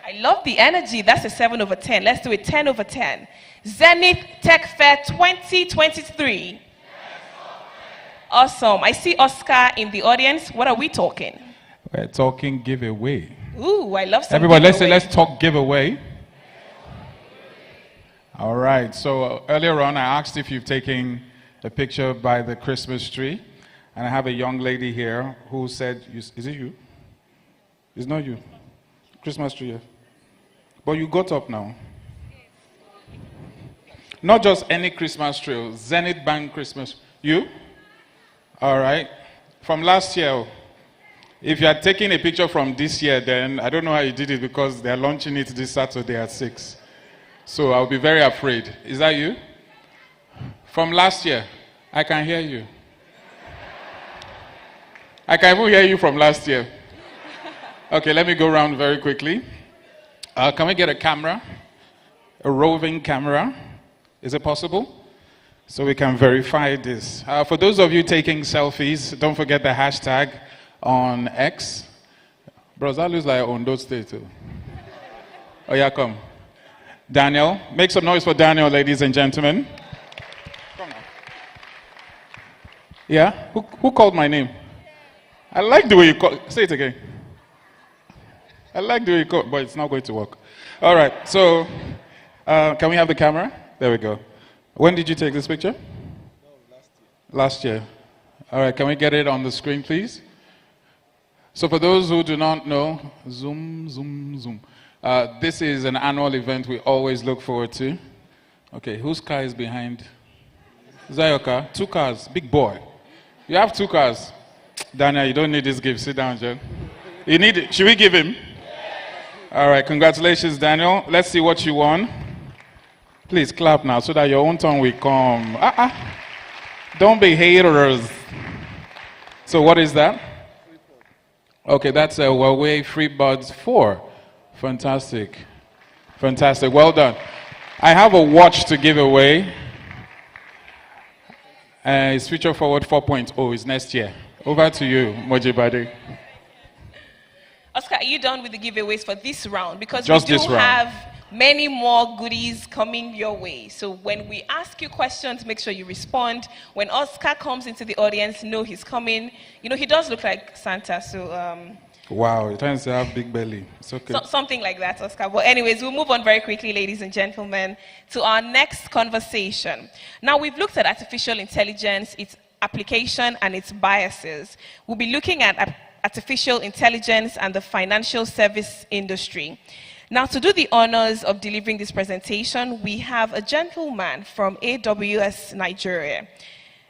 I love the energy. That's a 7 over 10. Let's do it 10 over 10. Zenith Tech Fair 2023. Awesome. I see Oscar in the audience. What are we talking?
We're talking giveaway.
Ooh, I love some
Everybody,
giveaway.
let's talk giveaway. All right. So earlier on, I asked if you've taken a picture by the Christmas tree. And I have a young lady here who said, is it you? It's not you. Christmas tree, yeah. But you got up now. Not just any Christmas tree, Zenith Bank Christmas. You? All right. From last year. If you are taking a picture from this year, then I don't know how you did it because they're launching it this Saturday at 6. So I'll be very afraid. Is that you? From last year. I can hear you. I can even hear you from last year. Okay, let me go around very quickly. Can we get a camera? A roving camera? Is it possible? So we can verify this. For those of you taking selfies, don't forget the hashtag on X. Bros, that looks like Ondo State too. Oh yeah, come. Daniel. Make some noise for Daniel, ladies and gentlemen. Come on. Yeah? Who called my name? I like the way you call. Say it again. I like the way you call, but it's not going to work. All right, so can we have the camera? There we go. When did you take this picture? No, last year. All right, can we get it on the screen, please? So for those who do not know, zoom, zoom, zoom. This is an annual event we always look forward to. Okay, whose car is behind? Is that your car? 2 cars, big boy. You have 2 cars. Daniel, you don't need this gift. Sit down, John. You need it. Should we give him? All right, congratulations, Daniel. Let's see what you won. Please clap now so that your own turn will come. Don't be haters. So what is that? Okay, that's a Huawei FreeBuds 4. Fantastic. Fantastic. Well done. I have a watch to give away. It's Future Forward 4.0. It's next year. Over to you, Mojibade.
Oscar, are you done with the giveaways for this round? Because
Just
we do
this round.
have many more goodies coming your way. So when we ask you questions, make sure you respond. When Oscar comes into the audience, know he's coming. You know, he does look like Santa, so...
Wow, it turns to have big belly. It's okay.
Something like that, Oscar. But anyways, we'll move on very quickly, ladies and gentlemen, to our next conversation. Now, we've looked at artificial intelligence, its application, and its biases. We'll be looking at artificial intelligence and the financial service industry. Now, to do the honors of delivering this presentation, we have a gentleman from AWS Nigeria.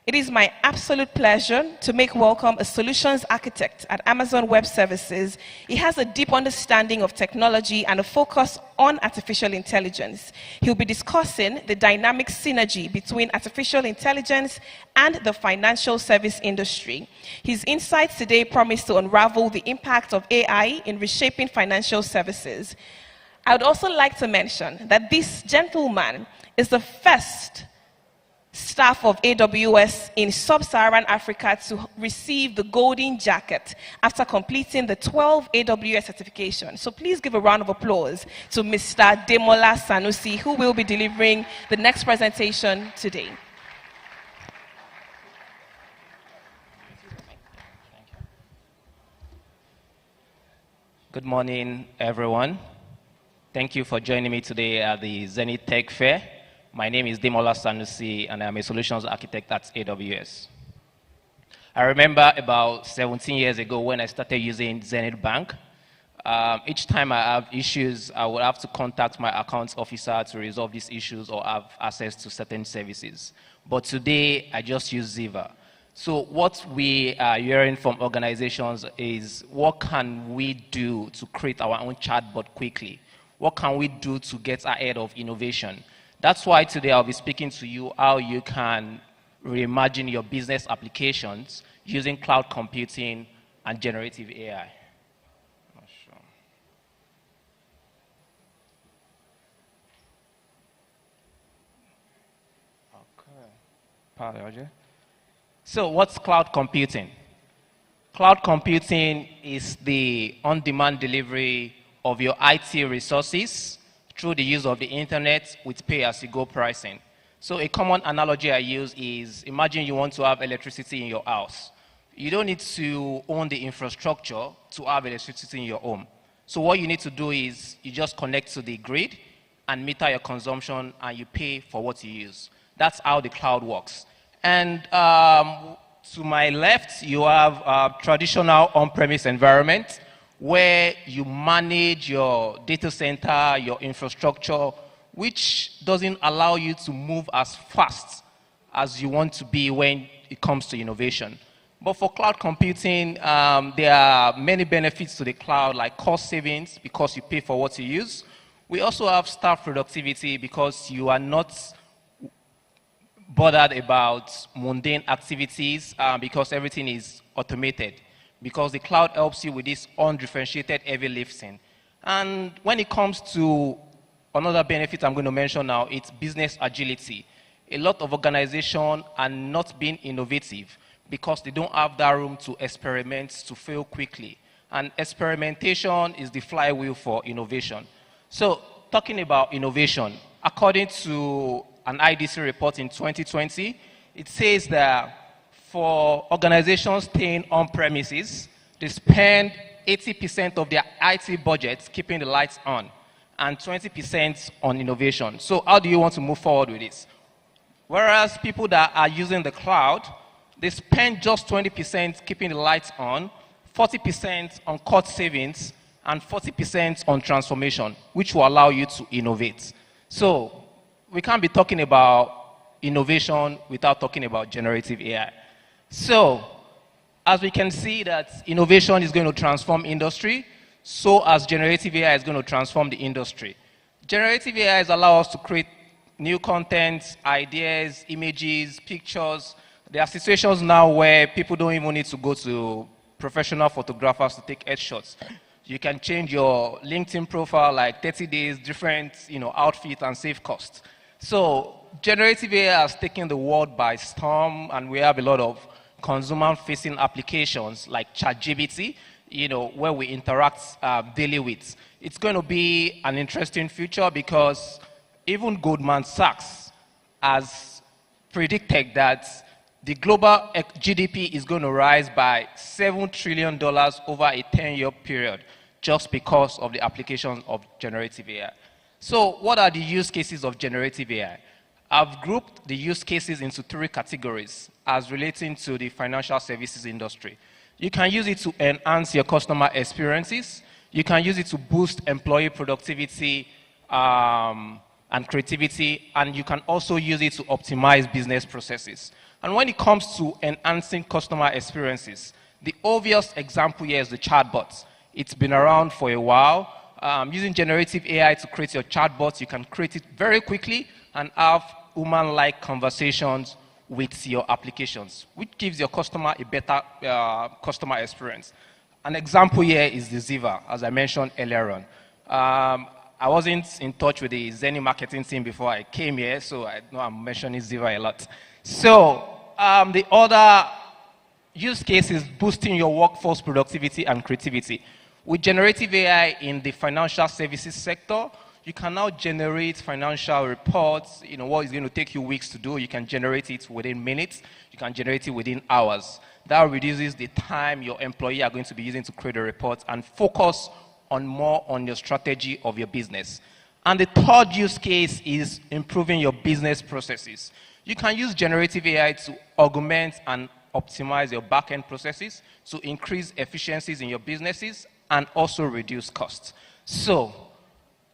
It is my absolute pleasure to make welcome a solutions architect at Amazon Web Services. He has a deep understanding of technology and a focus on artificial intelligence. He'll be discussing the dynamic synergy between artificial intelligence and the financial service industry. His insights today promise to unravel the impact of AI in reshaping financial services. I would also like to mention that this gentleman is the first staff of AWS in sub-Saharan Africa to receive the golden jacket after completing the 12 AWS certifications. So please give a round of applause to Mr. Demola Sanusi, who will be delivering the next presentation today.
Good morning, everyone. Thank you for joining me today at the Zenith Tech Fair. My name is Demola Sanusi, and I'm a solutions architect at AWS. I remember about 17 years ago when I started using Zenith Bank. Each time I have issues, I would have to contact my accounts officer to resolve these issues or have access to certain services. But today, I just use Ziva. So what we are hearing from organizations is, what can we do to create our own chatbot quickly? What can we do to get ahead of innovation? That's why today I'll be speaking to you how you can reimagine your business applications using cloud computing and generative AI. So what's cloud computing? Cloud computing is the on-demand delivery of your IT resources through the use of the internet with pay-as-you-go pricing. So a common analogy I use is, imagine you want to have electricity in your house. You don't need to own the infrastructure to have electricity in your home. So what you need to do is you just connect to the grid and meter your consumption and you pay for what you use. That's how the cloud works. And to my left, you have a traditional on-premise environment where you manage your data center, your infrastructure, which doesn't allow you to move as fast as you want to be when it comes to innovation. But for cloud computing, there are many benefits to the cloud, like cost savings because you pay for what you use. We also have staff productivity because you are not bothered about mundane activities because everything is automated, because the cloud helps you with this undifferentiated heavy lifting. And when it comes to another benefit I'm going to mention now, it's business agility. A lot of organizations are not being innovative because they don't have that room to experiment, to fail quickly. And experimentation is the flywheel for innovation. So talking about innovation, according to an IDC report in 2020, it says that for organizations staying on premises, they spend 80% of their IT budgets keeping the lights on and 20% on innovation. So how do you want to move forward with this? Whereas people that are using the cloud, they spend just 20% keeping the lights on, 40% on cost savings, and 40% on transformation, which will allow you to innovate. So we can't be talking about innovation without talking about generative AI. So, as we can see that innovation is going to transform industry, so as generative AI is going to transform the industry. Generative AI allows us to create new content, ideas, images, pictures. There are situations now where people don't even need to go to professional photographers to take headshots. You can change your LinkedIn profile like 30 days, different outfit and save costs. So generative AI has taken the world by storm, and we have a lot of consumer-facing applications like ChatGPT, where we interact daily with. It's going to be an interesting future because even Goldman Sachs has predicted that the global GDP is going to rise by $7 trillion over a 10-year period just because of the application of generative AI. So what are the use cases of generative AI? I've grouped the use cases into 3 categories as relating to the financial services industry. You can use it to enhance your customer experiences. You can use it to boost employee productivity and creativity. And you can also use it to optimize business processes. And when it comes to enhancing customer experiences, the obvious example here is the chatbots. It's been around for a while. Using generative AI to create your chatbots, you can create it very quickly and have human-like conversations with your applications, which gives your customer a better customer experience. An example here is the Ziva, as I mentioned earlier on. I wasn't in touch with the Zenith marketing team before I came here, so I know I'm mentioning Ziva a lot. So the other use case is boosting your workforce productivity and creativity. With generative AI in the financial services sector, you can now generate financial reports. What is going to take you weeks to do, you can generate it within minutes. You can generate it within hours. That reduces the time your employee are going to be using to create a report and focus more on your strategy of your business. And the third use case is improving your business processes. You can use generative AI to augment and optimize your back-end processes to increase efficiencies in your businesses and also reduce costs. So,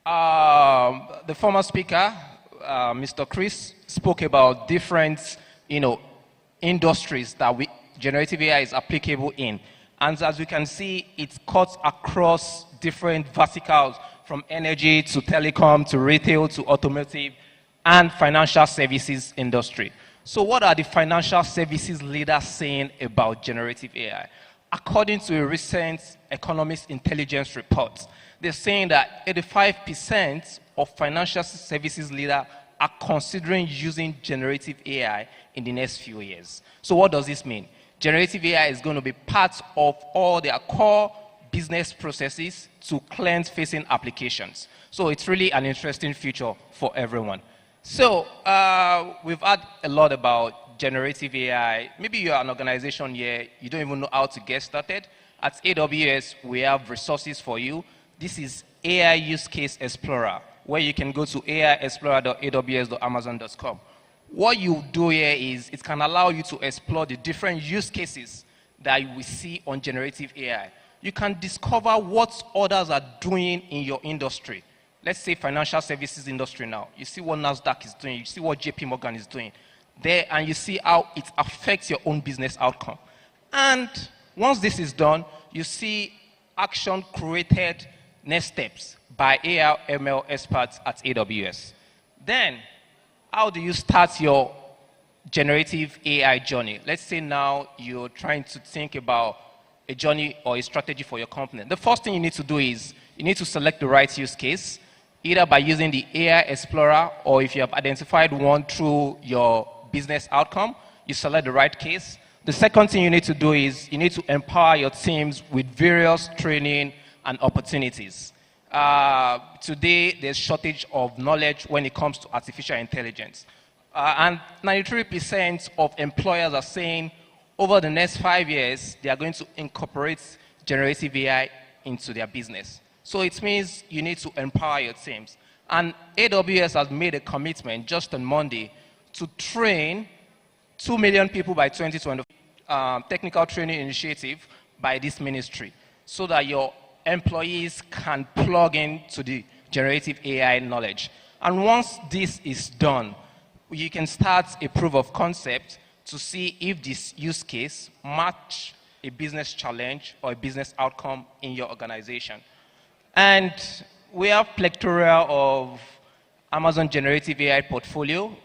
the former speaker, Mr. Chris, spoke about different, industries that generative AI is applicable in. And as we can see, it cuts across different verticals, from energy to telecom to retail to automotive and financial services industry. So what are the financial services leaders saying about generative AI? According to a recent Economist Intelligence report, they're saying that 85% of financial services leaders are considering using generative AI in the next few years. So what does this mean? Generative AI is going to be part of all their core business processes to client-facing applications. So it's really an interesting future for everyone. So we've heard a lot about generative AI. Maybe you're an organization here, you don't even know how to get started. At AWS, we have resources for you. This is AI Use Case Explorer, where you can go to aiexplorer.aws.amazon.com. What you do here is it can allow you to explore the different use cases that we see on generative AI. You can discover what others are doing in your industry. Let's say financial services industry now. You see what NASDAQ is doing. You see what JP Morgan is doing there, and you see how it affects your own business outcome. And once this is done, you see action created next steps by AI ML experts at AWS. Then, how do you start your generative AI journey? Let's say now you're trying to think about a journey or a strategy for your company. The first thing you need to do is you need to select the right use case, either by using the AI Explorer, or if you have identified one through your business outcome, you select the right case. The second thing you need to do is you need to empower your teams with various training and opportunities. Today, there's shortage of knowledge when it comes to artificial intelligence. And 93% of employers are saying over the next 5 years, they are going to incorporate generative AI into their business. So it means you need to empower your teams. And AWS has made a commitment just on Monday to train 2 million people by 2020, technical training initiative by this ministry, so that your employees can plug into the generative AI knowledge. And once this is done, you can start a proof of concept to see if this use case match a business challenge or a business outcome in your organization. And we have plethora of Amazon generative AI portfolio.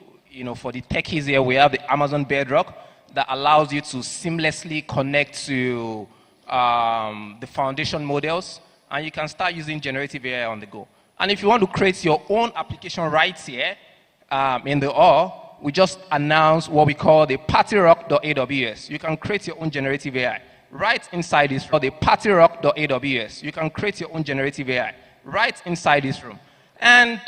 For the techies here, we have the Amazon Bedrock that allows you to seamlessly connect to the foundation models, and you can start using generative AI on the go. And if you want to create your own application right here in the OR, we just announced what we call the partyrock.aws. You can create your own generative AI right inside this room. The partyrock.aws. You can create your own generative AI right inside this room. And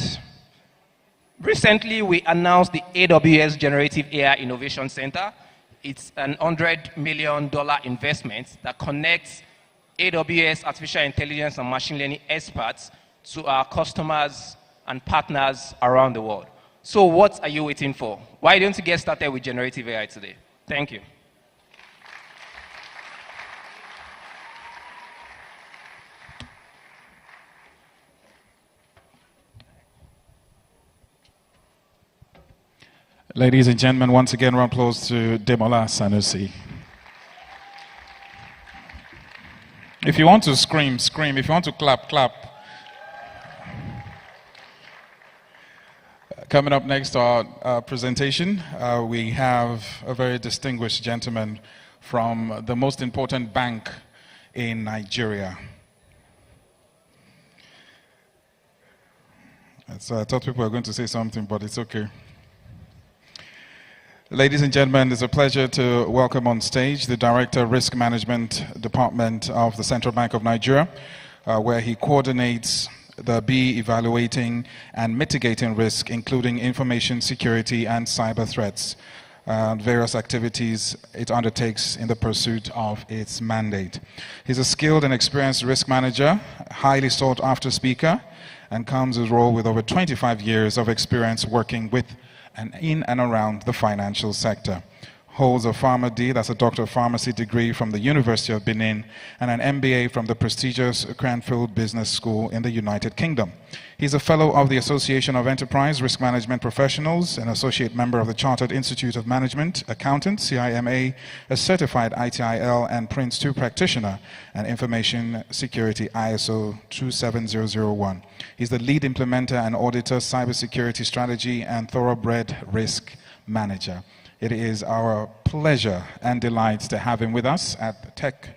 recently, we announced the AWS Generative AI Innovation Center. It's an $100 million investment that connects AWS artificial intelligence and machine learning experts to our customers and partners around the world. So what are you waiting for? Why don't you get started with generative AI today? Thank you.
Ladies and gentlemen, once again, round of applause to Demola Sanusi. If you want to scream, scream. If you want to clap, clap. Coming up next to our presentation, we have a very distinguished gentleman from the most important bank in Nigeria. So I thought people were going to say something, but it's okay. Ladies and gentlemen, it's a pleasure to welcome on stage the Director of Risk Management Department of the Central Bank of Nigeria, where he coordinates the evaluating and mitigating risk, including information security and cyber threats, various activities it undertakes in the pursuit of its mandate. He's a skilled and experienced risk manager, highly sought after speaker, and comes his role with over 25 years of experience working with and in and around the financial sector. holds a PharmD, that's a Doctor of Pharmacy degree from the University of Benin, and an MBA from the prestigious Cranfield Business School in the United Kingdom. He's a fellow of the Association of Enterprise Risk Management Professionals, an associate member of the Chartered Institute of Management Accountants, CIMA, a certified ITIL and Prince 2 practitioner, and Information Security ISO 27001. He's the lead implementer and auditor, cybersecurity strategy, and thoroughbred risk manager. It is our pleasure and delight to have him with us at the Tech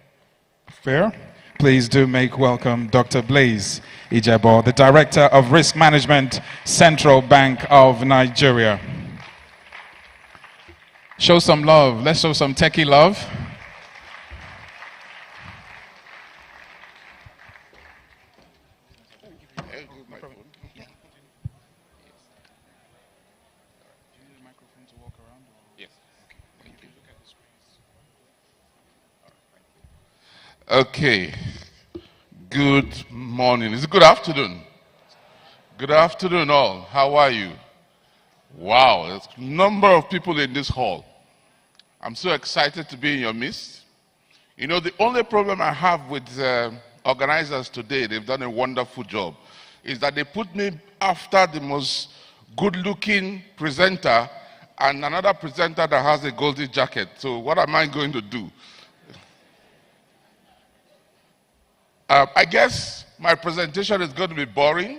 Fair. Please do make welcome Dr. Blaise Ijebo, the Director of Risk Management, Central Bank of Nigeria. Show some love. Let's show some techie love.
Okay. Good morning. Is it good afternoon? Good afternoon, all. How are you? Wow, there's a number of people in this hall. I'm so excited to be in your midst. You know, the only problem I have with organizers today, they've done a wonderful job, is that they put me after the most good-looking presenter and another presenter that has a goldy jacket. So what am I going to do? I guess my presentation is going to be boring,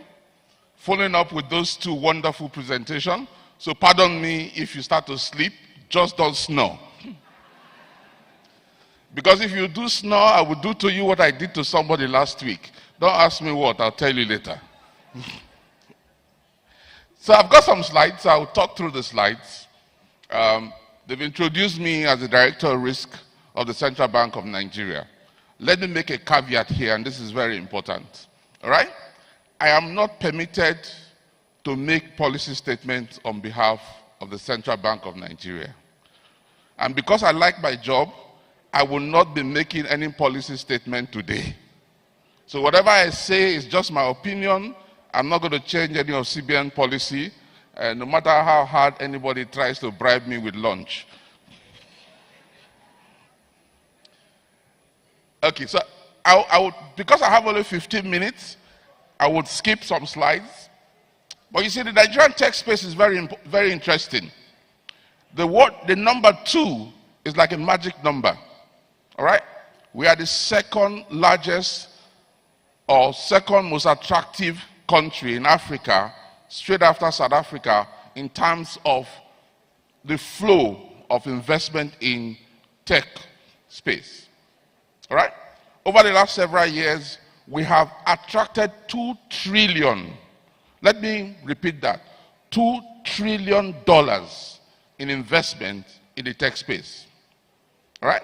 following up with those two wonderful presentations. So pardon me if you start to sleep, just don't snore. Because if you do snore, I will do to you what I did to somebody last week. Don't ask me what, I'll tell you later. So I've got some slides, I'll talk through the slides. They've introduced me as the Director of Risk of the Central Bank of Nigeria. Let me make a caveat here, and this is very important. All right? I am not permitted to make policy statements on behalf of the Central Bank of Nigeria. And because I like my job, I will not be making any policy statement today. So whatever I say is just my opinion. I'm not going to change any of CBN policy, no matter how hard anybody tries to bribe me with lunch. Okay, so I would, because I have only 15 minutes, I would skip some slides. But you see, the Nigerian tech space is very interesting. The number 2 is like a magic number. All right? We are the second largest or second most attractive country in Africa, straight after South Africa, in terms of the flow of investment in tech space. All right? Over the last several years, we have attracted $2 trillion. Let me repeat that. $2 trillion in investment in the tech space. All right?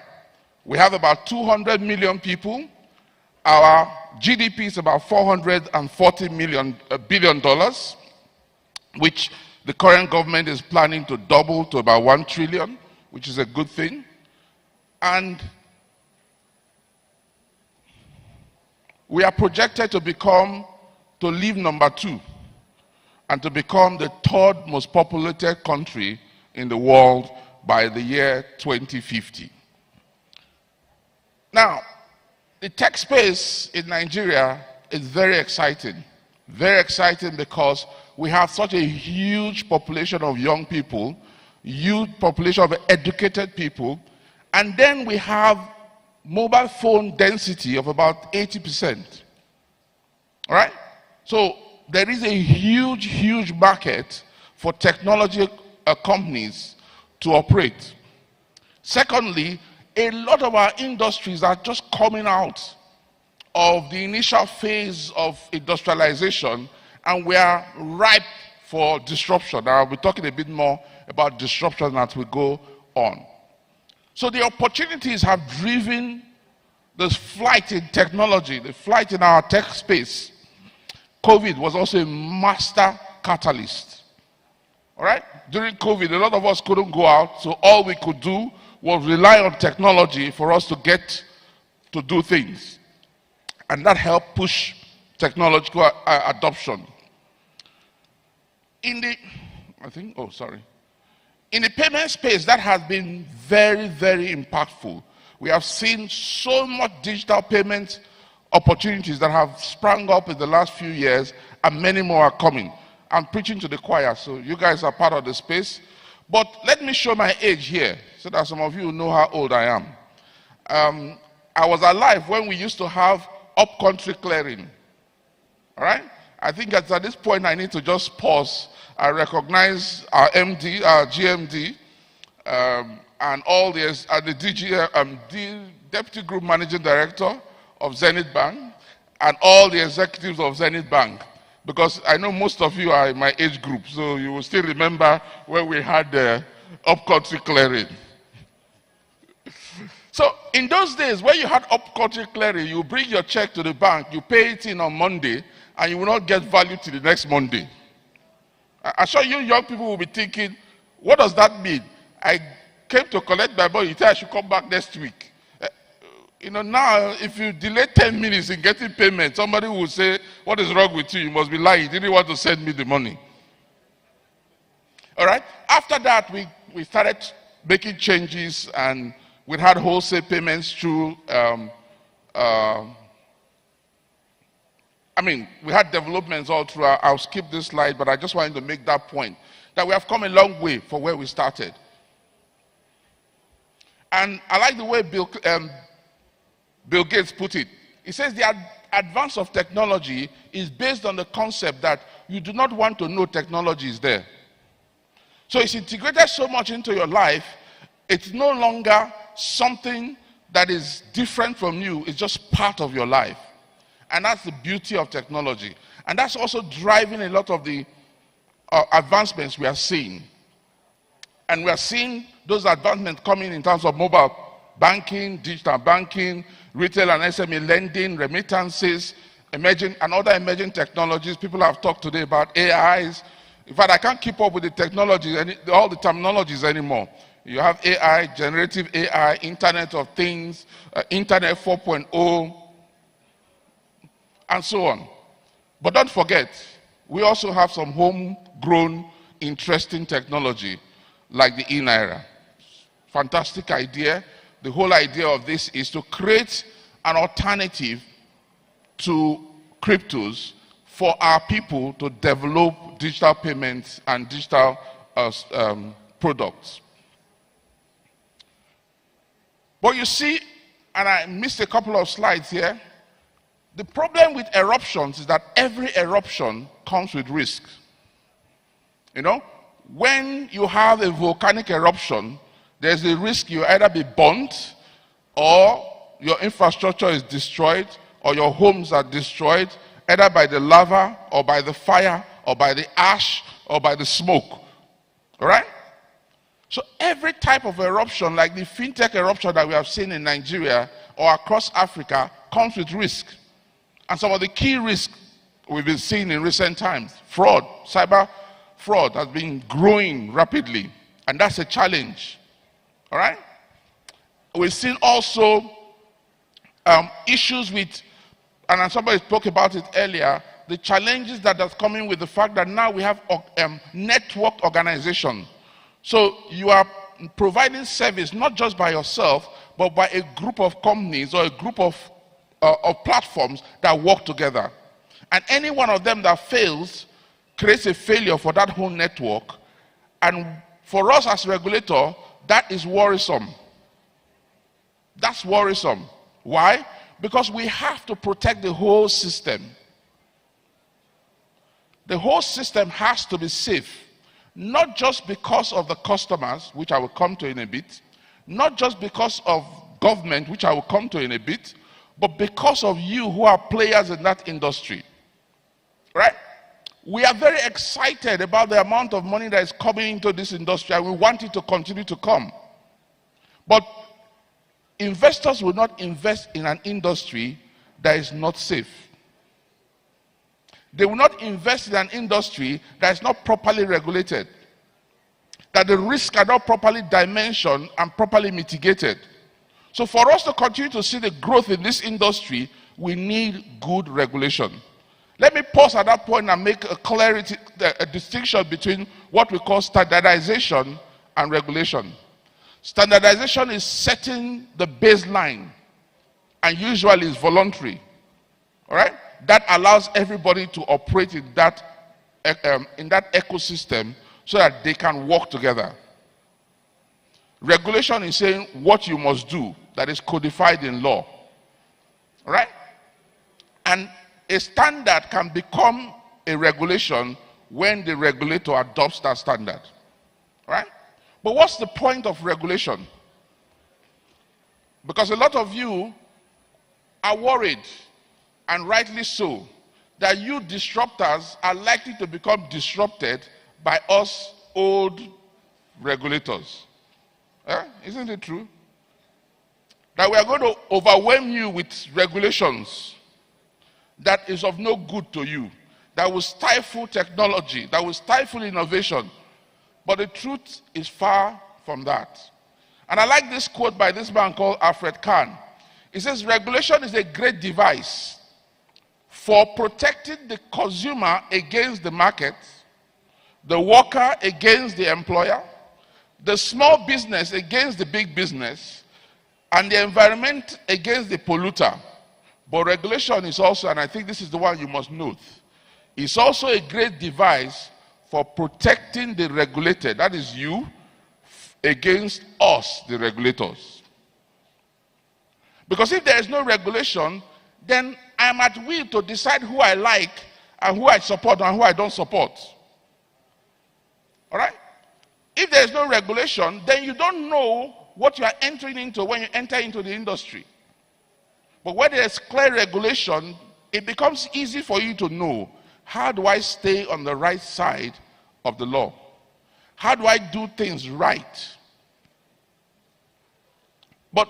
We have about 200 million people. Our GDP is about $440 billion, which the current government is planning to double to about $1 trillion, which is a good thing. And we are projected to leave number 2 and to become the 3rd most populated country in the world by the year 2050. Now, the tech space in Nigeria is very exciting. Very exciting because we have such a huge population of young people, huge population of educated people, and then we have mobile phone density of about 80%. All right? So there is a huge market for technology companies to operate. Secondly, a lot of our industries are just coming out of the initial phase of industrialization, and we are ripe for disruption. I'll be talking a bit more about disruption as we go on. So the opportunities have driven this flight in technology, the flight in our tech space. COVID was also a master catalyst. All right? During COVID, a lot of us couldn't go out, so all we could do was rely on technology for us to get to do things. And that helped push technological adoption. In In the payment space, that has been very, very impactful. We have seen so much digital payment opportunities that have sprung up in the last few years, and many more are coming. I'm preaching to the choir, so you guys are part of the space. But let me show my age here, so that some of you know how old I am. I was alive when we used to have up-country clearing. All right? I think at this point I need to just pause. I recognize our MD, our GMD, and all the the Deputy Group Managing Director of Zenith Bank, and all the executives of Zenith Bank. Because I know most of you are in my age group, so you will still remember when we had the up-country clearing. So in those days, when you had up-country clearing, you bring your check to the bank, you pay it in on Monday, and you will not get value till the next Monday. I'm sure you young people will be thinking, what does that mean? I came to collect my money, you tell I should come back next week. You know, now, if you delay 10 minutes in getting payment, somebody will say, what is wrong with you? You must be lying. You didn't want to send me the money. All right? After that, we started making changes, and we had wholesale payments through, we had developments all through. I'll skip this slide, but I just wanted to make that point, that we have come a long way from where we started. And I like the way Bill Gates put it. He says the advance of technology is based on the concept that you do not want to know technology is there. So it's integrated so much into your life, it's no longer something that is different from you, it's just part of your life. And that's the beauty of technology. And that's also driving a lot of the advancements we are seeing. And we are seeing those advancements coming in terms of mobile banking, digital banking, retail and SME lending, remittances, emerging and other emerging technologies. People have talked today about AIs. In fact, I can't keep up with the technologies, all the terminologies anymore. You have AI, generative AI, Internet of Things, Internet 4.0, and so on. But don't forget, we also have some homegrown, interesting technology, like the e-Naira. Fantastic idea. The whole idea of this is to create an alternative to cryptos for our people to develop digital payments and digital products. But you see, and I missed a couple of slides here, the problem with eruptions is that every eruption comes with risk. You know, when you have a volcanic eruption, there's a risk you either be burnt, or your infrastructure is destroyed, or your homes are destroyed, either by the lava, or by the fire, or by the ash, or by the smoke. All right? So every type of eruption, like the fintech eruption that we have seen in Nigeria or across Africa, comes with risk. And some of the key risks we've been seeing in recent times, fraud, cyber fraud has been growing rapidly, and that's a challenge. All right? We've seen also issues with, and somebody spoke about it earlier, the challenges that are coming with the fact that now we have networked organization. So you are providing service not just by yourself, but by a group of companies or a group of platforms that work together. And any one of them that fails creates a failure for that whole network. And for us as regulator, that is worrisome. That's worrisome. Why? Because we have to protect the whole system. The whole system has to be safe, not just because of the customers, which I will come to in a bit, not just because of government, which I will come to in a bit, but because of you who are players in that industry. Right? We are very excited about the amount of money that is coming into this industry, and we want it to continue to come. But investors will not invest in an industry that is not safe. They will not invest in an industry that is not properly regulated, that the risks are not properly dimensioned and properly mitigated. So for us to continue to see the growth in this industry, we need good regulation. Let me pause at that point and make a distinction between what we call standardization and regulation. Standardization is setting the baseline, and usually is voluntary. All right? That allows everybody to operate in that ecosystem so that they can work together. Regulation is saying what you must do, that is codified in law. All right? And a standard can become a regulation when the regulator adopts that standard. All right? But what's the point of regulation? Because a lot of you are worried, and rightly so, that you disruptors are likely to become disrupted by us old regulators. Isn't it true? That we are going to overwhelm you with regulations that is of no good to you, that will stifle technology, that will stifle innovation. But the truth is far from that. And I like this quote by this man called Alfred Kahn. He says, regulation is a great device for protecting the consumer against the market, the worker against the employer, the small business against the big business, and the environment against the polluter. But regulation is also, and I think this is the one you must note, it's also a great device for protecting the regulated, that is you, against us, the regulators. Because if there is no regulation, then I am at will to decide who I like and who I support and who I don't support. All right? If there is no regulation, then you don't know what you are entering into when you enter into the industry. But when there is clear regulation, it becomes easy for you to know, how do I stay on the right side of the law? How do I do things right? But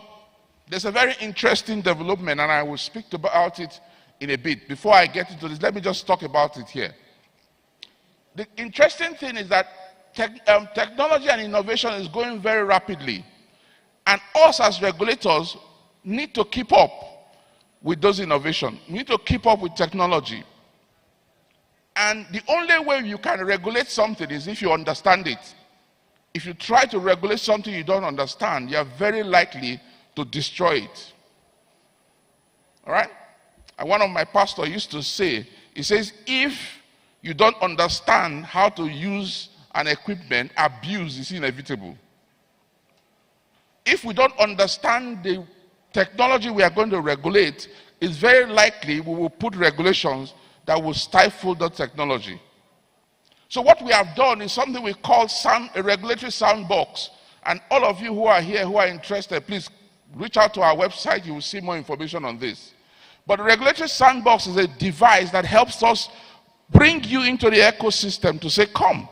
there's a very interesting development, and I will speak about it in a bit. Before I get into this, let me just talk about it here. The interesting thing is that technology and innovation is going very rapidly. And us as regulators need to keep up with those innovations. We need to keep up with technology. And the only way you can regulate something is if you understand it. If you try to regulate something you don't understand, you are very likely to destroy it. All right? And one of my pastors used to say, he says, if you don't understand how to use an equipment, abuse is inevitable. If we don't understand the technology we are going to regulate, it's very likely we will put regulations that will stifle the technology. So what we have done is something we call a regulatory sandbox. And all of you who are here who are interested, please reach out to our website. You will see more information on this. But the regulatory sandbox is a device that helps us bring you into the ecosystem to say, come,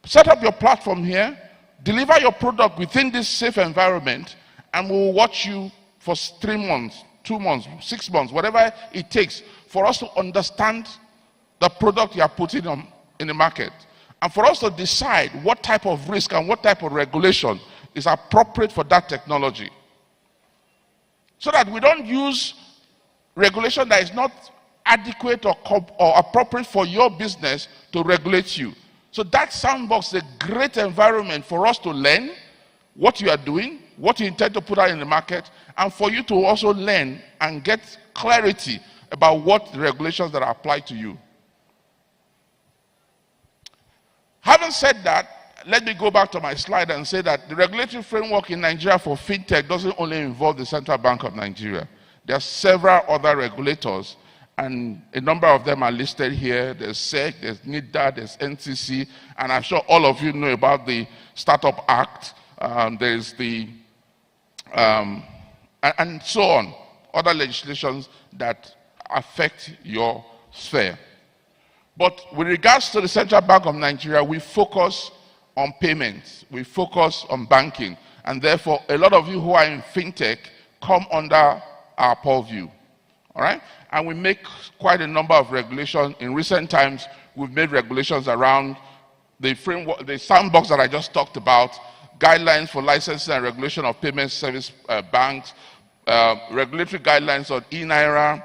set up your platform here, deliver your product within this safe environment, and we'll watch you for 3 months, 2 months, 6 months, whatever it takes for us to understand the product you are putting on in the market, and for us to decide what type of risk and what type of regulation is appropriate for that technology. So that we don't use regulation that is not adequate or appropriate for your business to regulate you. So that sandbox is a great environment for us to learn what you are doing, what you intend to put out in the market, and for you to also learn and get clarity about what the regulations that are applied to you. Having said that, let me go back to my slide and say that the regulatory framework in Nigeria for fintech doesn't only involve the Central Bank of Nigeria. There are several other regulators, and a number of them are listed here. There's SEC, there's NIDA, there's NCC, and I'm sure all of you know about the Startup Act. There's the, and so on, other legislations that affect your sphere. But with regards to the Central Bank of Nigeria, we focus on payments, we focus on banking, and therefore a lot of you who are in fintech come under our purview. All right? And we make quite a number of regulations. In recent times, we've made regulations around the framework, the sandbox that I just talked about, guidelines for licensing and regulation of payment service banks, regulatory guidelines on e-Naira,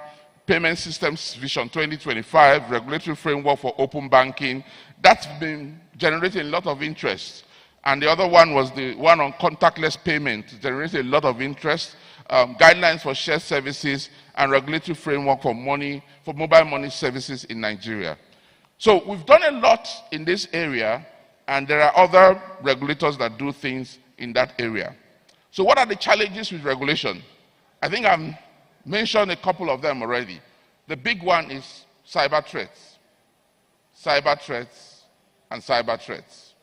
Payment Systems Vision 2025, regulatory framework for open banking. That's been generating a lot of interest. And the other one was the one on contactless payment. It generated a lot of interest. Guidelines for shared services and regulatory framework for mobile money services in Nigeria. So we've done a lot in this area, and there are other regulators that do things in that area. So what are the challenges with regulation? I think I've mentioned a couple of them already. The big one is cyber threats. Cyber threats and cyber threats.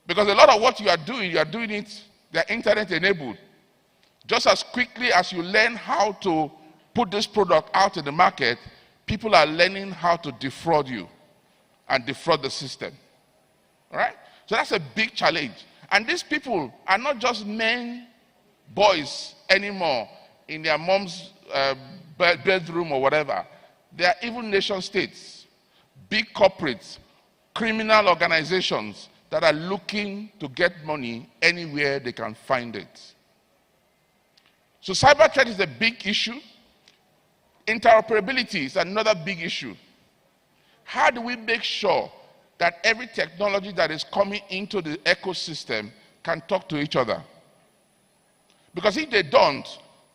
Because a lot of what you are doing it, they're internet enabled. Just as quickly as you learn how to put this product out in the market, people are learning how to defraud you and defraud the system. All right? So that's a big challenge. And these people are not just men, boys anymore in their mom's bedroom or whatever. They are even nation states, big corporates, criminal organizations that are looking to get money anywhere they can find it. So cyber threat is a big issue. Interoperability is another big issue. How do we make sure that every technology that is coming into the ecosystem can talk to each other? Because if they don't,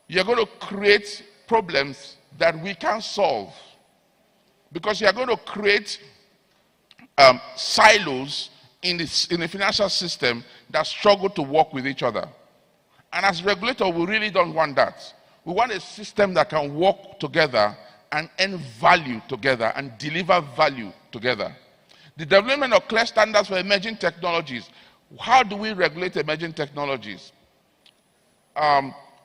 you're going to create problems that we can't solve. Because you're going to create silos in the financial system that struggle to work with each other. And as regulator, we really don't want that. We want a system that can work together and earn value together and deliver value together. The development of clear standards for emerging technologies. How do we regulate emerging technologies?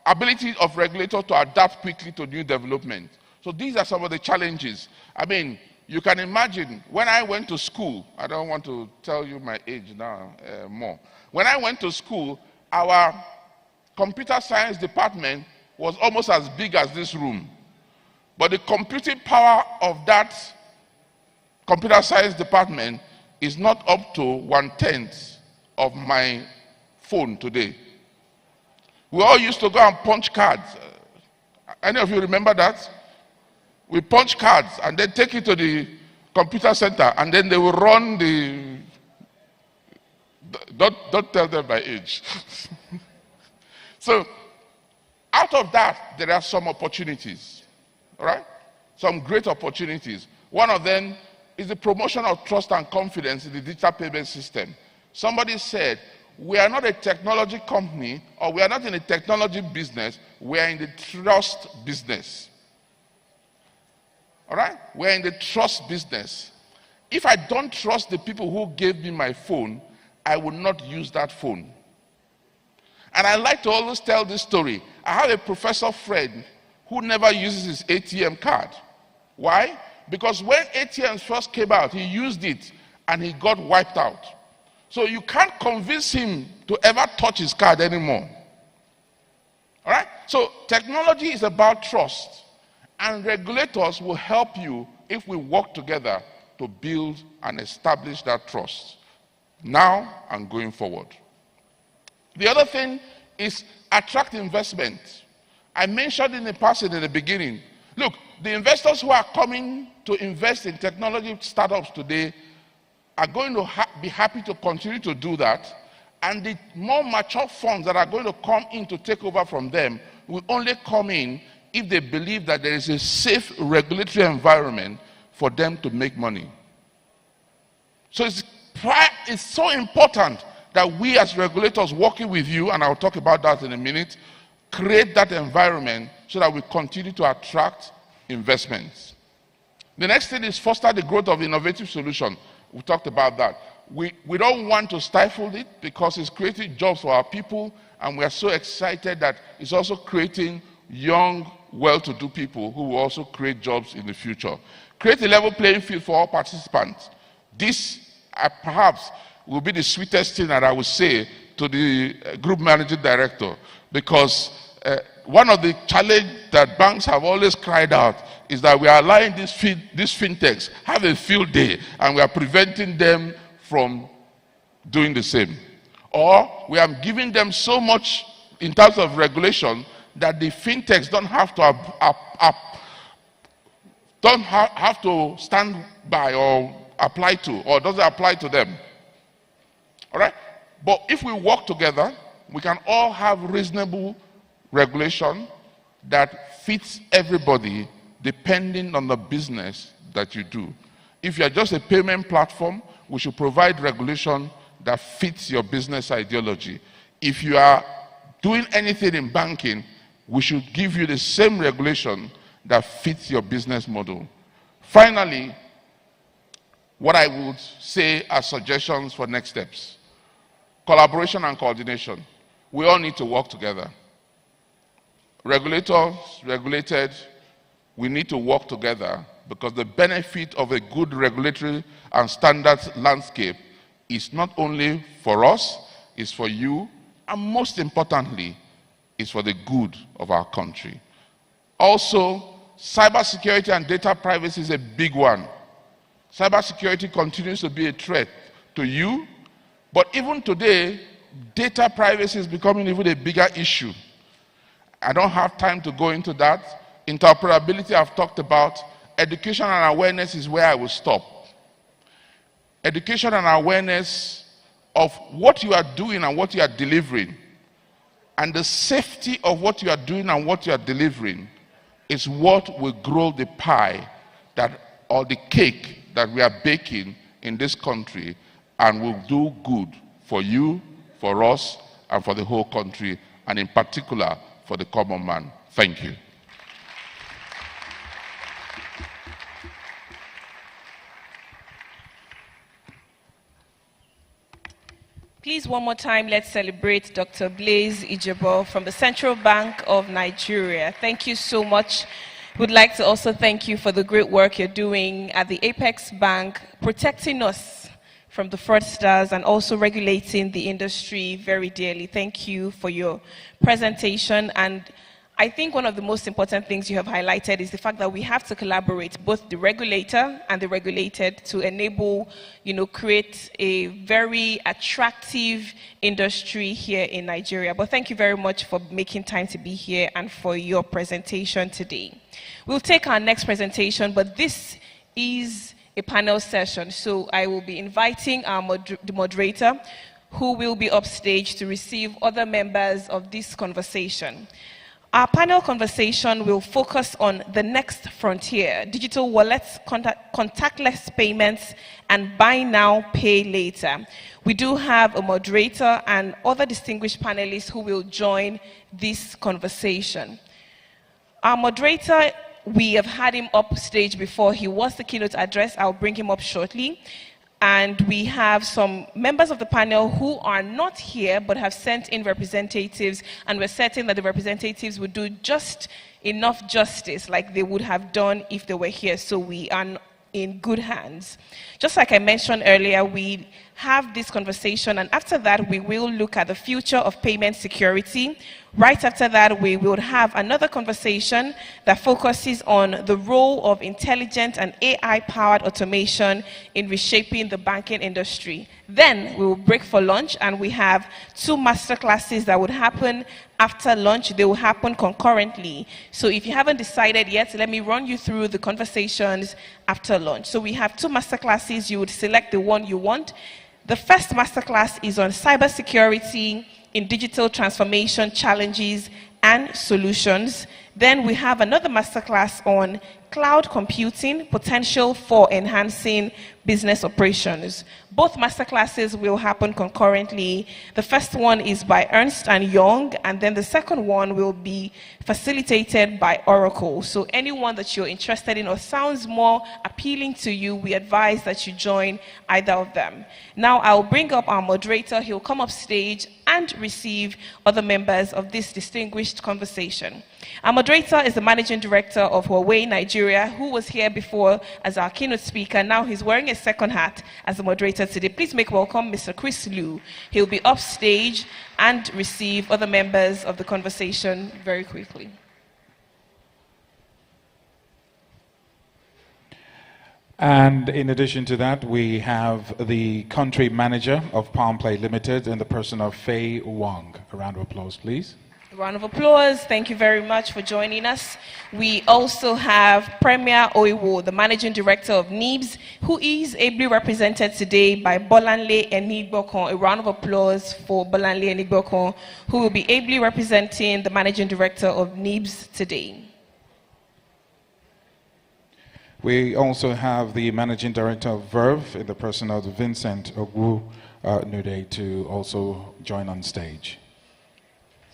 Ability of regulators to adapt quickly to new development. So these are some of the challenges. I mean, you can imagine when I went to school, I don't want to tell you my age now more. When I went to school, our computer science department was almost as big as this room. But the computing power of that computer science department is not up to 1/10 of my phone today. We all used to go and punch cards. Any of you remember that? We punch cards and then take it to the computer center, and then they will run the... Don't tell them my age. So, out of that, there are some opportunities, all right? Some great opportunities. One of them is the promotion of trust and confidence in the digital payment system. Somebody said, we are not a technology company, or we are not in a technology business, we are in the trust business. All right? We are in the trust business. If I don't trust the people who gave me my phone, I will not use that phone. And I like to always tell this story. I have a professor friend who never uses his ATM card. Why? Because when ATMs first came out, he used it and he got wiped out. So you can't convince him to ever touch his card anymore. All right? So technology is about trust. And regulators will help you if we work together to build and establish that trust now and going forward. The other thing is attract investment. I mentioned in the past in the beginning. Look, the investors who are coming to invest in technology startups today are going to be happy to continue to do that. And the more mature funds that are going to come in to take over from them will only come in if they believe that there is a safe regulatory environment for them to make money. So it's so important that we as regulators working with you, and I'll talk about that in a minute, create that environment so that we continue to attract investments. The next thing is foster the growth of innovative solutions. We talked about that. We don't want to stifle it because it's creating jobs for our people, and we are so excited that it's also creating young, well-to-do people who will also create jobs in the future. Create a level playing field for all participants. This perhaps will be the sweetest thing that I would say to the group managing director, because one of the challenges that banks have always cried out is that we are allowing these fintechs have a field day and we are preventing them from doing the same. Or we are giving them so much in terms of regulation that the fintechs don't have to stand by or apply to, or doesn't apply to them. All right? But if we work together, we can all have reasonable regulation that fits everybody depending on the business that you do. If you're just a payment platform, we should provide regulation that fits your business ideology. If you are doing anything in banking, we should give you the same regulation that fits your business model. Finally, what I would say are suggestions for next steps. Collaboration and coordination. We all need to work together. Regulators, regulated, we need to work together because the benefit of a good regulatory and standards landscape is not only for us, it's for you, and most importantly, it's for the good of our country. Also, cybersecurity and data privacy is a big one. Cybersecurity continues to be a threat to you, but even today, data privacy is becoming even a bigger issue. I don't have time to go into that. Interoperability I've talked about. Education and awareness is where I will stop. Education and awareness of what you are doing and what you are delivering, and the safety of what you are doing and what you are delivering is what will grow the pie that, or the cake that we are baking in this country, and will do good for you, for us, and for the whole country, and in particular for the common man. Thank you.
Please, one more time, let's celebrate Dr. Blaise Ijebo from the Central Bank of Nigeria. Thank you so much. We'd like to also thank you for the great work you're doing at the Apex Bank, protecting us from the fraudsters and also regulating the industry very dearly. Thank you for your presentation. And I think one of the most important things you have highlighted is the fact that we have to collaborate, both the regulator and the regulated, to enable, create a very attractive industry here in Nigeria. But thank you very much for making time to be here and for your presentation today. We'll take our next presentation, but this is a panel session, so I will be inviting the moderator, who will be upstage to receive other members of this conversation. Our panel conversation will focus on the next frontier: digital wallets, contactless payments, and buy now, pay later. We do have a moderator and other distinguished panelists who will join this conversation. Our moderator, we have had him up stage before. He was the keynote address. I'll bring him up shortly. And we have some members of the panel who are not here but have sent in representatives, and we're certain that the representatives would do just enough justice like they would have done if they were here, so we are in good hands. Just like I mentioned earlier, we have this conversation, and after that we will look at the future of payment security. Right after that, we will have another conversation that focuses on the role of intelligent and AI-powered automation in reshaping the banking industry. Then we will break for lunch, and we have 2 masterclasses that would happen after lunch. They will happen concurrently. So if you haven't decided yet, let me run you through the conversations after lunch. So we have 2 masterclasses. You would select the one you want. The first masterclass is on cybersecurity in digital transformation challenges and solutions. Then we have another masterclass on cloud computing, potential for enhancing business operations. Both masterclasses will happen concurrently. The first one is by Ernst & Young, and then the second one will be facilitated by Oracle. So anyone that you're interested in or sounds more appealing to you, we advise that you join either of them. Now I'll bring up our moderator. He'll come up stage and receive other members of this distinguished conversation. Our moderator is the Managing Director of Huawei Nigeria, who was here before as our keynote speaker. Now he's wearing a second hat as the moderator today. Please make welcome Mr. Chris Liu. He'll be up stage and receive other members of the conversation very quickly.
And in addition to that, we have the country manager of Palm Play Limited in the person of Fei Wong. A round of applause, please.
Round of applause. Thank you very much for joining us. We also have Premier Oiwo, the Managing Director of NIBS, who is ably represented today by Bolanle Enigbokon. A round of applause for Bolanle Enigbokon, who will be ably representing the Managing Director of NIBS today.
We also have the Managing Director of Verve in the person of Vincent Nude to also join on stage.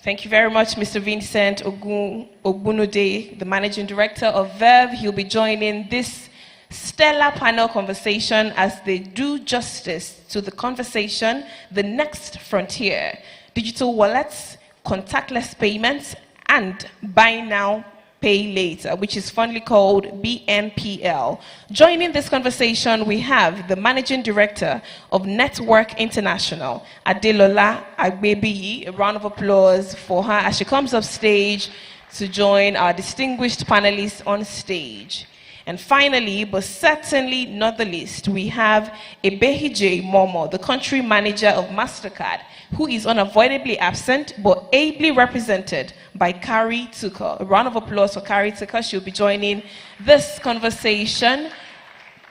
Thank you very much, Mr. Vincent Ogbunude, the Managing Director of Verve. He'll be joining this stellar panel conversation as they do justice to the conversation, the next frontier, digital wallets, contactless payments, and buy now, pay later, which is fondly called BNPL. Joining this conversation, we have the Managing Director of Network International, Adelola Agbebiyi. A round of applause for her as she comes up stage to join our distinguished panelists on stage. And finally, but certainly not the least, we have Ebehije Momo, the country manager of MasterCard, who is unavoidably absent but ably represented by Kari Tuka. A round of applause for Kari Tuka. She'll be joining this conversation.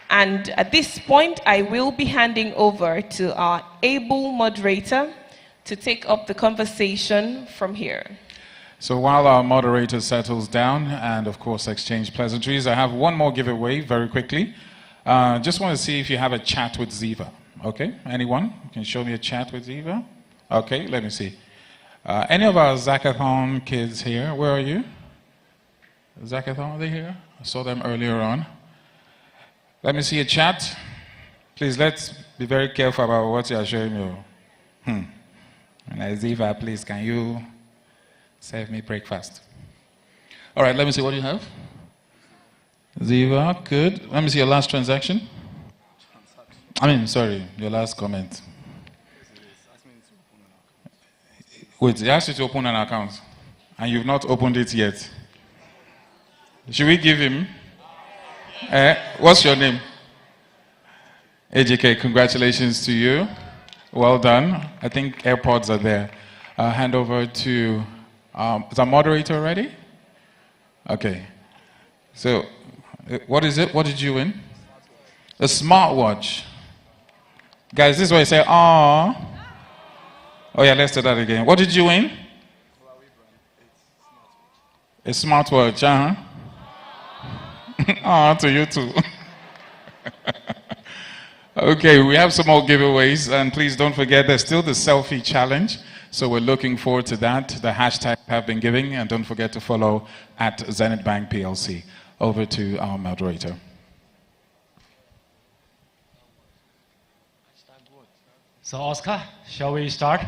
And at this point, I will be handing over to our able moderator to take up the conversation from here.
So while our moderator settles down and, of course, exchange pleasantries, I have one more giveaway very quickly. Just want to see if you have a chat with Ziva. Okay, anyone? You can show me a chat with Ziva? Okay, let me see. Any of our Zakathon kids here? Where are you? Zakathon, are they here? I saw them earlier on. Let me see a chat. Please, let's be very careful about what you are showing me. And Ziva, please, can you serve me breakfast? All right, let me see what you have. Ziva, good. Let me see your last transaction. Sorry, your last comment. Wait, he asked you to open an account, and you've not opened it yet. Should we give him? What's your name? AJK, congratulations to you. Well done. I think AirPods are there. Hand over to, is our moderator ready? Okay. So, what is it? What did you win? A smartwatch. Guys, this is why you say, "Aww." Oh yeah, let's do that again. What did you win? A smartwatch, Aww, to you too. Okay, we have some more giveaways, and please don't forget there's still the selfie challenge. So we're looking forward to that. The hashtag have been giving, and don't forget to follow at Zenith Bank PLC. Over to our moderator.
So Oscar, shall we start?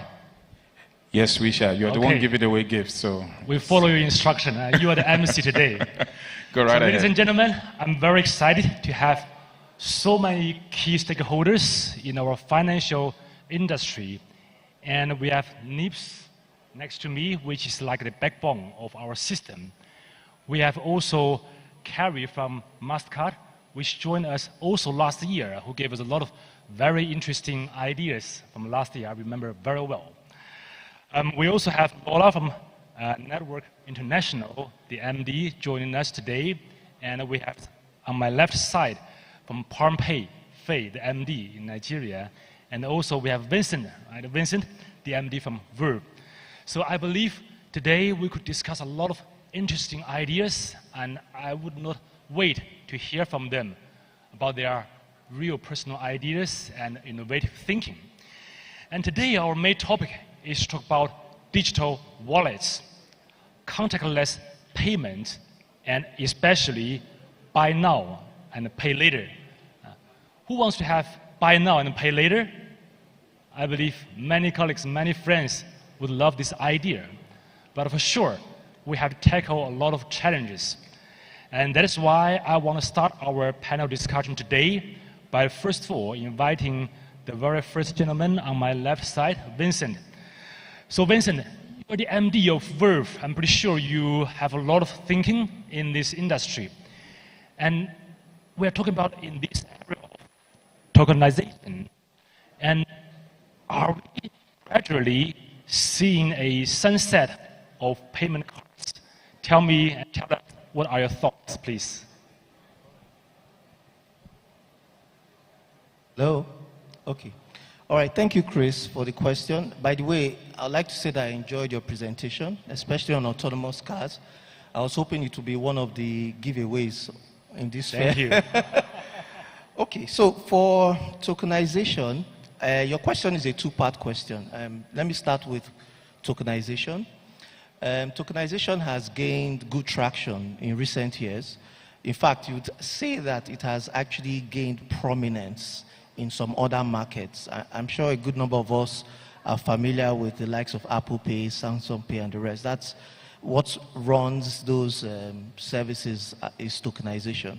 Yes, we shall. You're the one giving away gifts, so...
We follow your instruction. You are the MC today.
Go right ahead.
Ladies and gentlemen, I'm very excited to have so many key stakeholders in our financial industry. And we have NIBS next to me, which is like the backbone of our system. We have also Carrie from MasterCard, which joined us also last year, who gave us a lot of very interesting ideas from last year. I remember very well. We also have Lola from Network International, the MD, joining us today. And we have on my left side from PalmPay, Faye, the MD in Nigeria. And also we have Vincent, right? Vincent, the MD from Verve. So I believe today we could discuss a lot of interesting ideas, and I would not wait to hear from them about their real personal ideas and innovative thinking. And today our main topic is to talk about digital wallets, contactless payment, and especially buy now and pay later. Who wants to have buy now and pay later? I believe many colleagues, many friends would love this idea. But for sure, we have to tackle a lot of challenges. And that is why I want to start our panel discussion today by first of all inviting the very first gentleman on my left side, Vincent. So Vincent, you're the MD of Verve. I'm pretty sure you have a lot of thinking in this industry. And we're talking about in this area of tokenization. And are we gradually seeing a sunset of payment cards. Tell me and tell us what are your thoughts, please.
Hello? Okay. All right, thank you, Chris, for the question. By the way, I'd like to say that I enjoyed your presentation, especially on autonomous cars. I was hoping it would be one of the giveaways in this fair.
Thank you.
Okay, so for tokenization, your question is a two-part question. Let me start with tokenization. Tokenization has gained good traction in recent years. In fact, you'd say that it has actually gained prominence in some other markets. I'm sure a good number of us are familiar with the likes of Apple Pay, Samsung Pay, and the rest. That's what runs those services is tokenization.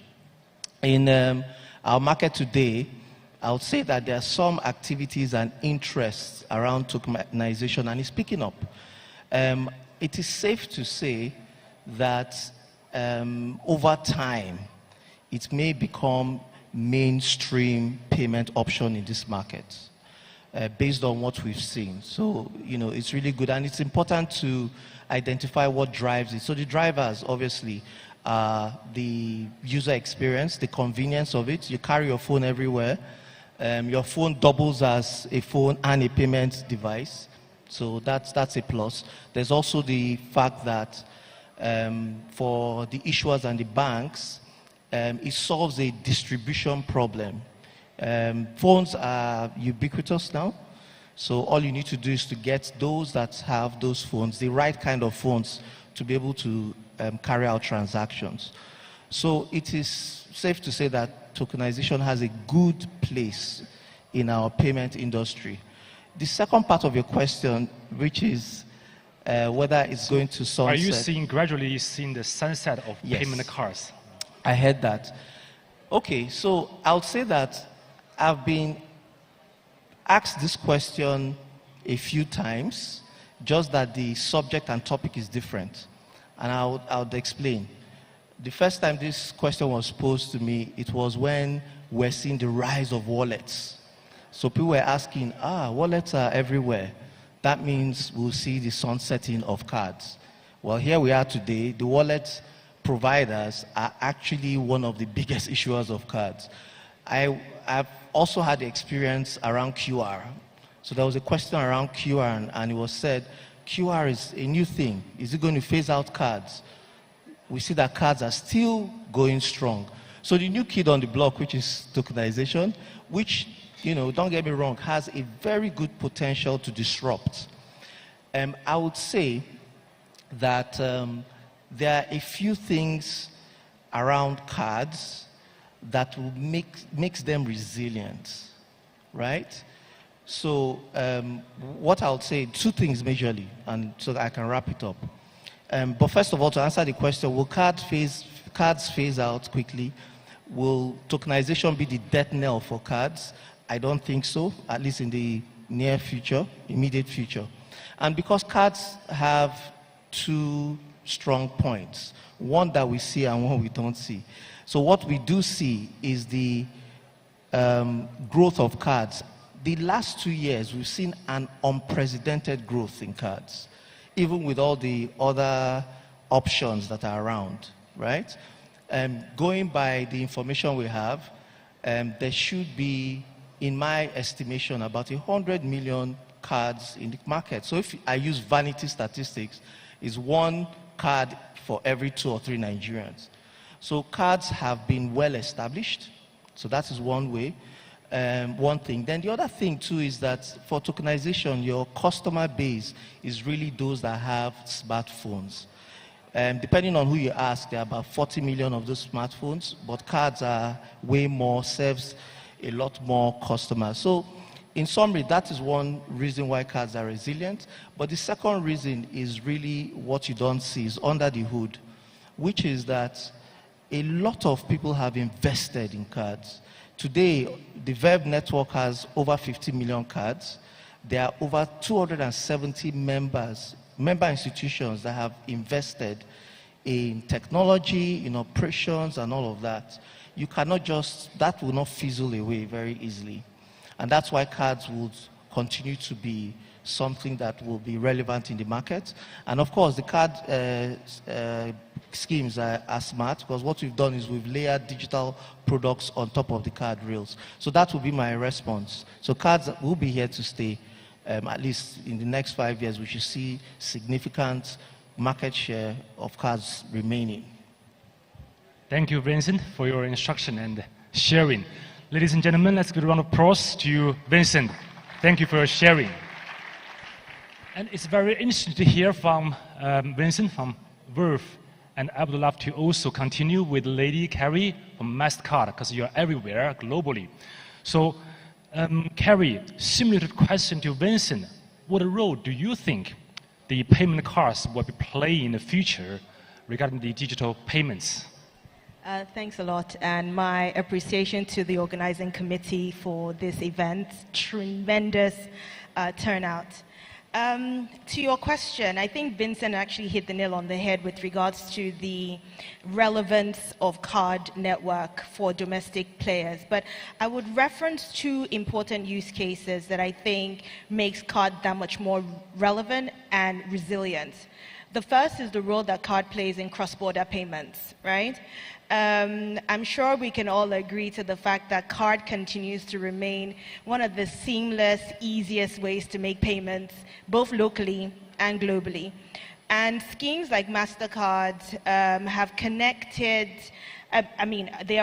In our market today, I would say that there are some activities and interests around tokenization, and it's picking up. It is safe to say that over time, it may become mainstream payment option in this market based on what we've seen. So, you know, it's really good, and it's important to identify what drives it. So the drivers, obviously, are the user experience, the convenience of it. You carry your phone everywhere. Your phone doubles as a phone and a payment device. So that's a plus. There's also the fact that for the issuers and the banks, it solves a distribution problem. Phones are ubiquitous now, so all you need to do is to get those that have those phones, the right kind of phones, to be able to carry out transactions. So it is safe to say that tokenization has a good place in our payment industry. The second part of your question, which is whether it's going to sunset.
Are you gradually seeing the sunset of payment cards?
I heard that. Okay, so I'll say that I've been asked this question a few times, just that the subject and topic is different. And I'll explain. The first time this question was posed to me, it was when we're seeing the rise of wallets. So people were asking, wallets are everywhere. That means we'll see the sunsetting of cards. Well, here we are today. The wallet providers are actually one of the biggest issuers of cards. I've also had the experience around QR. So there was a question around QR, and it was said, QR is a new thing. Is it going to phase out cards? We see that cards are still going strong. So the new kid on the block, which is tokenization, which, you know, don't get me wrong, has a very good potential to disrupt. I would say that there are a few things around cards that will makes them resilient, right? So what I would say, two things majorly, and so that I can wrap it up. But first of all, to answer the question, will cards phase out quickly? Will tokenization be the death knell for cards? I don't think so, at least in the near future, immediate future. And because cards have two strong points, one that we see and one we don't see. So what we do see is the growth of cards. The last 2 years, we've seen an unprecedented growth in cards, even with all the other options that are around, right? Going by the information we have, there should be, in my estimation, about 100 million cards in the market. So if I use vanity statistics, it's one card for every 2 or 3 Nigerians. So cards have been well established. So that is one way, one thing. Then the other thing too is that for tokenization, your customer base is really those that have smartphones. Depending on who you ask, there are about 40 million of those smartphones, but cards are way more, serves a lot more customers. So in summary, that is one reason why cards are resilient. But the second reason is really what you don't see, is under the hood, which is that a lot of people have invested in cards. Today, the Verb network has over 50 million cards. There are over 270 member institutions that have invested in technology, in operations, and all of that. You cannot just, that will not fizzle away very easily. And that's why cards would continue to be something that will be relevant in the market. And of course, the card schemes are smart, because what we've done is we've layered digital products on top of the card rails. So that will be my response. So cards will be here to stay. At least in the next 5 years, we should see significant market share of cards remaining.
Thank you, Vincent, for your instruction and sharing. Ladies and gentlemen, let's give a round of applause to Vincent. Thank you for your sharing. And it's very interesting to hear from Vincent from Verve. And I would love to also continue with Lady Carrie from MasterCard, because you're everywhere globally. So, Carrie, similar to the question to Vincent, what role do you think the payment cards will be playing in the future regarding the digital payments?
Thanks a lot, and my appreciation to the organizing committee for this event. Tremendous turnout. To your question, I think Vincent actually hit the nail on the head with regards to the relevance of card network for domestic players. But I would reference two important use cases that I think makes card that much more relevant and resilient. The first is the role that card plays in cross-border payments, right? I'm sure we can all agree to the fact that card continues to remain one of the seamless, easiest ways to make payments, both locally and globally. And schemes like MasterCard have connected,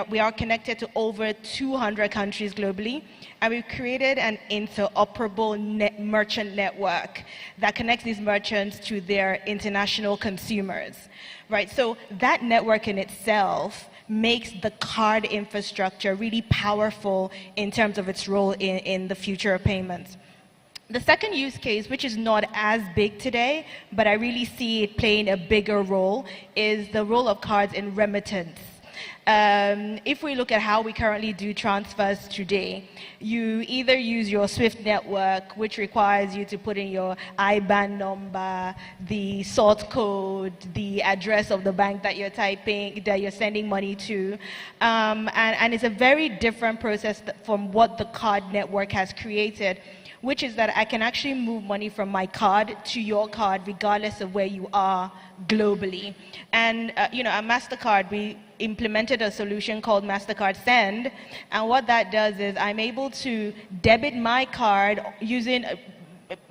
we are connected to over 200 countries globally, and we've created an interoperable merchant network that connects these merchants to their international consumers, right? So that network in itself makes the card infrastructure really powerful in terms of its role in the future of payments. The second use case, which is not as big today, but I really see it playing a bigger role, is the role of cards in remittance. If we look at how we currently do transfers today, you either use your SWIFT network, which requires you to put in your IBAN number, the sort code, the address of the bank that you're sending money to, and it's a very different process from what the card network has created, which is that I can actually move money from my card to your card regardless of where you are globally. And at MasterCard, we implemented a solution called MasterCard Send, and what that does is I'm able to debit my card using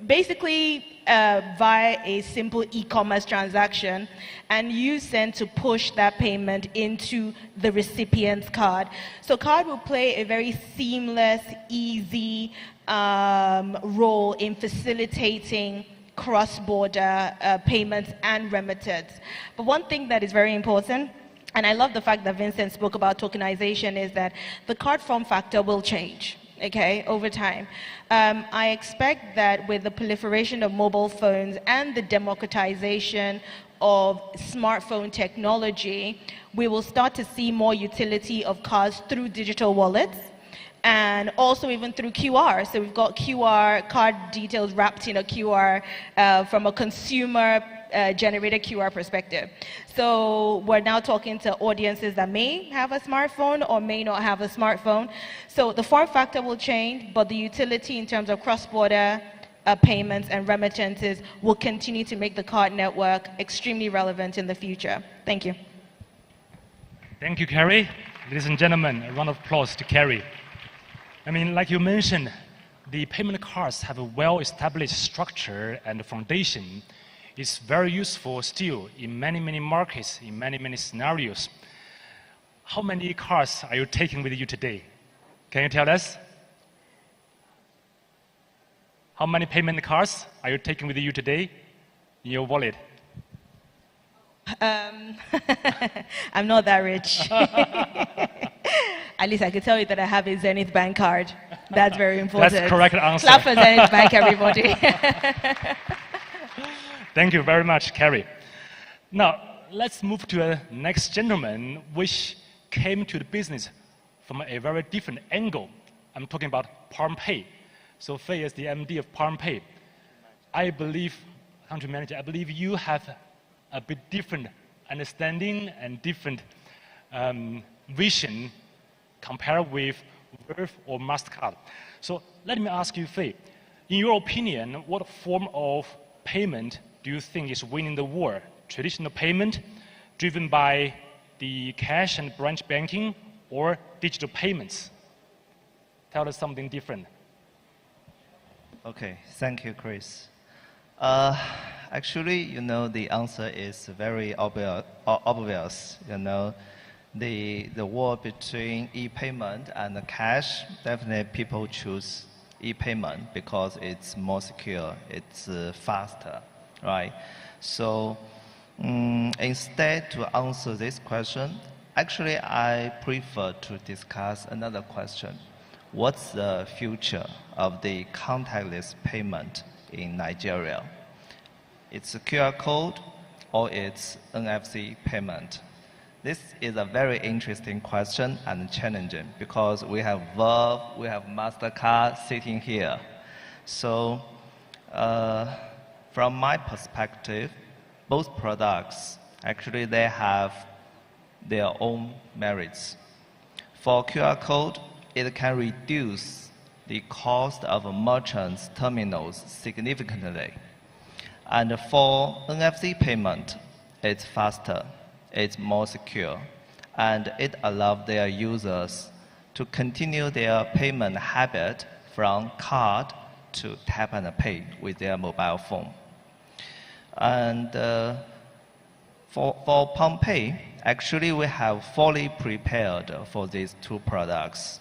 basically via a simple e-commerce transaction, and use Send to push that payment into the recipient's card. So card will play a very seamless, easy role in facilitating cross-border payments and remittance. But one thing that is very important, and I love the fact that Vincent spoke about tokenization, is that the card form factor will change, okay, over time. I expect that with the proliferation of mobile phones and the democratization of smartphone technology, we will start to see more utility of cards through digital wallets, and also even through QR. So we've got QR card details wrapped in a QR from a consumer generated QR perspective. So we're now talking to audiences that may have a smartphone or may not have a smartphone. So the form factor will change, but the utility in terms of cross-border payments and remittances will continue to make the card network extremely relevant in the future. Thank you.
Thank you, Carrie. Ladies and gentlemen, a round of applause to Carrie. I mean, like you mentioned, the payment cards have a well-established structure and foundation. It's very useful still in many, many markets, in many, many scenarios. How many cards are you taking with you today? Can you tell us? How many payment cards are you taking with you today in your wallet?
I'm not that rich. At least I can tell you that I have a Zenith Bank card. That's very important.
That's the correct answer.
Clap for Zenith Bank, everybody.
Thank you very much, Carrie. Now, let's move to the next gentleman, which came to the business from a very different angle. I'm talking about PalmPay. So Faye is the MD of PalmPay. I believe, country manager, I believe you have a bit different understanding and different vision compared with Verve or MasterCard. So let me ask you, Faye, In your opinion, what form of payment do you think is winning the war? Traditional payment driven by the cash and branch banking, or digital payments? Tell us something different.
Okay, thank you, Chris. Actually, the answer is very obvious. The war between e-payment and the cash, definitely people choose e-payment because it's more secure, it's faster, right? So instead to answer this question, actually I prefer to discuss another question. What's the future of the contactless payment in Nigeria? It's a QR code or it's NFC payment? This is a very interesting question and challenging because we have Verve, we have MasterCard sitting here. So from my perspective, both products, actually they have their own merits. For QR code, it can reduce the cost of merchants' terminals significantly. And for NFC payment, it's faster, it's more secure, and it allows their users to continue their payment habit from card to tap and pay with their mobile phone. And for PalmPay, actually we have fully prepared for these two products.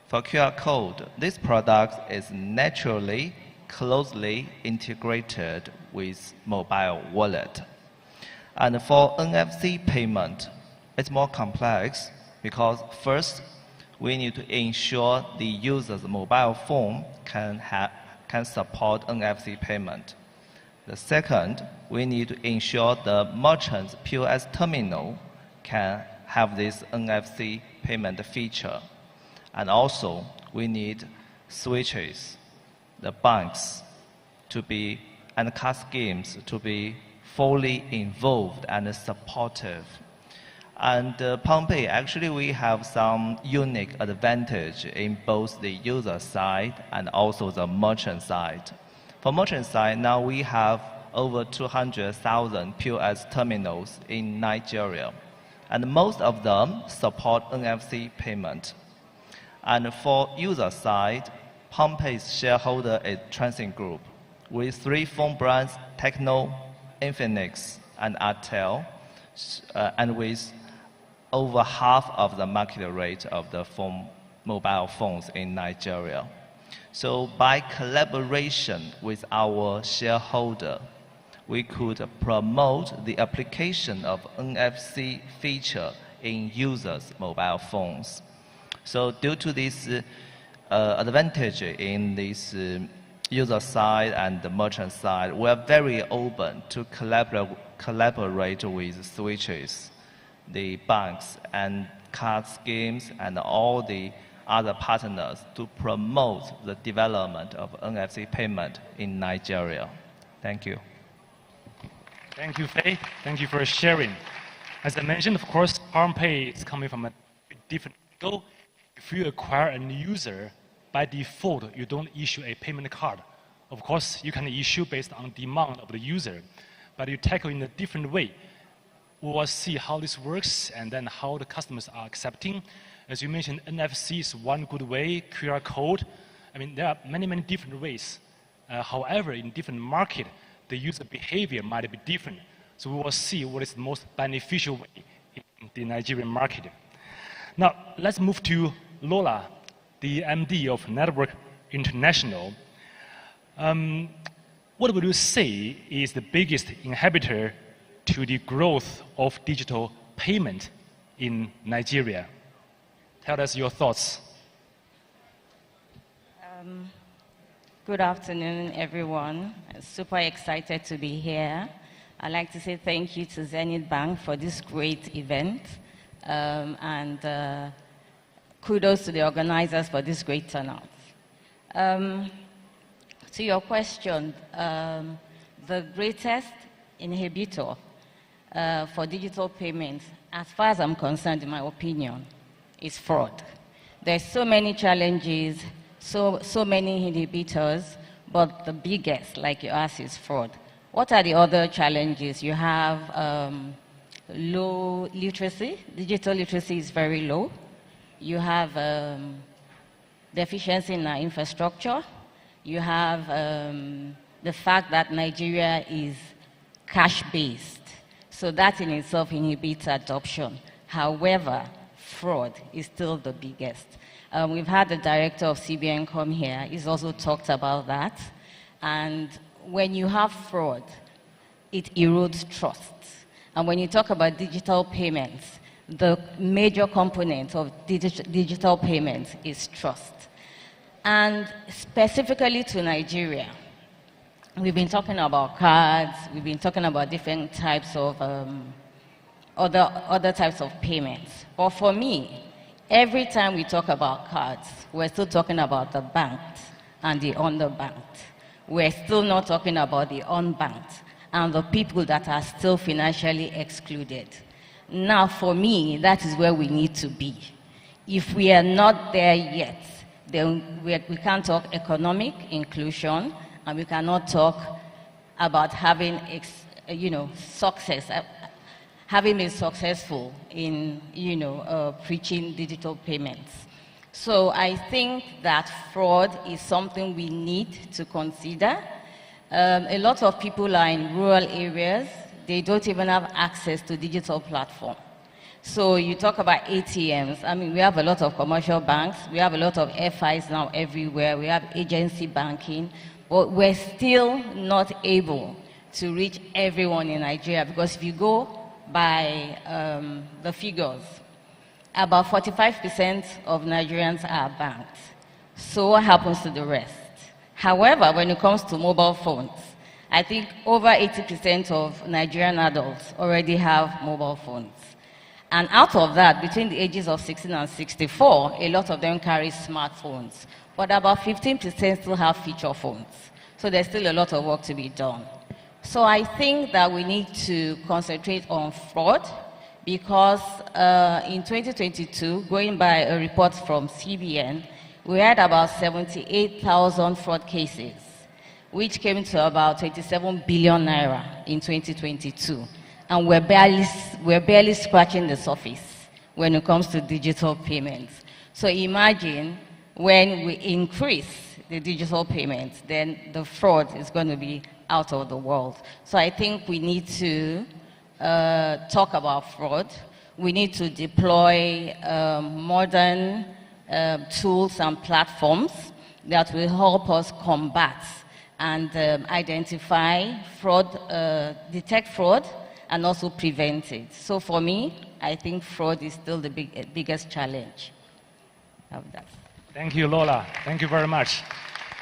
For QR code, this product is naturally closely integrated with mobile wallet. And for NFC payment, it's more complex because first, we need to ensure the user's mobile phone can support NFC payment. The second, we need to ensure the merchant's POS terminal can have this NFC payment feature. And also, we need switches, the banks and card schemes to be fully involved and supportive. And PalmPay, actually we have some unique advantage in both the user side and also the merchant side. For merchant side, now we have over 200,000 POS terminals in Nigeria, and most of them support NFC payment. And for user side, PalmPay's shareholder is Transient Group, with 3 phone brands, Tecno, Infinix, and Airtel, and with over half of the market rate of the mobile phones in Nigeria. So by collaboration with our shareholder, we could promote the application of NFC feature in users' mobile phones. So due to this advantage in this user side and the merchant side, we are very open to collaborate with switches, the banks and card schemes and all the other partners to promote the development of NFC payment in Nigeria. Thank you.
Thank you, Faye. Thank you for sharing. As I mentioned, of course, PalmPay is coming from a different angle. If you acquire a new user, by default, you don't issue a payment card. Of course, you can issue based on demand of the user, but you tackle in a different way. We will see how this works and then how the customers are accepting. As you mentioned, NFC is one good way, QR code. I mean, there are many, many different ways. However, in different market, the user behavior might be different. So we will see what is the most beneficial way in the Nigerian market. Now, let's move to Lola, the MD of Network International. What would you say is the biggest inhibitor to the growth of digital payment in Nigeria? Tell us your thoughts.
Good afternoon, everyone. I'm super excited to be here. I'd like to say thank you to Zenith Bank for this great event, and kudos to the organizers for this great turnout. To your question, the greatest inhibitor for digital payments, as far as I'm concerned, in my opinion, is fraud. There's so many challenges, so many inhibitors but the biggest, like you asked, is fraud. What are the other challenges? You have low literacy. Digital literacy is very low. You have deficiency in our infrastructure. You have the fact that Nigeria is cash-based. So that in itself inhibits adoption. However, fraud is still the biggest. We've had the director of CBN come here. He's also talked about that. And when you have fraud, it erodes trust. And when you talk about digital payments, the major component of digital payments is trust. And specifically to Nigeria, we've been talking about cards, we've been talking about different types of other types of payments. But for me, every time we talk about cards, we're still talking about the banked and the underbanked. We're still not talking about the unbanked and the people that are still financially excluded. Now, for me, that is where we need to be. If we are not there yet, then we can't talk economic inclusion, and we cannot talk about having, success, having been successful in, preaching digital payments. So I think that fraud is something we need to consider. A lot of people are in rural areas. They don't even have access to digital platform. So you talk about ATMs. I mean, we have a lot of commercial banks. We have a lot of FIs now everywhere. We have agency banking. But we're still not able to reach everyone in Nigeria, because if you go by the figures, about 45% of Nigerians are banked. So what happens to the rest? However, when it comes to mobile phones, I think over 80% of Nigerian adults already have mobile phones. And out of that, between the ages of 16 and 64, a lot of them carry smartphones. But about 15% still have feature phones. So there's still a lot of work to be done. So I think that we need to concentrate on fraud, because in 2022, going by a report from CBN, we had about 78,000 fraud cases, which came to about 27 billion naira in 2022. And we're barely scratching the surface when it comes to digital payments. So imagine when we increase the digital payments, then the fraud is going to be out of the world. So I think we need to talk about fraud. We need to deploy modern tools and platforms that will help us combat and identify fraud, detect fraud, and also prevent it. So for me, I think fraud is still the biggest challenge of that.
Thank you, Lola. Thank you very much.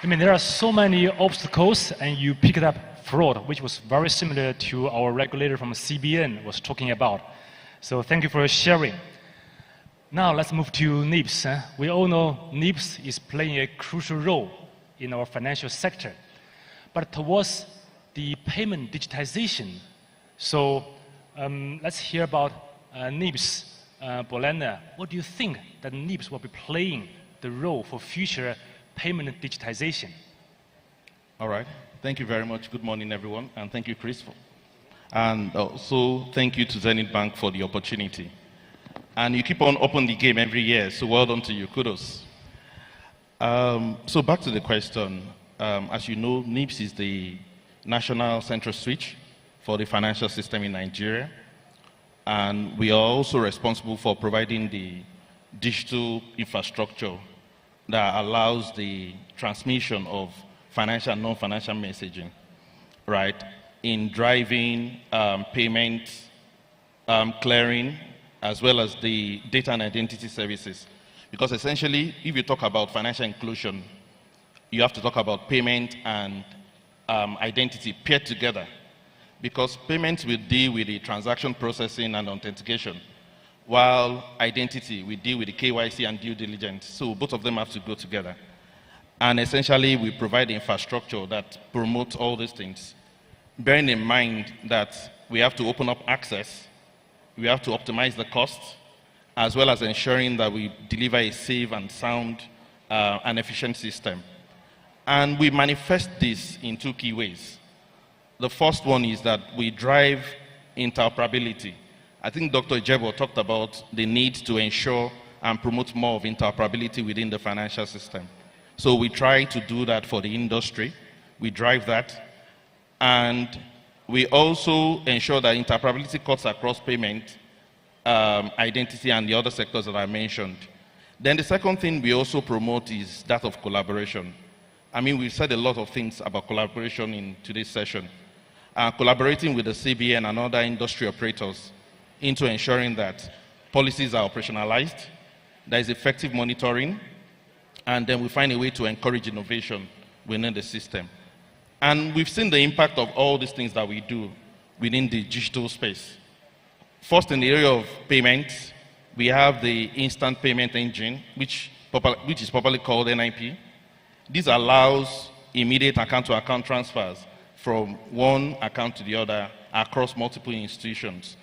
I mean, there are so many obstacles, and you picked up fraud, which was very similar to our regulator from CBN was talking about. So thank you for sharing. Now let's move to NIPS. We all know NIPS is playing a crucial role in our financial sector. But towards the payment digitization, so let's hear about NIPS. Bolena, what do you think that NIPS will be playing the role for future payment digitization?
All right. Thank you very much. Good morning, everyone. And thank you, Chris. And also, thank you to Zenith Bank for the opportunity. And you keep on upping the game every year, so well done to you. Kudos. So back to the question. As you know, NIPS is the national central switch for the financial system in Nigeria. And we are also responsible for providing the digital infrastructure that allows the transmission of financial and non-financial messaging, right, in driving payment, clearing, as well as the data and identity services. Because essentially, if you talk about financial inclusion, you have to talk about payment and identity paired together. Because payments will deal with the transaction processing and authentication, while identity will deal with the KYC and due diligence. So both of them have to go together. And essentially, we provide the infrastructure that promotes all these things, bearing in mind that we have to open up access, we have to optimize the costs, as well as ensuring that we deliver a safe and sound and efficient system. And we manifest this in two key ways. The first one is that we drive interoperability. I think Dr. Ejebo talked about the need to ensure and promote more of interoperability within the financial system. So we try to do that for the industry. We drive that. And we also ensure that interoperability cuts across payment, identity, and the other sectors that I mentioned. Then the second thing we also promote is that of collaboration. I mean, we've said a lot of things about collaboration in today's session. Collaborating with the CBN and other industry operators into ensuring that policies are operationalized, there is effective monitoring, and then we find a way to encourage innovation within the system. And we've seen the impact of all these things that we do within the digital space. First, in the area of payments, we have the instant payment engine, which is popularly called NIP. This allows immediate account-to-account transfers from one account to the other across multiple institutions.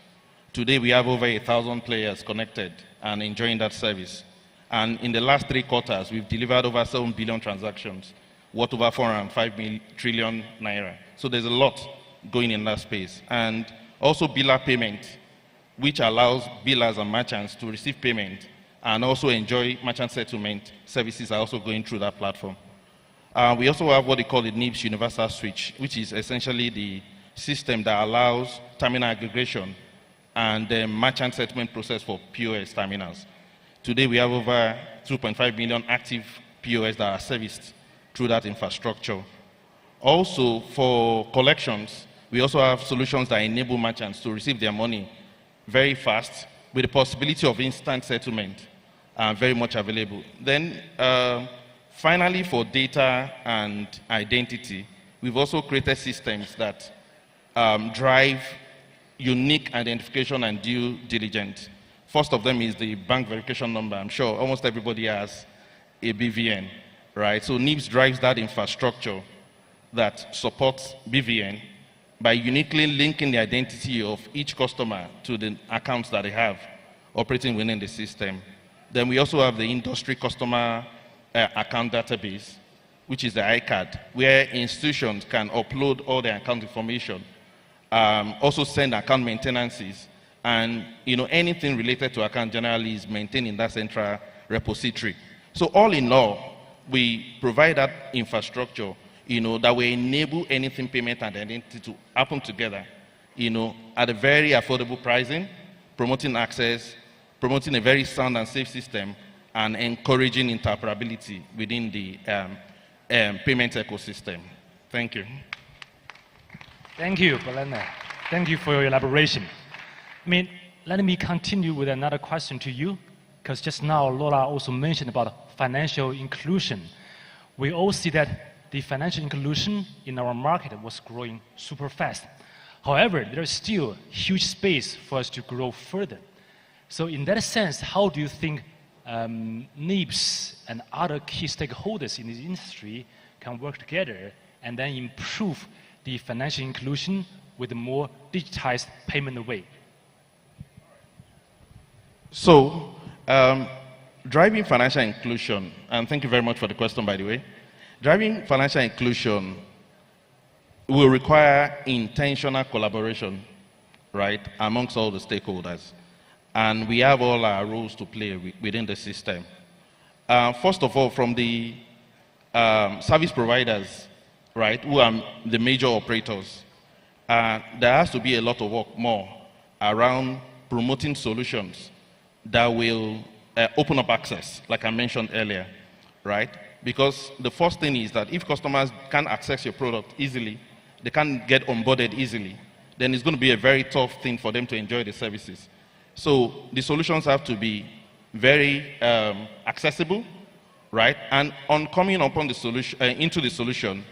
Today, we have over 1,000 players connected and enjoying that service. And in the last 3 quarters, we've delivered over 7 billion transactions, worth over 405 trillion naira. So there's a lot going in that space. And also biller payment, which allows billers and merchants to receive payment and also enjoy merchant settlement services are also going through that platform. We also have what they call the NIPS Universal Switch, which is essentially the system that allows terminal aggregation and the merchant settlement process for POS terminals. Today, we have over 2.5 million active POS that are serviced through that infrastructure. Also, for collections, we also have solutions that enable merchants to receive their money very fast with the possibility of instant settlement, very much available. Then, finally, for data and identity, we've also created systems that drive unique identification and due diligence. First of them is the bank verification number. I'm sure almost everybody has a BVN, right? So NIPS drives that infrastructure that supports BVN by uniquely linking the identity of each customer to the accounts that they have operating within the system. Then we also have the industry customer account database, which is the iCard, where institutions can upload all their account information, also send account maintenances, and anything related to account generally is maintained in that central repository. So all in all, we provide that infrastructure that will enable anything payment and identity to happen together, at a very affordable pricing, promoting access, promoting a very sound and safe system, and encouraging interoperability within the payment ecosystem. Thank you.
Thank you, Belena. Thank you for your elaboration. Let me continue with another question to you, because just now Laura also mentioned about financial inclusion. We all see that the financial inclusion in our market was growing super fast. However, there is still huge space for us to grow further. So in that sense, how do you think NIPS and other key stakeholders in this industry can work together and then improve the financial inclusion with a more digitized payment way?
So, driving financial inclusion, and thank you very much for the question, by the way. Driving financial inclusion will require intentional collaboration, right, amongst all the stakeholders. And we have all our roles to play within the system. First of all, from the service providers, right, who are the major operators, there has to be a lot of work more around promoting solutions that will open up access, like I mentioned earlier, right? Because the first thing is that if customers can't access your product easily, they can't get onboarded easily, then it's going to be a very tough thing for them to enjoy the services. So the solutions have to be very accessible, right? And on coming upon the solution, into the solution,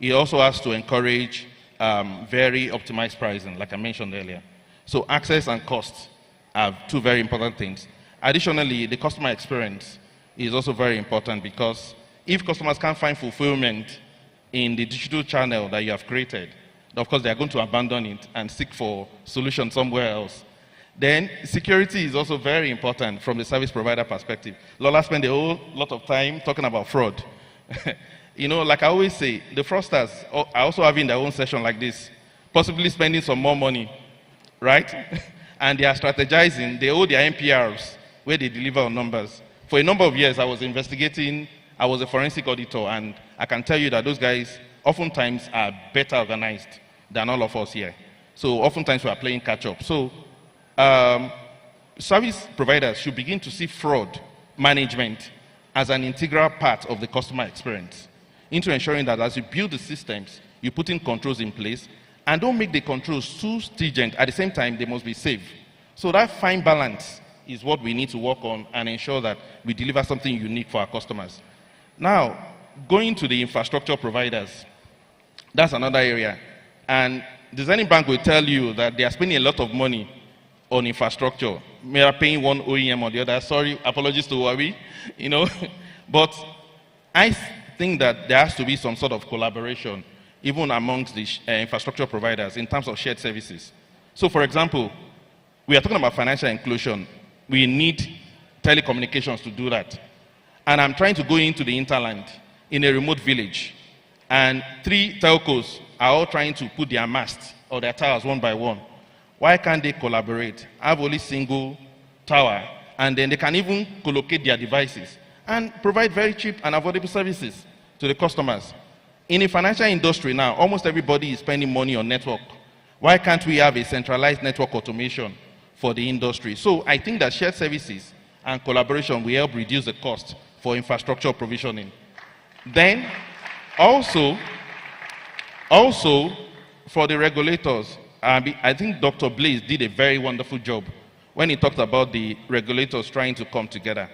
it also has to encourage very optimized pricing, like I mentioned earlier. So access and cost are two very important things. Additionally, the customer experience is also very important, because if customers can't find fulfillment in the digital channel that you have created, of course they are going to abandon it and seek for solutions somewhere else. Then security is also very important from the service provider perspective. Lola spent a whole lot of time talking about fraud. You know, like I always say, the fraudsters are also having their own session like this, possibly spending some more money, right? And they are strategizing. They owe their NPRs where they deliver on numbers. For a number of years, I was investigating. I was a forensic auditor, and I can tell you that those guys oftentimes are better organized than all of us here. So oftentimes we are playing catch-up. So service providers should begin to see fraud management as an integral part of the customer experience, into ensuring that as you build the systems, you put in controls in place, and don't make the controls too stringent. At the same time, they must be safe. So that fine balance is what we need to work on and ensure that we deliver something unique for our customers. Now, going to the infrastructure providers, that's another area. And the Zenith Bank will tell you that they are spending a lot of money on infrastructure. We are paying one OEM or the other. Sorry, apologies to Huawei, you know. But I think that there has to be some sort of collaboration, even amongst the infrastructure providers in terms of shared services. So, for example, we are talking about financial inclusion. We need telecommunications to do that. And I'm trying to go into the hinterland in a remote village, and 3 telcos are all trying to put their masts or their towers one by one. Why can't they collaborate, have only single tower, and then they can even collocate their devices and provide very cheap and affordable services to the customers? In the financial industry now, almost everybody is spending money on network. Why can't we have a centralized network automation for the industry? So I think that shared services and collaboration will help reduce the cost for infrastructure provisioning. Then, also for the regulators, I think Dr. Blaze did a very wonderful job when he talked about the regulators trying to come together.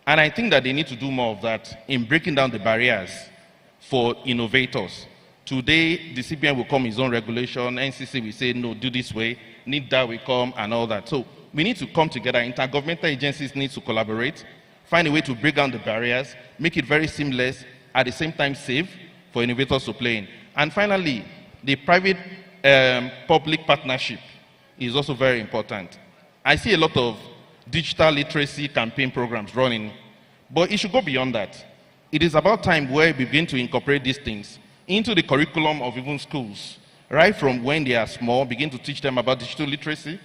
And I think that they need to do more of that in breaking down the barriers for innovators. Today, the CBN will come with his own regulation, NCC will say, no, do this way, NIDA will come and all that. So we need to come together. Intergovernmental agencies need to collaborate, find a way to break down the barriers, make it very seamless, at the same time safe for innovators to play in. And finally, the private-public partnership is also very important. I see a lot of digital literacy campaign programs running, but it should go beyond that. It is about time where we begin to incorporate these things into the curriculum of even schools, right from when they are small, begin to teach them about digital literacy,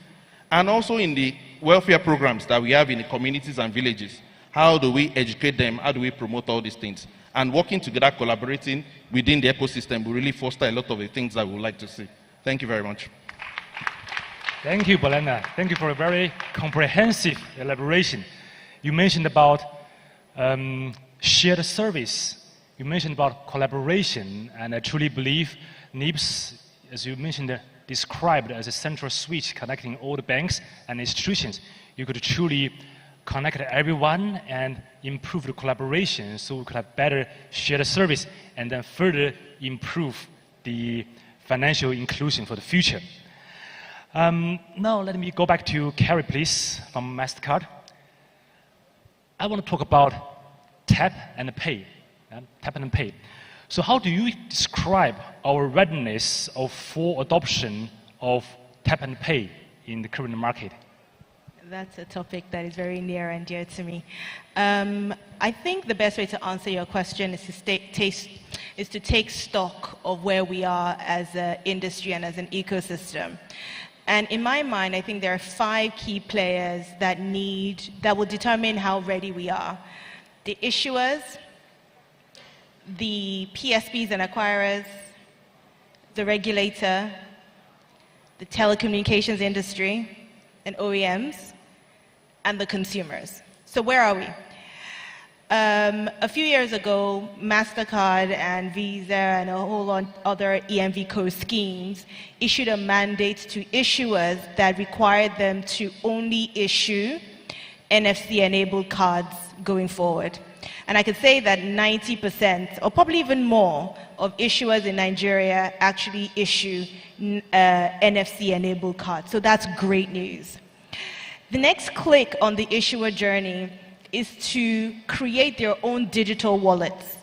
and also in the welfare programs that we have in the communities and villages. How do we educate them? How do we promote all these things? And working together, collaborating within the ecosystem will really foster a lot of the things that we would like to see. Thank you very much.
Thank you, Bolena. Thank you for a very comprehensive elaboration. You mentioned about shared service. You mentioned about collaboration, and I truly believe NIPS, as you mentioned, described as a central switch connecting all the banks and institutions. You could truly connect everyone and improve the collaboration so we could have better shared service and then further improve the financial inclusion for the future. Now let me go back to Carrie, please, from MasterCard. I want to talk about tap and pay. Tap and pay. So how do you describe our readiness for adoption of tap and pay in the current market?
That's a topic that is very near and dear to me. I think the best way to answer your question is to take stock of where we are as an industry and as an ecosystem. And in my mind, I think there are 5 key players that will determine how ready we are. The issuers, the PSPs and acquirers, the regulator, the telecommunications industry and OEMs, and the consumers. So where are we? A few years ago, MasterCard and Visa and a whole lot other EMVCo schemes issued a mandate to issuers that required them to only issue NFC-enabled cards going forward. And I could say that 90%, or probably even more, of issuers in Nigeria actually issue NFC-enabled cards. So that's great news. The next click on the issuer journey is to create their own digital wallets.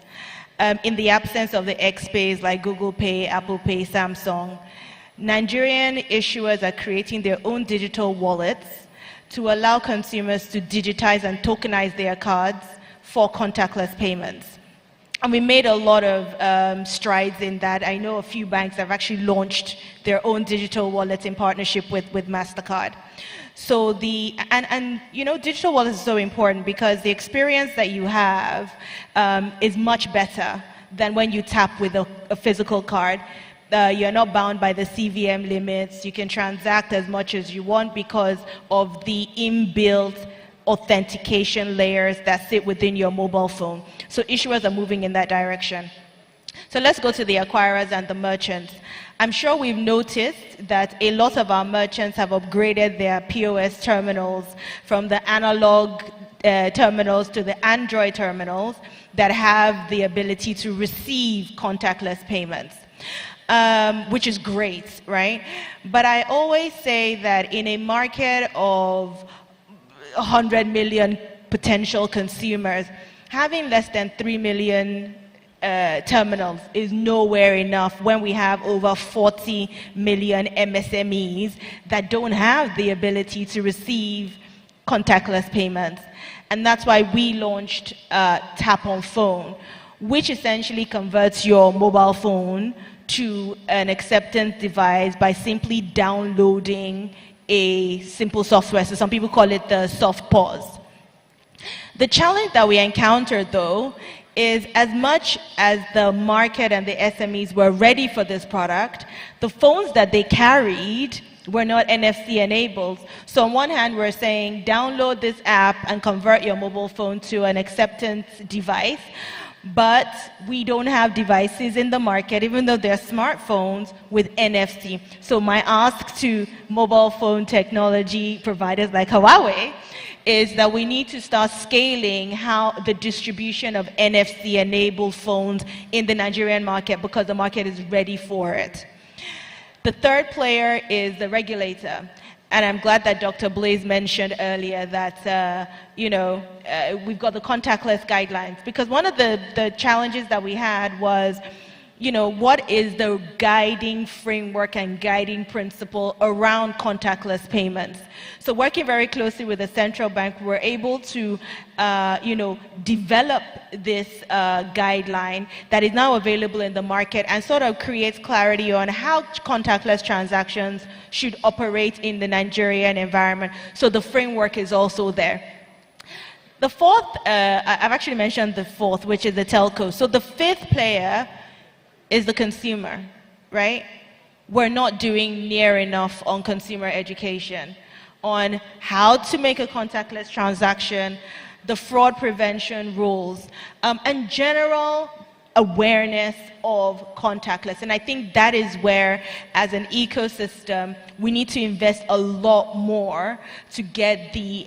In the absence of the XPays like Google Pay, Apple Pay, Samsung, Nigerian issuers are creating their own digital wallets to allow consumers to digitize and tokenize their cards for contactless payments. And we made a lot of strides in that. I know a few banks have actually launched their own digital wallets in partnership with MasterCard. So digital wallets is so important because the experience that you have is much better than when you tap with a physical card. You're not bound by the CVM limits. You can transact as much as you want because of the inbuilt authentication layers that sit within your mobile phone. So issuers are moving in that direction. So let's go to the acquirers and the merchants. I'm sure we've noticed that a lot of our merchants have upgraded their POS terminals from the analog terminals to the Android terminals that have the ability to receive contactless payments, which is great, right? But I always say that in a market of 100 million potential consumers, having less than 3 million terminals is nowhere enough when we have over 40 million MSMEs that don't have the ability to receive contactless payments. And that's why we launched Tap on Phone, which essentially converts your mobile phone to an acceptance device by simply downloading a simple software. So some people call it the soft pause. The challenge that we encountered, though, is as much as the market and the SMEs were ready for this product, the phones that they carried were not NFC enabled. So on one hand, we're saying download this app and convert your mobile phone to an acceptance device, but we don't have devices in the market, even though they're smartphones, with NFC. So my ask to mobile phone technology providers like Huawei is that we need to start scaling how the distribution of NFC-enabled phones in the Nigerian market, because the market is ready for it. The third player is the regulator. And I'm glad that Dr. Blaze mentioned earlier that, we've got the contactless guidelines. Because one of the challenges that we had was, what is the guiding framework and guiding principle around contactless payments? So working very closely with the central bank, we're able to, develop this guideline that is now available in the market and sort of creates clarity on how contactless transactions should operate in the Nigerian environment. So the framework is also there. The fourth, I've actually mentioned the fourth, which is the telco. So the fifth player is the consumer, right? We're not doing near enough on consumer education, on how to make a contactless transaction, the fraud prevention rules, and general awareness of contactless. And I think that is where, as an ecosystem, we need to invest a lot more to get the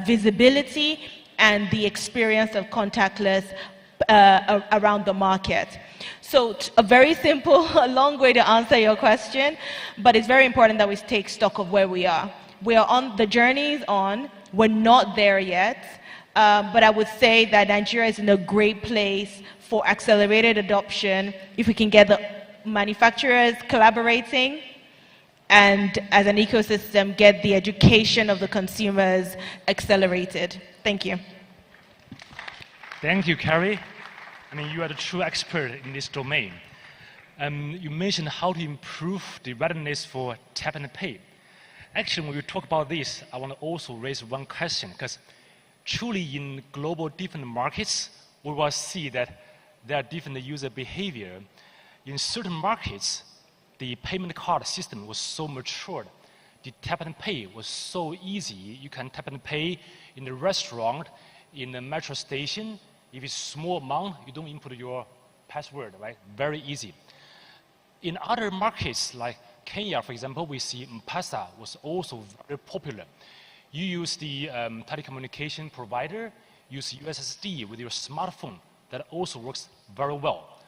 visibility and the experience of contactless around the market. So a very simple, a long way to answer your question, but it's very important that we take stock of where we are. We are on, the journey is on, we're not there yet, but I would say that Nigeria is in a great place for accelerated adoption if we can get the manufacturers collaborating and as an ecosystem get the education of the consumers accelerated. Thank you.
Thank you, Carrie. I mean, you are the true expert in this domain. You mentioned how to improve the readiness for tap and pay. Actually, when we talk about this, I want to also raise one question, because truly in global different markets, we will see that there are different user behavior. In certain markets, the payment card system was so matured. The tap and pay was so easy. You can tap and pay in the restaurant, in the metro station. If it's small amount, you don't input your password, right? Very easy. In other markets, like Kenya, for example, we see M-Pesa was also very popular. You use the telecommunication provider, use USSD with your smartphone. That also works very well.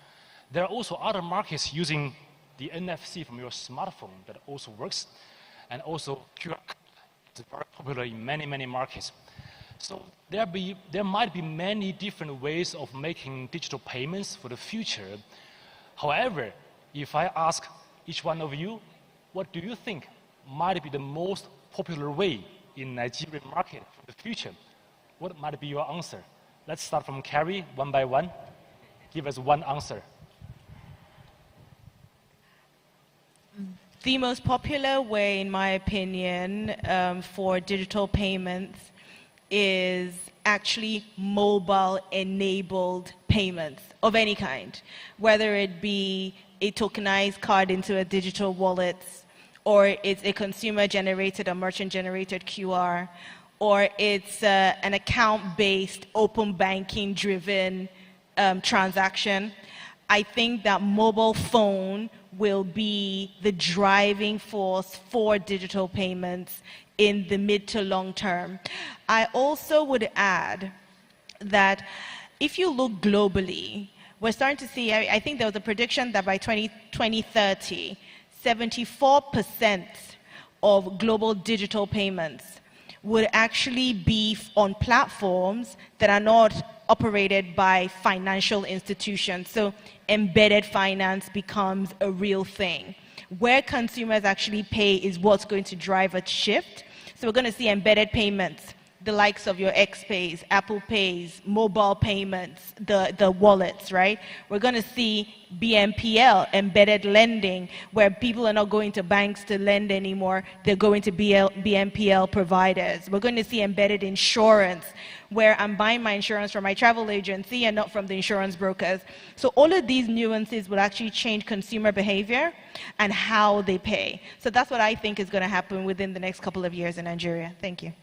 There are also other markets using the NFC from your smartphone that also works. And also QR code is very popular in many, many markets. So there might be many different ways of making digital payments for the future. However, if I ask each one of you, what do you think might be the most popular way in Nigerian market for the future? What might be your answer? Let's start from Carrie, one by one. Give us one answer.
The most popular way, in my opinion, for digital payments is actually mobile-enabled payments of any kind, whether it be a tokenized card into a digital wallet, or it's a consumer-generated or merchant-generated QR, or it's an account-based, open banking-driven transaction. I think that mobile phone will be the driving force for digital payments in the mid to long term. I also would add that if you look globally, we're starting to see, I think there was a prediction that by 2030, 74% of global digital payments would actually be on platforms that are not operated by financial institutions. So embedded finance becomes a real thing. Where consumers actually pay is what's going to drive a shift. So we're going to see embedded payments, the likes of your XPays, Apple Pays, mobile payments, the wallets, right? We're going to see BNPL, embedded lending, where people are not going to banks to lend anymore. They're going to BNPL providers. We're going to see embedded insurance, where I'm buying my insurance from my travel agency and not from the insurance brokers. So all of these nuances will actually change consumer behavior and how they pay. So that's what I think is going to happen within the next couple of years in Nigeria. Thank you.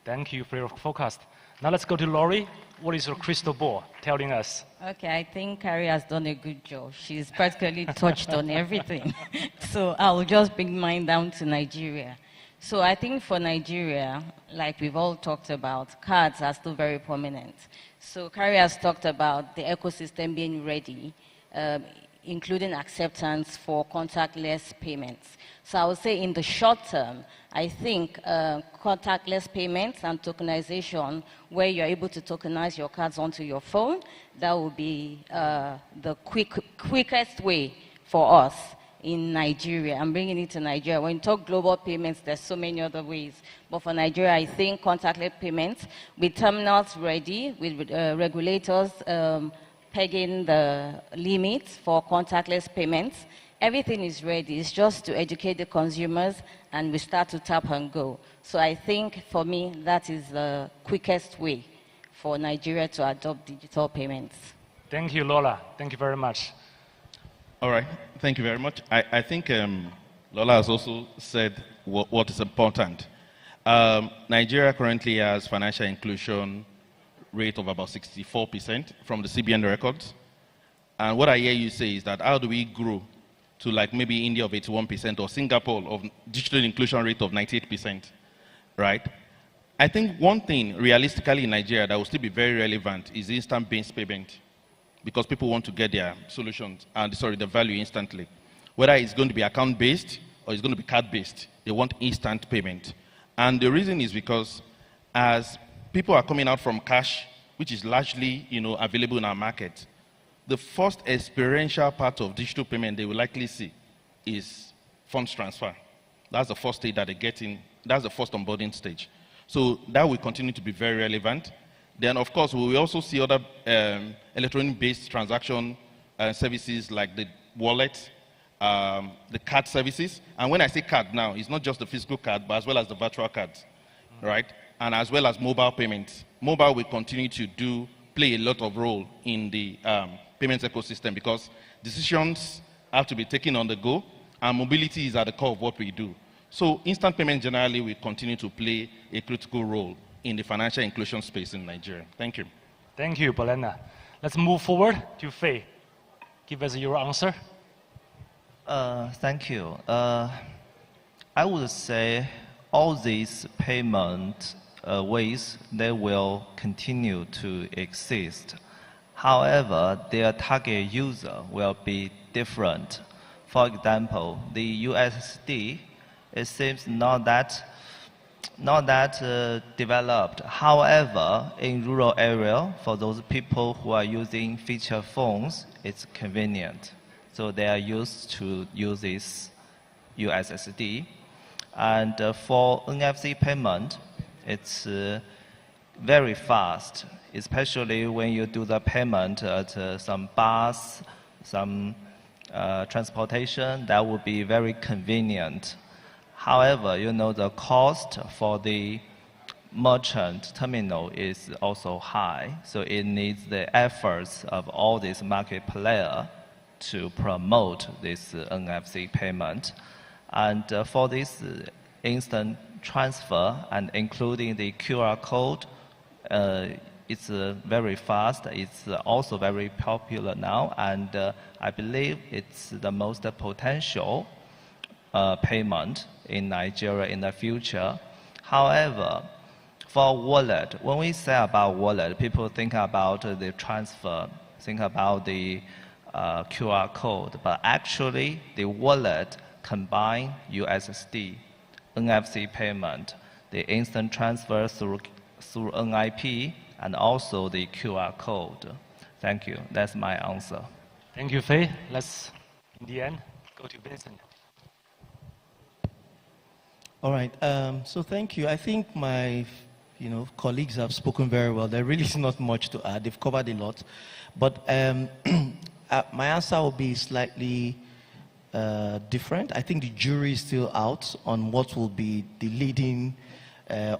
Thank you for your forecast. Now let's go to Laurie. What is your crystal ball telling us?
Okay, I think Carrie has done a good job. She's practically touched on everything. So I'll just bring mine down to Nigeria. So I think for Nigeria, like we've all talked about, cards are still very prominent. So Carrie has talked about the ecosystem being ready, including acceptance for contactless payments. So I would say in the short term, I think contactless payments and tokenization, where you're able to tokenize your cards onto your phone, that will be the quickest way for us in Nigeria. I'm bringing it to Nigeria. When you talk global payments, there's so many other ways. But for Nigeria, I think contactless payments, with terminals ready, with regulators pegging the limits for contactless payments, everything is ready. It's just to educate the consumers, and we start to tap and go. So I think, for me, that is the quickest way for Nigeria to adopt digital payments.
Thank you, Lola. Thank you very much.
All right, thank you very much. I think Lola has also said what is important. Nigeria currently has financial inclusion rate of about 64% from the CBN records. And what I hear you say is that how do we grow to like maybe India of 81% or Singapore of digital inclusion rate of 98%, right? I think one thing realistically in Nigeria that will still be very relevant is instant-based payment, because people want to get their solutions, the value instantly. Whether it's going to be account-based or it's going to be card-based, they want instant payment. And the reason is because as people are coming out from cash, which is largely available in our market, the first experiential part of digital payment they will likely see is funds transfer. That's the first stage that they get in. That's the first onboarding stage. So that will continue to be very relevant. Then, of course, we will also see other electronic-based transaction services like the wallet, the card services. And when I say card now, it's not just the physical card, but as well as the virtual cards, right? And as well as mobile payments. Mobile will continue to play a lot of role in the payments ecosystem, because decisions have to be taken on the go, and mobility is at the core of what we do. So instant payment generally will continue to play a critical role in the financial inclusion space in Nigeria. Thank you.
Thank you, Bolena. Let's move forward to Faye. Give us your answer.
Thank you. I would say all these payment ways, they will continue to exist. However, their target user will be different. For example, the USSD, it seems not that developed. However, in rural area, for those people who are using feature phones, it's convenient. So they are used to use this USSD. And for NFC payment, it's very fast, especially when you do the payment at some bus, some transportation. That would be very convenient. However, you know, the cost for the merchant terminal is also high, so it needs the efforts of all these market players to promote this NFC payment. And for this instant transfer and including the QR code, it's very fast. It's also very popular now, and I believe it's the most potential payment in Nigeria in the future. However, for wallet, when we say about wallet, people think about the transfer, think about the QR code, but actually the wallet combine USSD, NFC payment, the instant transfer through NIP, and also the QR code. Thank you. That's my answer.
Thank you, Faye. Let's, in the end, go to Vincent.
All right. So thank you. I think my colleagues have spoken very well. There really is not much to add. They've covered a lot. But my answer will be slightly different. I think the jury is still out on what will be the leading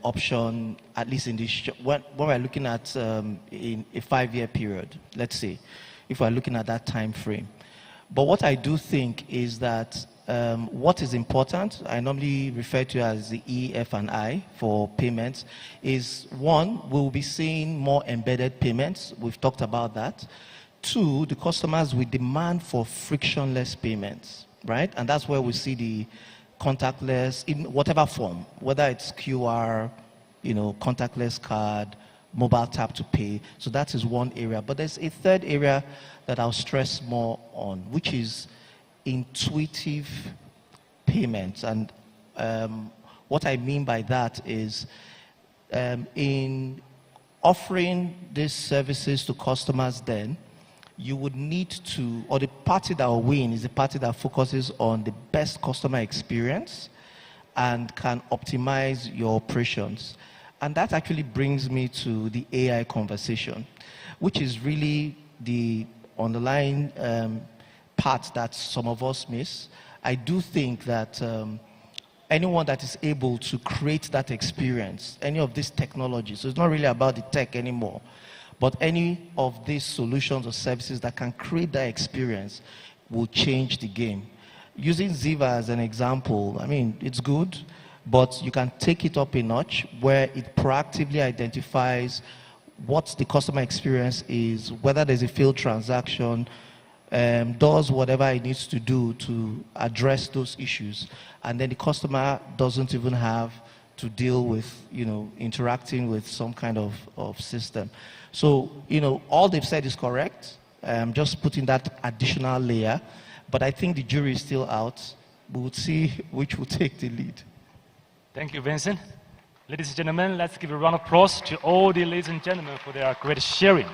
option, at least in this, when we're looking at in a 5-year period, let's say, if we're looking at that time frame. But what I do think is that what is important, I normally refer to as the E, F, and I for payments, is one, we'll be seeing more embedded payments. We've talked about that. Two, the customers will demand for frictionless payments, right? And that's where we see the contactless, in whatever form, whether it's QR, contactless card, mobile tap to pay. So that is one area. But there's a third area that I'll stress more on, which is intuitive payments. And what I mean by that is in offering these services to customers, then you would need to, or the party that will win is the party that focuses on the best customer experience and can optimize your operations. And that actually brings me to the AI conversation, which is really the underlying part that some of us miss. I do think that anyone that is able to create that experience, any of these technologies, so it's not really about the tech anymore, but any of these solutions or services that can create that experience will change the game. Using Ziva as an example, I mean, it's good, but you can take it up a notch where it proactively identifies what the customer experience is, whether there's a failed transaction, does whatever it needs to do to address those issues, and then the customer doesn't even have to deal with, interacting with some kind of system. So, all they've said is correct. Just putting that additional layer, but I think the jury is still out. We will see which will take the lead.
Thank you, Vincent. Ladies and gentlemen, let's give a round of applause to all the ladies and gentlemen for their great sharing.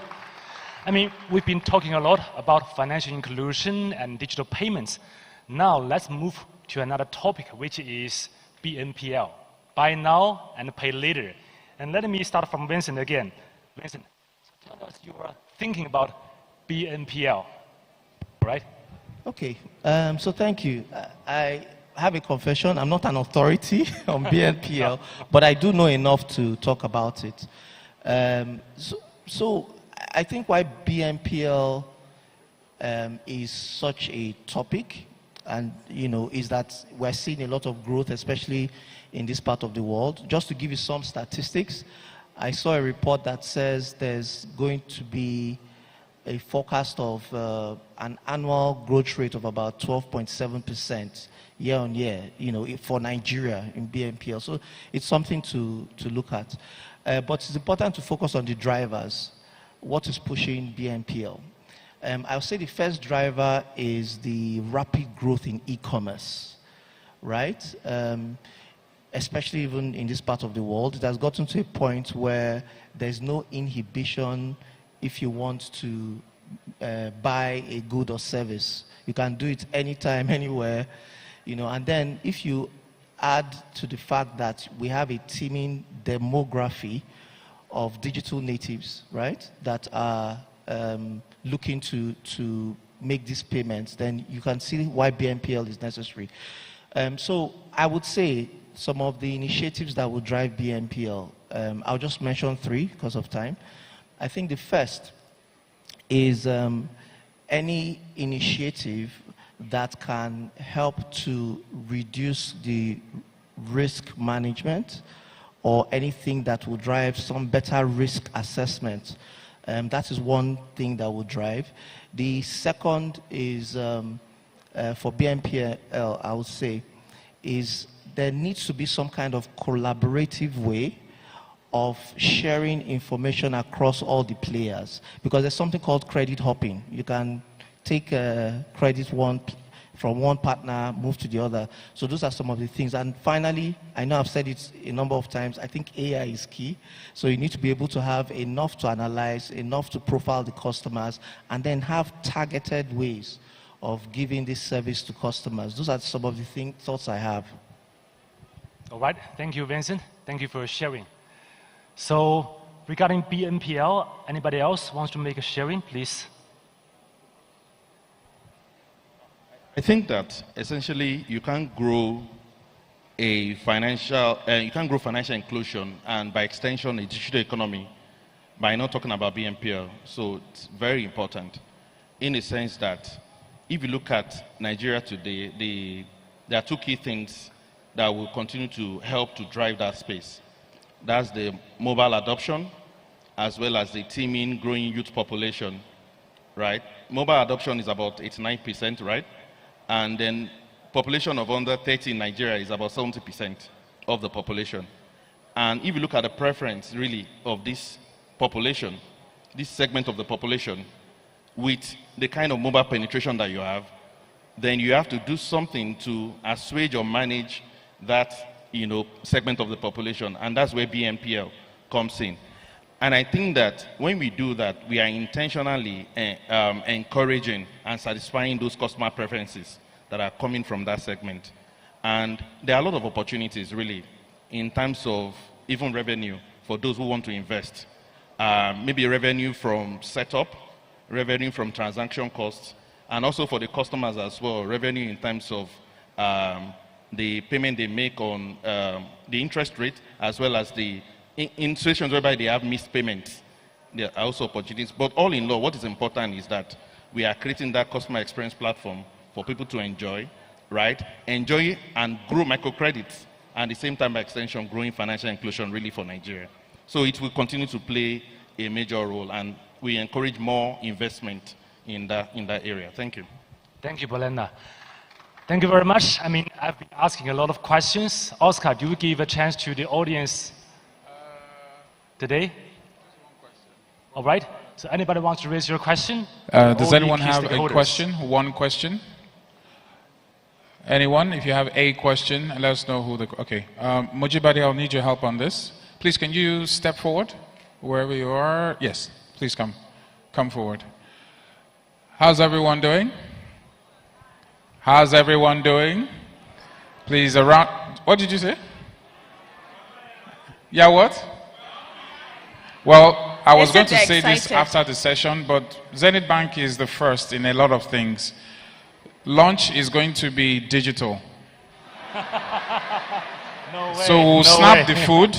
I mean, we've been talking a lot about financial inclusion and digital payments. Now, let's move to another topic, which is BNPL, buy now and pay later. And let me start from Vincent again. Vincent, tell us you are thinking about BNPL, right?
Okay, so thank you. I have a confession. I'm not an authority on BNPL, but I do know enough to talk about it. So I think why BNPL is such a topic, and is that we're seeing a lot of growth, especially in this part of the world. Just to give you some statistics, I saw a report that says there's going to be a forecast of an annual growth rate of about 12.7% year on year, for Nigeria in BNPL. So it's something to look at. But it's important to focus on the drivers. What is pushing BNPL? I'll say the first driver is the rapid growth in e-commerce, right? Especially even in this part of the world. It has gotten to a point where there's no inhibition if you want to buy a good or service. You can do it anytime, anywhere, and then if you add to the fact that we have a teeming demography of digital natives, right, that are looking to make these payments, then you can see why BNPL is necessary. So I would say some of the initiatives that will drive BNPL, I'll just mention 3 because of time. I think the first is any initiative that can help to reduce the risk management or anything that will drive some better risk assessment. That is one thing that will drive. The second is for BNPL, I would say, is there needs to be some kind of collaborative way of sharing information across all the players, because there's something called credit hopping. You can take credit from one partner, move to the other. So those are some of the things. And finally, I know I've said it a number of times, I think AI is key. So you need to be able to have enough to analyze, enough to profile the customers, and then have targeted ways of giving this service to customers. Those are some of the thoughts I have.
All right, thank you, Vincent. Thank you for sharing. So regarding BNPL, anybody else wants to make a sharing, please?
I think that essentially you can't grow financial inclusion and by extension a digital economy by not talking about BNPL. So it's very important in a sense that if you look at Nigeria today, there are 2 key things that will continue to help to drive that space. That's the mobile adoption as well as the teeming growing youth population, right? Mobile adoption is about 89%, right? And then population of under 30 in Nigeria is about 70% of the population. And if you look at the preference really of this population, this segment of the population, with the kind of mobile penetration that you have, then you have to do something to assuage or manage that segment of the population, and that's where BNPL comes in. And I think that when we do that, we are intentionally encouraging and satisfying those customer preferences that are coming from that segment. And there are a lot of opportunities, really, in terms of even revenue for those who want to invest. Maybe revenue from setup, revenue from transaction costs, and also for the customers as well, revenue in terms of the payment they make on the interest rate, as well as in situations whereby they have missed payments. There are also opportunities. But all in all, what is important is that we are creating that customer experience platform for people to enjoy, right? Enjoy and grow microcredits, and at the same time, by extension, growing financial inclusion really for Nigeria. So it will continue to play a major role, and we encourage more investment in that area. Thank you.
Thank you, Bolenda. Thank you very much. I mean, I've been asking a lot of questions. Oscar, do you give a chance to the audience today? All right. So anybody wants to raise your question?
Does anyone have a question? One question? Anyone? If you have a question, let us know who the... Okay. Mujibadi, I'll need your help on this. Please, can you step forward wherever you are? Yes, please come. Come forward. How's everyone doing? How's everyone doing? Please, around... What did you say? Yeah, what? Well, I was going to say this after the session, but Zenith Bank is the first in a lot of things. Lunch is going to be digital.
No way.
So we'll snap the food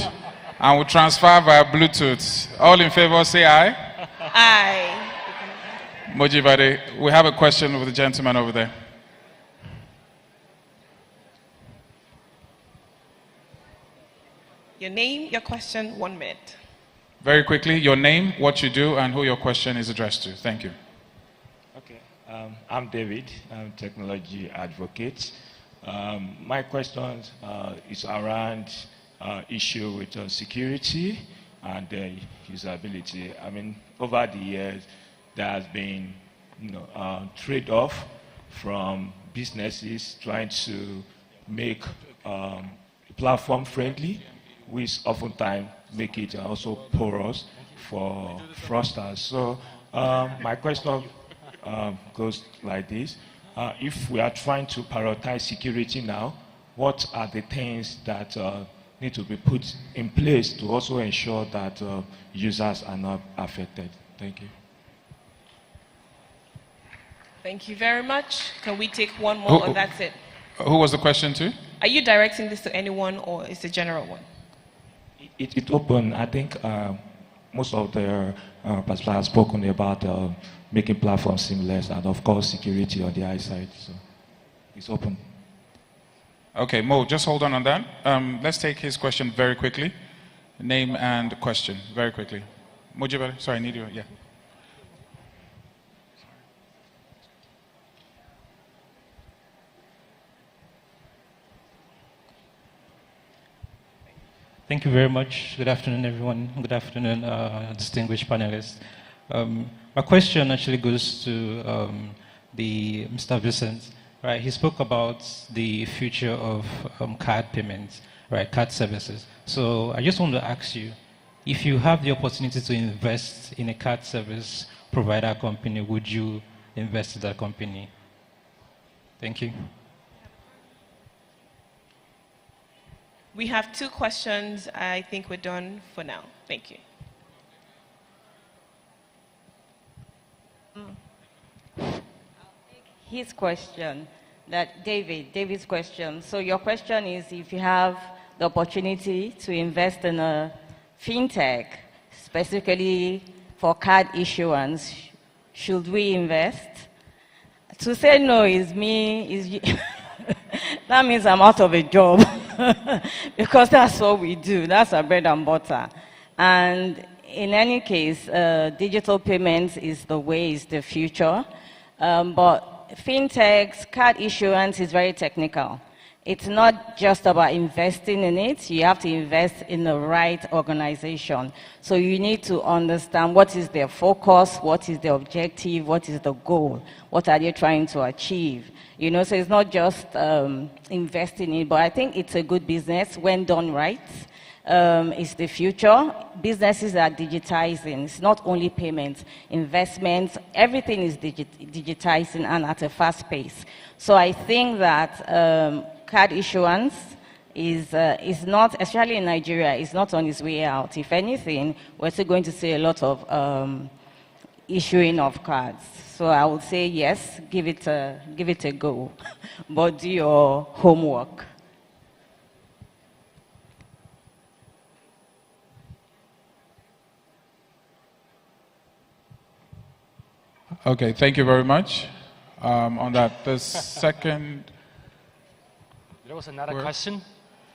and we'll transfer via Bluetooth. All in favor, say aye.
Aye.
Mojibade, we have a question with the gentleman over there.
Your name, your question, 1 minute.
Very quickly, your name, what you do, and who your question is addressed to. Thank you.
Okay. I'm David. I'm a technology advocate. My question is around issue with security and usability. I mean, over the years, there has been trade-off from businesses trying to make platform friendly, which oftentimes make it also porous for fraudsters. So my question goes like this. If we are trying to prioritize security now, what are the things that need to be put in place to also ensure that users are not affected? Thank you.
Thank you very much. Can we take one more, or that's it?
Who was the question to?
Are you directing this to anyone, or is it a general one?
It's open. I think most of the participants have spoken about making platforms seamless and, of course, security on the I side. So it's open.
Okay, Mo, just hold on that. Let's take his question very quickly. Name and question, very quickly. Mojibere, sorry, I need you, yeah.
Thank you very much. Good afternoon, everyone. Good afternoon, distinguished panelists. My question actually goes to Mr. Vincent. Right, he spoke about the future of card payments, right, card services. So I just want to ask you, if you have the opportunity to invest in a card service provider company, would you invest in that company? Thank you.
We have 2 questions. I think we're done for now. Thank you.
His question, David's question. So your question is, if you have the opportunity to invest in a fintech, specifically for card issuance, should we invest? To say no is that means I'm out of a job because that's what we do. That's our bread and butter. And in any case, digital payments is the way, is the future. But fintechs, card issuance is very technical. It's not just about investing in it. You have to invest in the right organization. So you need to understand what is their focus, what is their objective, what is the goal, what are they trying to achieve. You know, so it's not just investing in it, but I think it's a good business when done right. It's the future. Businesses are digitizing. It's not only payments, investments, everything is digitizing and at a fast pace. So I think that card issuance is not, especially in Nigeria, is not on its way out. If anything, we're still going to see a lot of issuing of cards. So I would say yes, give it a go, but do your homework.
Okay, thank you very much. On that, the second.
There was another question.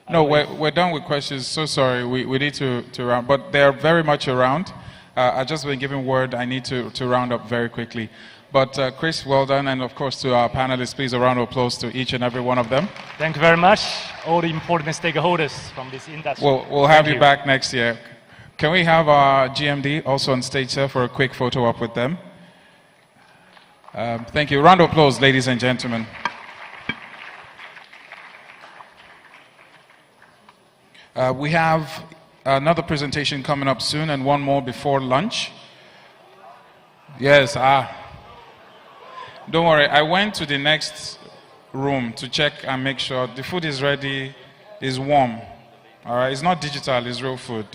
No, we're done with questions. So sorry, we need to round, but they're very much around. I've just been given word I need to round up very quickly. But Chris, well done, and of course to our panelists, please a round of applause to each and every one of them.
Thank you very much, all the important stakeholders from this industry.
We'll have you back next year. Can we have our GMD also on stage, sir, for a quick photo op with them? Thank you. Round of applause, ladies and gentlemen. We have another presentation coming up soon and one more before lunch. Yes, don't worry, I went to the next room to check and make sure the food is ready, is warm. All right, it's not digital, it's real food.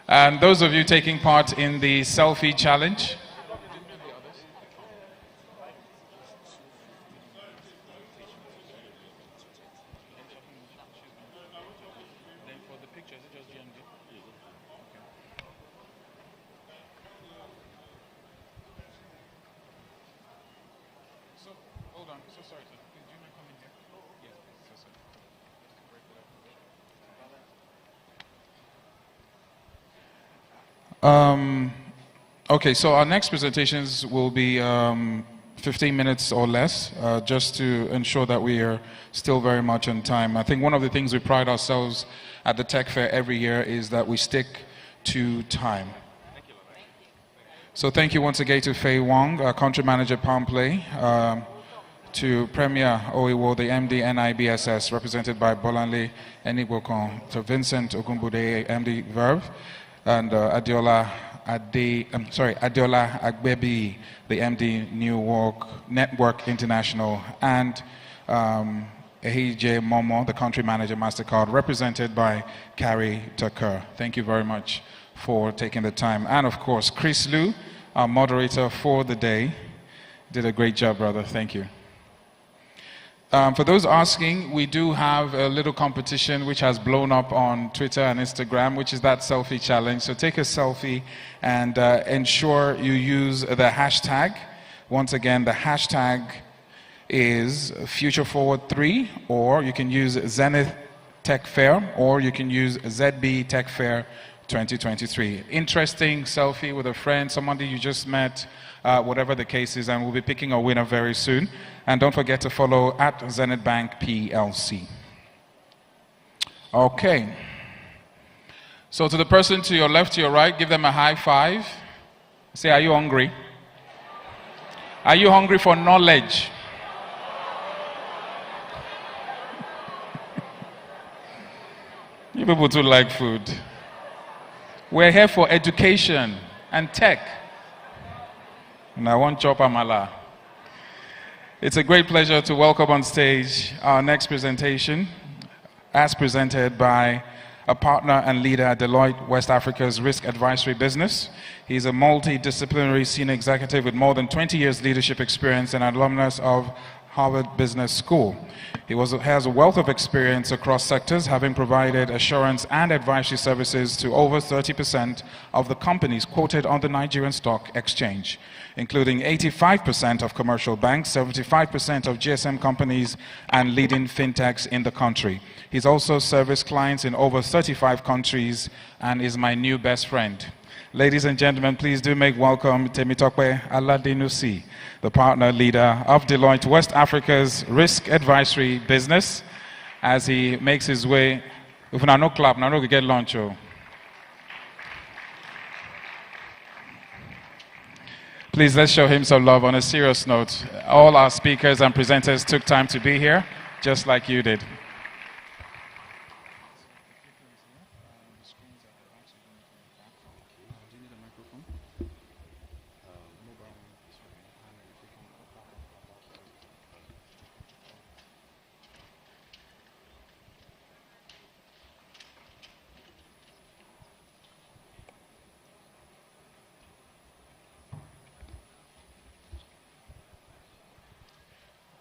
And those of you taking part in the selfie challenge, okay, so our next presentations will be 15 minutes or less, just to ensure that we are still very much on time. I think one of the things we pride ourselves at the Tech Fair every year is that we stick to time. So thank you once again to Faye Wong, Country Manager Palm Play, to Premier Oiwo, the MD NIBSS, represented by Bolanle Enigbokon, to Vincent Ogunbude, MD Verve, and Adiola Agbebi, the MD New Network International, and Ehije Momo, the country manager, MasterCard, represented by Carrie Tucker. Thank you very much for taking the time. And of course, Chris Liu, our moderator for the day. Did a great job, brother. Thank you. For those asking, we do have a little competition which has blown up on Twitter and Instagram, which is that selfie challenge. So take a selfie and ensure you use the hashtag. Once again, the hashtag is FutureForward3, or you can use Zenith Tech Fair, or you can use ZB Tech Fair 2023. Interesting selfie with a friend, somebody you just met, whatever the case is, and we'll be picking a winner very soon. And don't forget to follow at Zenith Bank PLC. Okay. So to the person to your left, to your right, give them a high five. Say, are you hungry? Are you hungry for knowledge? You people too like food. We're here for education and tech. And I want chop amala. It's a great pleasure to welcome on stage our next presentation, as presented by a partner and leader at Deloitte West Africa's risk advisory business. He's a multidisciplinary senior executive with more than 20 years leadership experience and alumnus of Harvard Business School. He has a wealth of experience across sectors, having provided assurance and advisory services to over 30% of the companies quoted on the Nigerian Stock Exchange, including 85% of commercial banks, 75% of GSM companies, and leading fintechs in the country. He's also serviced clients in over 35 countries and is my new best friend. Ladies and gentlemen, please do make welcome Temitope Aladinusi, the partner leader of Deloitte West Africa's risk advisory business, as he makes his way. If we no clap, now we get lunch. Please, let's show him some love. On a serious note, all our speakers and presenters took time to be here, just like you did.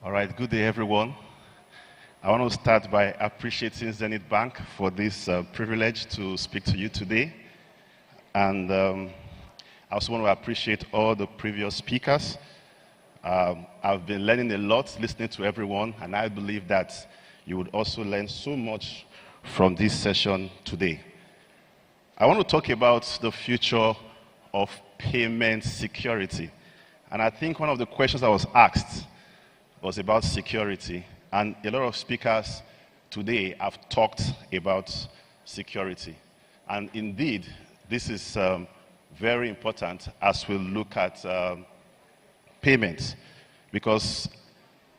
All right, good day, everyone. I want to start by appreciating Zenith Bank for this privilege to speak to you today. And I also want to appreciate all the previous speakers. I've been learning a lot, listening to everyone, and I believe that you would also learn so much from this session today. I want to talk about the future of payment security. And I think one of the questions I was asked was about security, and a lot of speakers today have talked about security. And indeed, this is very important as we look at payments, because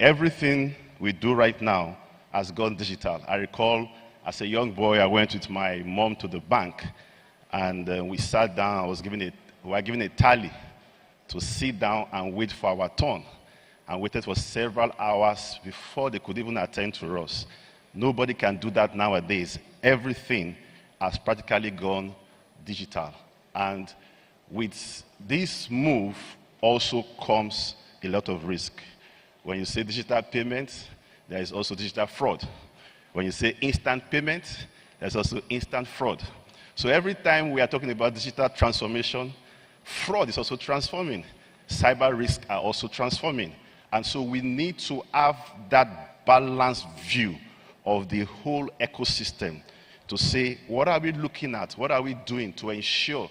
everything we do right now has gone digital. I recall as a young boy, I went with my mom to the bank, and we sat down. We were given a tally to sit down and wait for our turn, and waited for several hours before they could even attend to us. Nobody can do that nowadays. Everything has practically gone digital. And with this move also comes a lot of risk. When you say digital payment, there is also digital fraud. When you say instant payment, there's also instant fraud. So every time we are talking about digital transformation, fraud is also transforming. Cyber risks are also transforming. And so we need to have that balanced view of the whole ecosystem to say, what are we looking at? What are we doing to ensure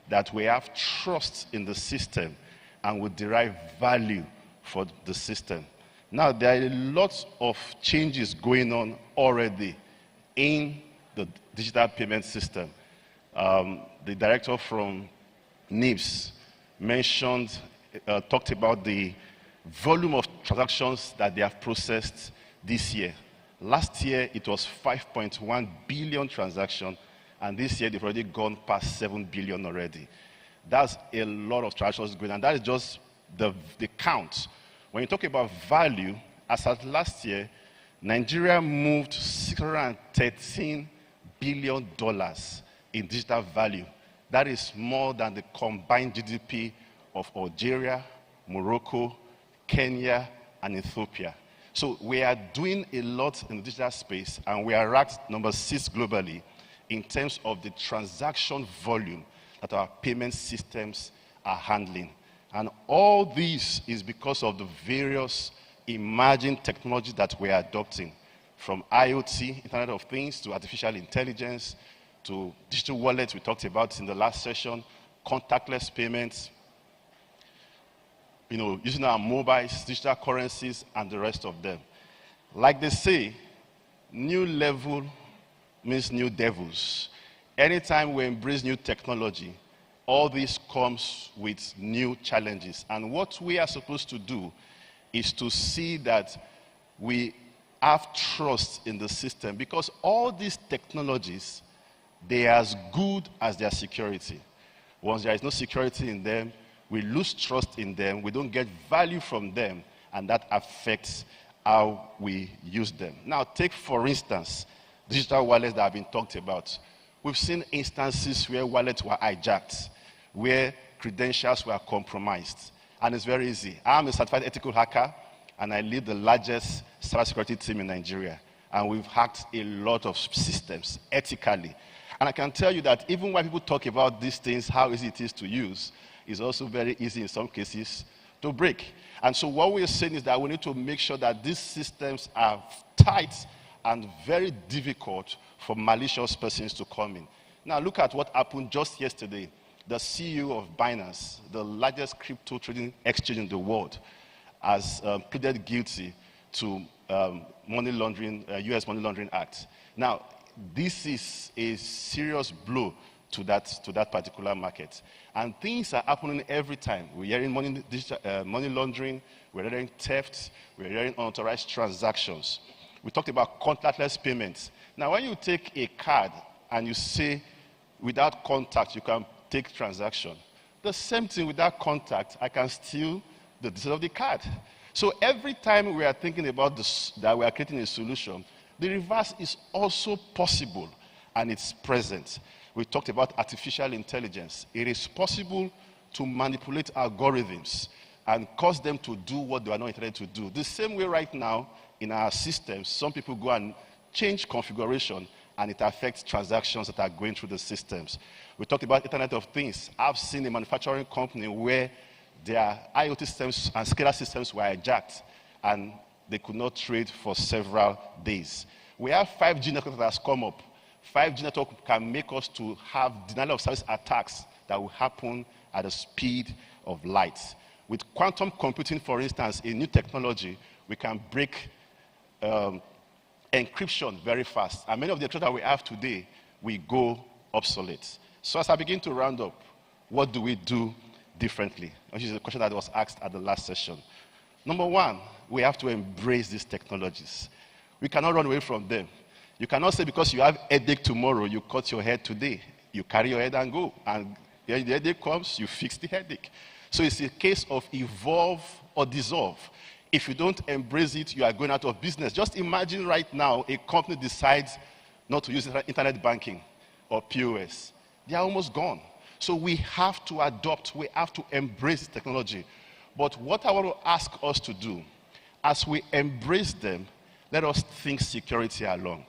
that we have trust in the system and we derive value for the system? Now, there are a lot of changes going on already in the digital payment system. The director from NIPS talked about the volume of transactions that they have processed this year. Last year, it was 5.1 billion transactions, and this year they've already gone past 7 billion already. That's a lot of transactions going on, and that is just the count. When you talk about value, as at last year, Nigeria moved $613 billion in digital value. That is more than the combined GDP of Algeria, Morocco, Kenya, and Ethiopia. So we are doing a lot in the digital space, and we are ranked number 6 globally in terms of the transaction volume that our payment systems are handling. And all this is because of the various emerging technologies that we are adopting, from IoT, Internet of Things, to artificial intelligence, to digital wallets we talked about in the last session, contactless payments, using our mobiles, digital currencies, and the rest of them. Like they say, new level means new devils. Anytime we embrace new technology, all this comes with new challenges. And what we are supposed to do is to see that we have trust in the system, because all these technologies, they are as good as their security. Once there is no security in them, we lose trust in them, we don't get value from them, and that affects how we use them. Now, take, for instance, digital wallets that have been talked about. We've seen instances where wallets were hijacked, where credentials were compromised. And it's very easy. I'm a certified ethical hacker, and I lead the largest cybersecurity team in Nigeria. And we've hacked a lot of systems ethically. And I can tell you that even when people talk about these things, how easy it is to use, it's also very easy in some cases to break. And so what we're saying is that we need to make sure that these systems are tight and very difficult for malicious persons to come in. Now look at what happened just yesterday. The CEO of Binance, the largest crypto trading exchange in the world, has pleaded guilty to money laundering, U.S. Money Laundering Act. Now, this is a serious blow to that particular market. And things are happening every time. We're hearing money laundering, we're hearing theft, we're hearing unauthorized transactions. We talked about contactless payments. Now, when you take a card and you say, without contact, you can take transaction. The same thing without contact, I can steal the details of the card. So every time we are thinking about this, that we are creating a solution, the reverse is also possible, and it's present. We talked about artificial intelligence. It is possible to manipulate algorithms and cause them to do what they are not intended to do. The same way right now in our systems, some people go and change configuration, and it affects transactions that are going through the systems. We talked about Internet of Things. I've seen a manufacturing company where their IoT systems and SCADA systems were hijacked, and they could not trade for several days. We have 5G network that has come up. 5G network can make us to have denial of service attacks that will happen at the speed of light. With quantum computing, for instance, a new technology, we can break encryption very fast. And many of the encryption that we have today will go obsolete. So as I begin to round up, what do we do differently? Which is a question that was asked at the last session. Number one, we have to embrace these technologies. We cannot run away from them. You cannot say because you have headache tomorrow, you cut your head today. You carry your head and go. And when the headache comes, you fix the headache. So it's a case of evolve or dissolve. If you don't embrace it, you are going out of business. Just imagine right now a company decides not to use internet banking or POS. They are almost gone. So we have to adopt, we have to embrace technology. But what I want to ask us to do, as we embrace them, let us think security along.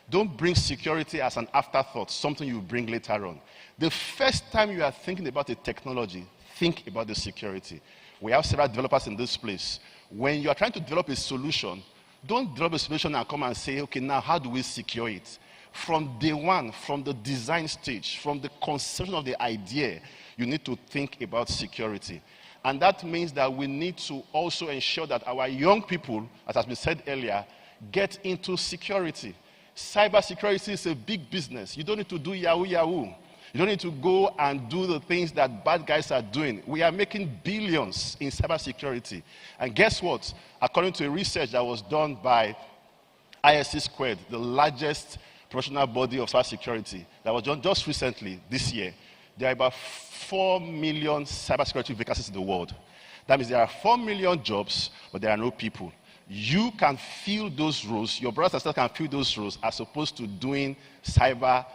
Don't bring security as an afterthought, something you bring later on. The first time you are thinking about the technology, think about the security. We have several developers in this place. When you are trying to develop a solution, don't develop a solution and come and say, okay, now how do we secure it? From day one, from the design stage, from the conception of the idea, you need to think about security. And that means that we need to also ensure that our young people, as has been said earlier, get into security. Cybersecurity is a big business. You don't need to do Yahoo Yahoo. You don't need to go and do the things that bad guys are doing. We are making billions in cybersecurity. And guess what? According to a research that was done by ISC Squared, the largest professional body of cybersecurity, that was done just recently, this year, there are about 4 million cybersecurity vacancies in the world. That means there are 4 million jobs, but there are no people. you can fill those roles, your brothers and sisters can fill those roles as opposed to doing cyber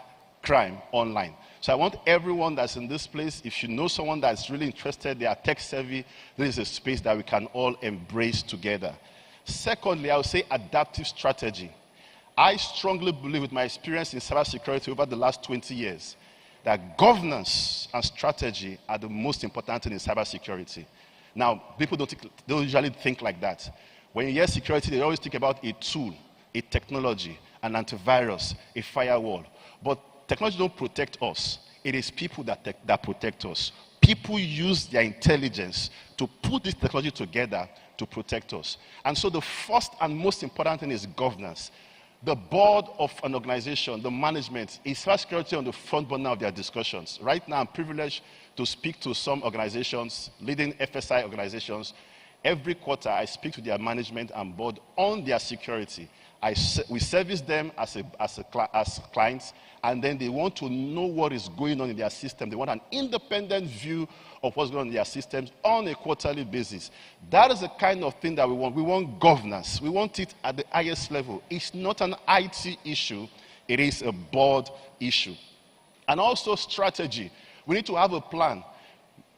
crime online. So I want everyone that's in this place, if you know someone that's really interested, they are tech savvy, this is a space that we can all embrace together. Secondly, I would say adaptive strategy. I strongly believe with my experience in cybersecurity over the last 20 years that governance and strategy are the most important thing in cybersecurity. Now, people don't usually think like that. When you hear security, they always think about a tool, a technology, an antivirus, a firewall. But technology don't protect us. It is people that protect us. People use their intelligence to put this technology together to protect us. And so the first and most important thing is governance. The board of an organization, the management, is cybersecurity on the front burner of their discussions. Right now, I'm privileged to speak to some organizations, leading FSI organizations. Every quarter, I speak to their management and board on their security. We service them as clients, and then they want to know what is going on in their system. They want an independent view of what's going on in their systems on a quarterly basis. That is the kind of thing that we want. We want governance. We want it at the highest level. It's not an IT issue. It is a board issue. And also strategy. We need to have a plan.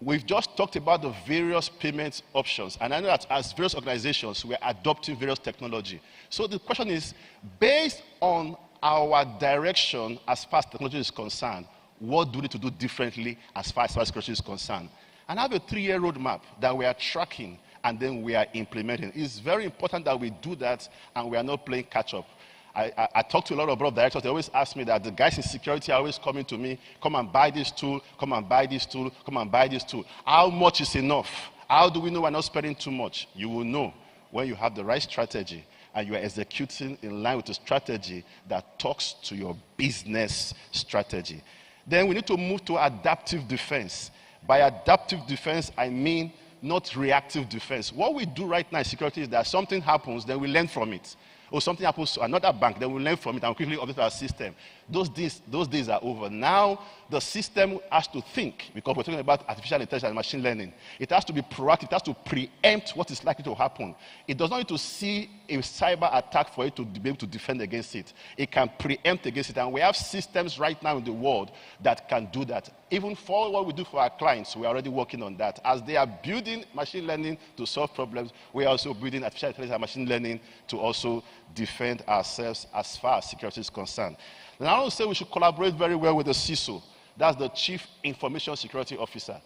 We've just talked about the various payment options. And I know that as various organizations, we're adopting various technology. So the question is, based on our direction as far as technology is concerned, what do we need to do differently as far as cybersecurity is concerned? And I have a 3-year roadmap that we are tracking and then we are implementing. It's very important that we do that and we are not playing catch-up. I talk to a lot of board directors. They always ask me that the guys in security are always coming to me, come and buy this tool, come and buy this tool, come and buy this tool. How much is enough? How do we know we're not spending too much? You will know when you have the right strategy and you are executing in line with the strategy that talks to your business strategy. Then we need to move to adaptive defense. By adaptive defense, I mean not reactive defense. What we do right now in security is that something happens, then we learn from it. Or something happens to another bank, then we learn from it and quickly update our system. Those days are over. Now, the system has to think, because we're talking about artificial intelligence and machine learning. It has to be proactive. It has to preempt what is likely to happen. It does not need to see a cyber attack for it to be able to defend against it. It can preempt against it. And we have systems right now in the world that can do that. Even for what we do for our clients, we're already working on that. As they are building machine learning to solve problems, we are also building artificial intelligence and machine learning to also defend ourselves as far as security is concerned. And I would say we should collaborate very well with the CISO. That's the Chief Information Security Officer.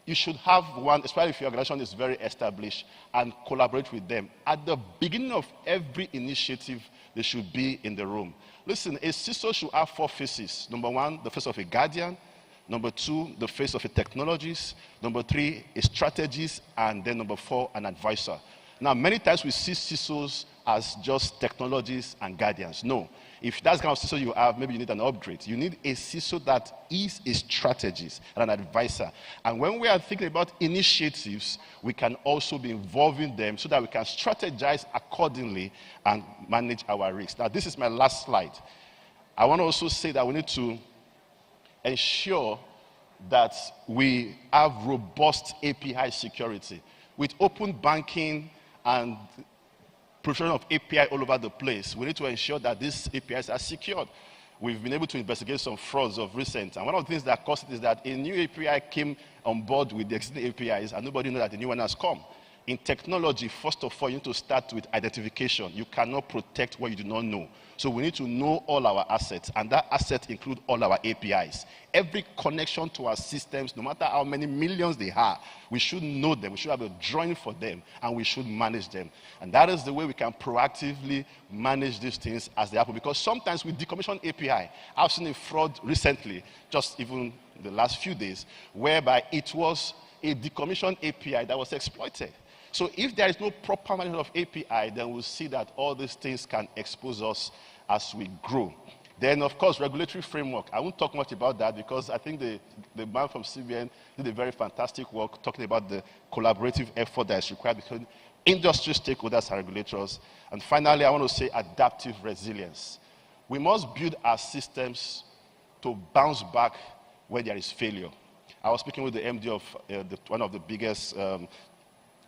You should have one, especially if your organization is very established, and collaborate with them. At the beginning of every initiative, they should be in the room. Listen, a CISO should have 4 faces. Number 1, the face of a guardian. Number 2, the face of a technologist. Number 3, a strategist. And then number 4, an advisor. Now, many times we see CISOs as just technologists and guardians. No. If that's the kind of CISO you have, maybe you need an upgrade. You need a CISO that is a strategist and an advisor. And when we are thinking about initiatives, we can also be involving them so that we can strategize accordingly and manage our risks. Now, this is my last slide. I want to also say that we need to ensure that we have robust API security. With open banking and provision of API all over the place, we need to ensure that these APIs are secured. We've been able to investigate some frauds of recent. And one of the things that caused it is that a new API came on board with the existing APIs and nobody knew that the new one has come. In technology, first of all, you need to start with identification. You cannot protect what you do not know. So we need to know all our assets, and that asset includes all our APIs. Every connection to our systems, no matter how many millions they are, we should know them. We should have a drawing for them, and we should manage them. And that is the way we can proactively manage these things as they happen. Because sometimes we decommission API. I've seen a fraud recently, just even the last few days, whereby it was a decommissioned API that was exploited. So if there is no proper management of API, then we'll see that all these things can expose us as we grow. Then, of course, regulatory framework. I won't talk much about that because I think the man from CBN did a very fantastic work talking about the collaborative effort that is required between industry stakeholders and regulators. And finally, I want to say adaptive resilience. We must build our systems to bounce back when there is failure. I was speaking with the MD of one of the biggest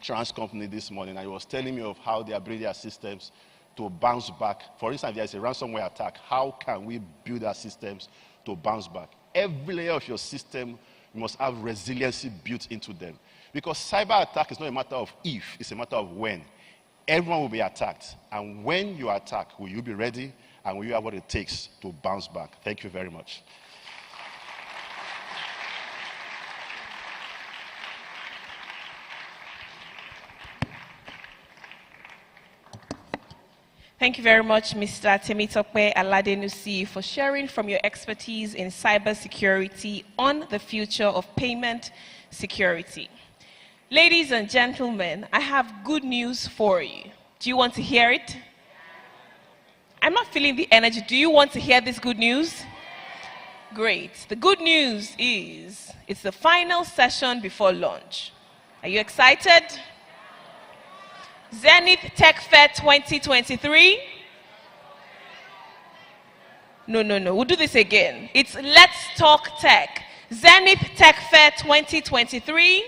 insurance company this morning, and he was telling me of how they are building their systems to bounce back. For instance, if there's a ransomware attack, how can we build our systems to bounce back? Every layer of your system, you must have resiliency built into them. Because cyber attack is not a matter of if, it's a matter of when. Everyone will be attacked. And when you attack, will you be ready? And will you have what it takes to bounce back? Thank you very much.
Thank you very much, Mr. Temitope Aladenusi, for sharing from your expertise in cybersecurity on the future of payment security. Ladies and gentlemen, I have good news for you. Do you want to hear it? I'm not feeling the energy. Do you want to hear this good news? Great. The good news is it's the final session before launch. Are you excited? Zenith Tech Fair 2023. No. We'll do this again. It's Let's Talk Tech. Zenith Tech Fair 2023.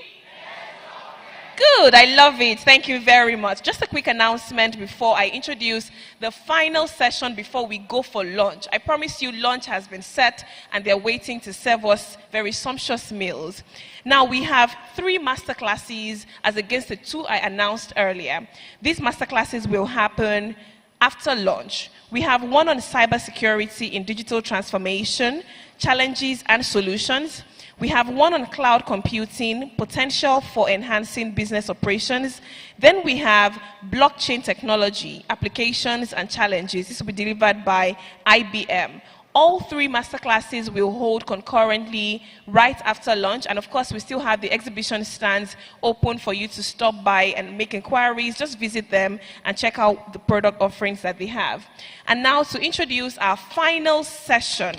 Good, I love it. Thank you very much. Just a quick announcement before I introduce the final session before we go for lunch. I promise you lunch has been set and they're waiting to serve us very sumptuous meals. Now we have 3 masterclasses as against the 2 I announced earlier. These masterclasses will happen after lunch. We have one on cybersecurity in digital transformation, challenges and solutions. We have one on cloud computing, potential for enhancing business operations. Then we have blockchain technology, applications and challenges. This will be delivered by IBM. All 3 masterclasses will hold concurrently right after lunch. And of course, we still have the exhibition stands open for you to stop by and make inquiries. Just visit them and check out the product offerings that they have. And now to introduce our final session.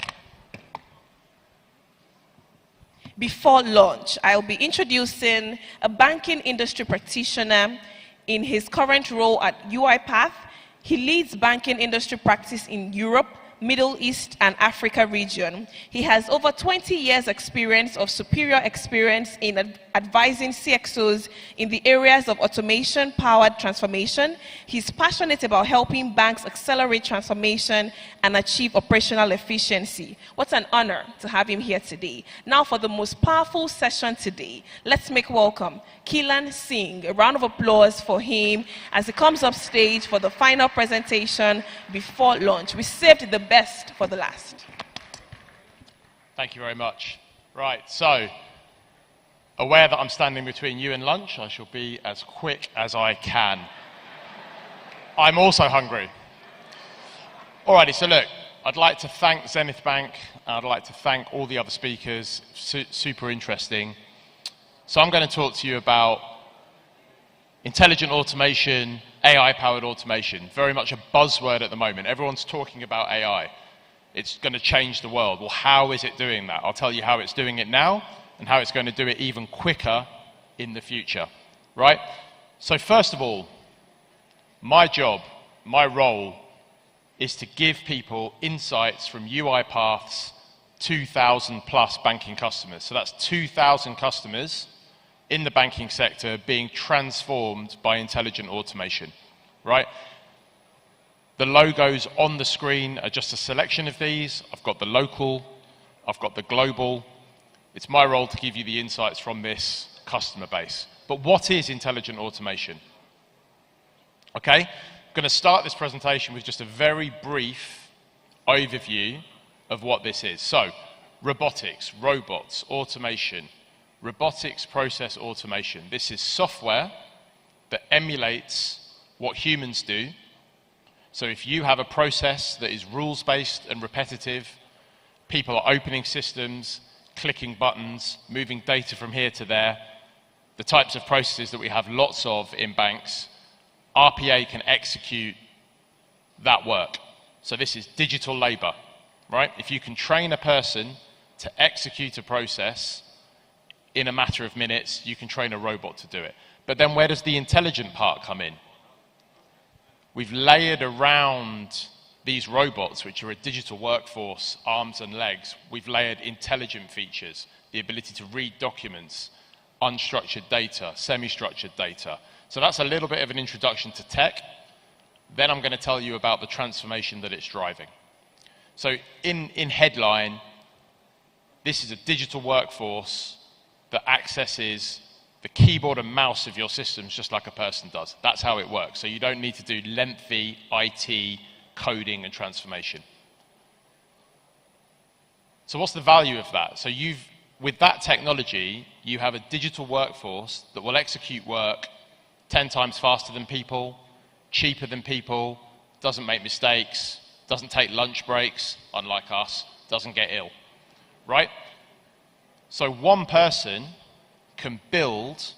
Before launch, I'll be introducing a banking industry practitioner in his current role at UiPath. He leads banking industry practice in Europe, Middle East, and Africa region. He has over 20 years experience of superior experience in advising CXOs in the areas of automation-powered transformation. He's passionate about helping banks accelerate transformation and achieve operational efficiency. What an honor to have him here today. Now for the most powerful session today, let's make welcome Keelan Singh. A round of applause for him as he comes up stage for the final presentation before launch. We saved the best for the last.
Thank you very much. Right, so aware that I'm standing between you and lunch, I shall be as quick as I can. I'm also hungry. Alrighty, so look, I'd like to thank Zenith Bank, and I'd like to thank all the other speakers, super interesting. So I'm going to talk to you about intelligent automation, AI-powered automation, very much a buzzword at the moment. Everyone's talking about AI. It's going to change the world. Well, how is it doing that? I'll tell you how it's doing it now and how it's going to do it even quicker in the future, right? So first of all, my job, my role, is to give people insights from UiPath's 2,000 plus banking customers. So that's 2,000 customers in the banking sector being transformed by intelligent automation, right? The logos on the screen are just a selection of these. I've got the local, I've got the global. It's my role to give you the insights from this customer base. But what is intelligent automation? Okay, I'm going to start this presentation with just a very brief overview of what this is. So, robotics, robots, automation, robotics process automation. This is software that emulates what humans do. So if you have a process that is rules-based and repetitive, people are opening systems, clicking buttons, moving data from here to there, the types of processes that we have lots of in banks, RPA can execute that work. So this is digital labor, right? If you can train a person to execute a process in a matter of minutes, you can train a robot to do it. But then where does the intelligent part come in? We've layered around these robots, which are a digital workforce, arms and legs, we've layered intelligent features, the ability to read documents, unstructured data, semi-structured data. So that's a little bit of an introduction to tech. Then I'm going to tell you about the transformation that it's driving. So in headline, this is a digital workforce that accesses the keyboard and mouse of your systems just like a person does. That's how it works. So you don't need to do lengthy IT coding and transformation. So what's the value of that? So with that technology, you have a digital workforce that will execute work 10 times faster than people, cheaper than people, doesn't make mistakes, doesn't take lunch breaks, unlike us, doesn't get ill, right? So one person can build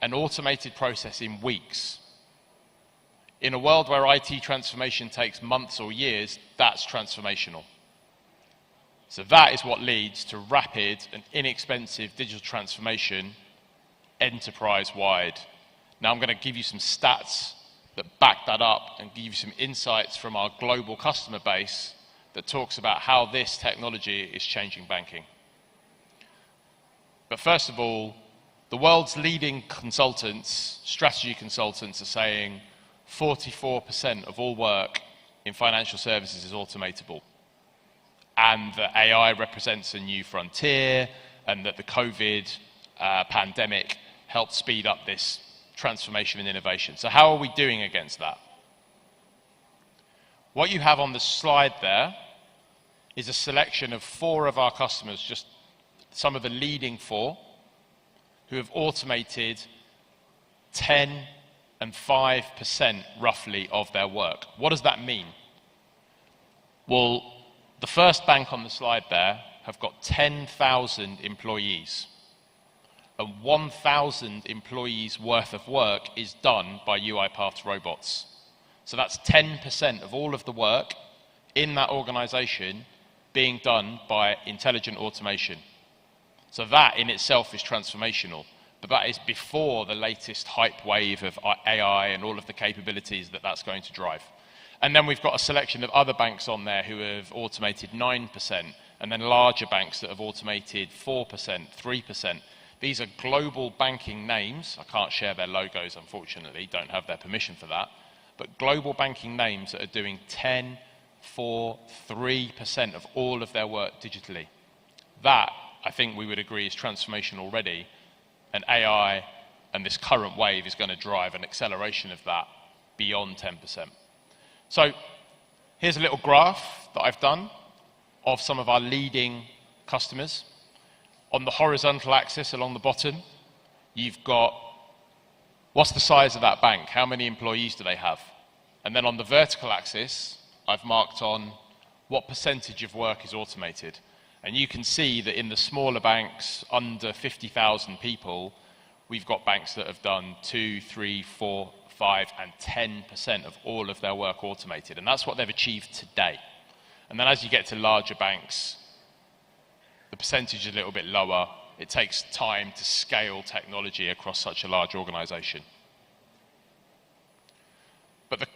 an automated process in weeks. In a world where IT transformation takes months or years, that's transformational. So that is what leads to rapid and inexpensive digital transformation enterprise-wide. Now I'm going to give you some stats that back that up and give you some insights from our global customer base that talks about how this technology is changing banking. But first of all, the world's leading consultants, strategy consultants, are saying 44% of all work in financial services is automatable. And that AI represents a new frontier, and that the COVID pandemic helped speed up this transformation and innovation. So how are we doing against that? What you have on the slide there is a selection of 4 of our customers, just some of the leading 4, who have automated 10 and 5% roughly of their work. What does that mean? Well, the first bank on the slide there have got 10,000 employees. And 1,000 employees worth of work is done by UiPath's robots. So that's 10% of all of the work in that organization being done by intelligent automation. So that in itself is transformational, but that is before the latest hype wave of AI and all of the capabilities that that's going to drive. And then we've got a selection of other banks on there who have automated 9%, and then larger banks that have automated 4%, 3%. These are global banking names. I can't share their logos, unfortunately, don't have their permission for that. But global banking names that are doing 10, 4, 3% of all of their work digitally. That, I think we would agree, is transformation already. And AI and this current wave is going to drive an acceleration of that beyond 10%. So here's a little graph that I've done of some of our leading customers. On the horizontal axis along the bottom, you've got what's the size of that bank? How many employees do they have? And then on the vertical axis, I've marked on what percentage of work is automated. And you can see that in the smaller banks, under 50,000 people, we've got banks that have done 2, 3, 4, 5, and 10% of all of their work automated. And that's what they've achieved today. And then as you get to larger banks, the percentage is a little bit lower. It takes time to scale technology across such a large organization. But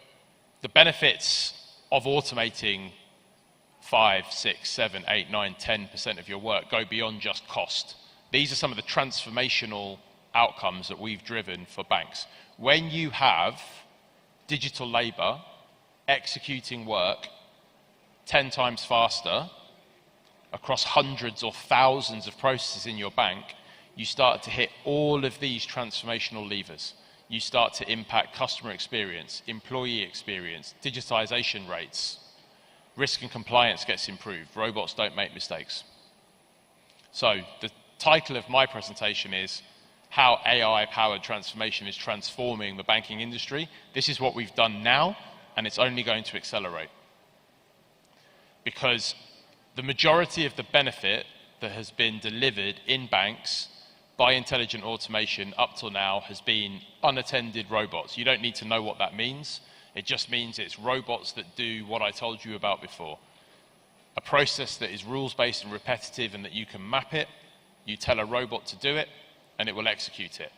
the benefits of automating 5, 6, 7, 8, 9, 10% of your work go beyond just cost. These are some of the transformational outcomes that we've driven for banks. When you have digital labor executing work 10 times faster across hundreds or thousands of processes in your bank, you start to hit all of these transformational levers. You start to impact customer experience, employee experience, digitization rates, risk and compliance gets improved, robots don't make mistakes. So the title of my presentation is How AI-Powered Transformation is Transforming the Banking Industry. This is what we've done now, and it's only going to accelerate. Because the majority of the benefit that has been delivered in banks by intelligent automation up till now has been unattended robots. You don't need to know what that means. It just means it's robots that do what I told you about before. A process that is rules-based and repetitive and that you can map it, you tell a robot to do it, and it will execute it.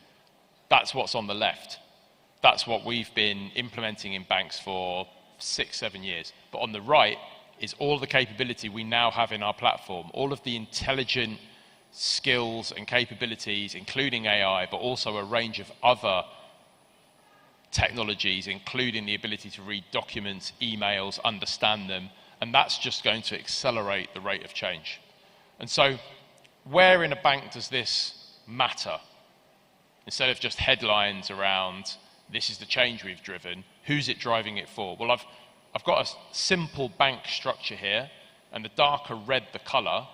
That's what's on the left. That's what we've been implementing in banks for 6, 7 years. But on the right is all the capability we now have in our platform, all of the intelligent skills and capabilities, including AI, but also a range of other technologies, including the ability to read documents, emails, understand them, and that's just going to accelerate the rate of change. And so, where in a bank does this matter? Instead of just headlines around, this is the change we've driven, who's it driving it for? Well, I've got a simple bank structure here, and the darker red the color,